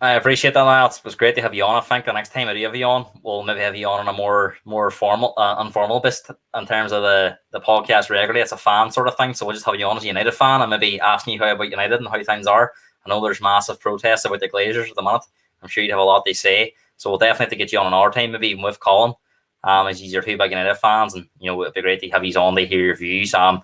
Speaker 1: I appreciate that, Niall. It was great to have you on. I think the next time I do have you on, we'll maybe have you on a more formal, informal bit in terms of the podcast regularly. It's a fan sort of thing, so we'll just have you on as a United fan and maybe asking you how about United and how things are. I know there's massive protests about the Glazers at the minute. I'm sure you'd have a lot to say. So we'll definitely have to get you on another time, maybe even with Colin, as you're two big United fans, and it'd be great to have you on to hear your views. And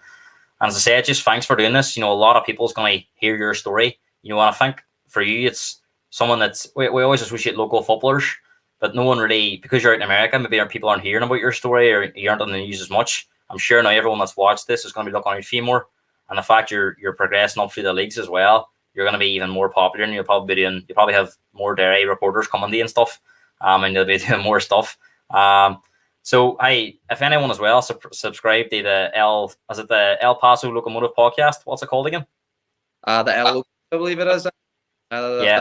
Speaker 1: as I said, just thanks for doing this. A lot of people's going to hear your story. And I think for you, it's someone that's we always associate local footballers, but no one really, because you're out in America, maybe people aren't hearing about your story, or you aren't on the news as much. I'm sure now everyone that's watched this is going to be looking out for you more. And the fact you're progressing up through the leagues as well, you're going to be even more popular, and you'll probably have more Derry reporters coming to you and stuff, and they'll be doing more stuff. So if anyone as well, subscribe to the El Paso Locomotive podcast. What's it called again?
Speaker 4: The El, I believe it is.
Speaker 1: Yeah,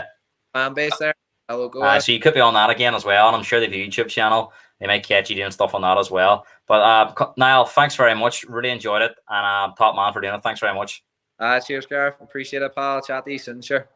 Speaker 4: fan base there. So
Speaker 1: you could be on that again as well, and I'm sure they have a YouTube channel. They might catch you doing stuff on that as well. But Niall, thanks very much. Really enjoyed it, and top man for doing it. Thanks very much.
Speaker 4: Cheers, Gareth. Appreciate it, pal. Chat to you soon, sure.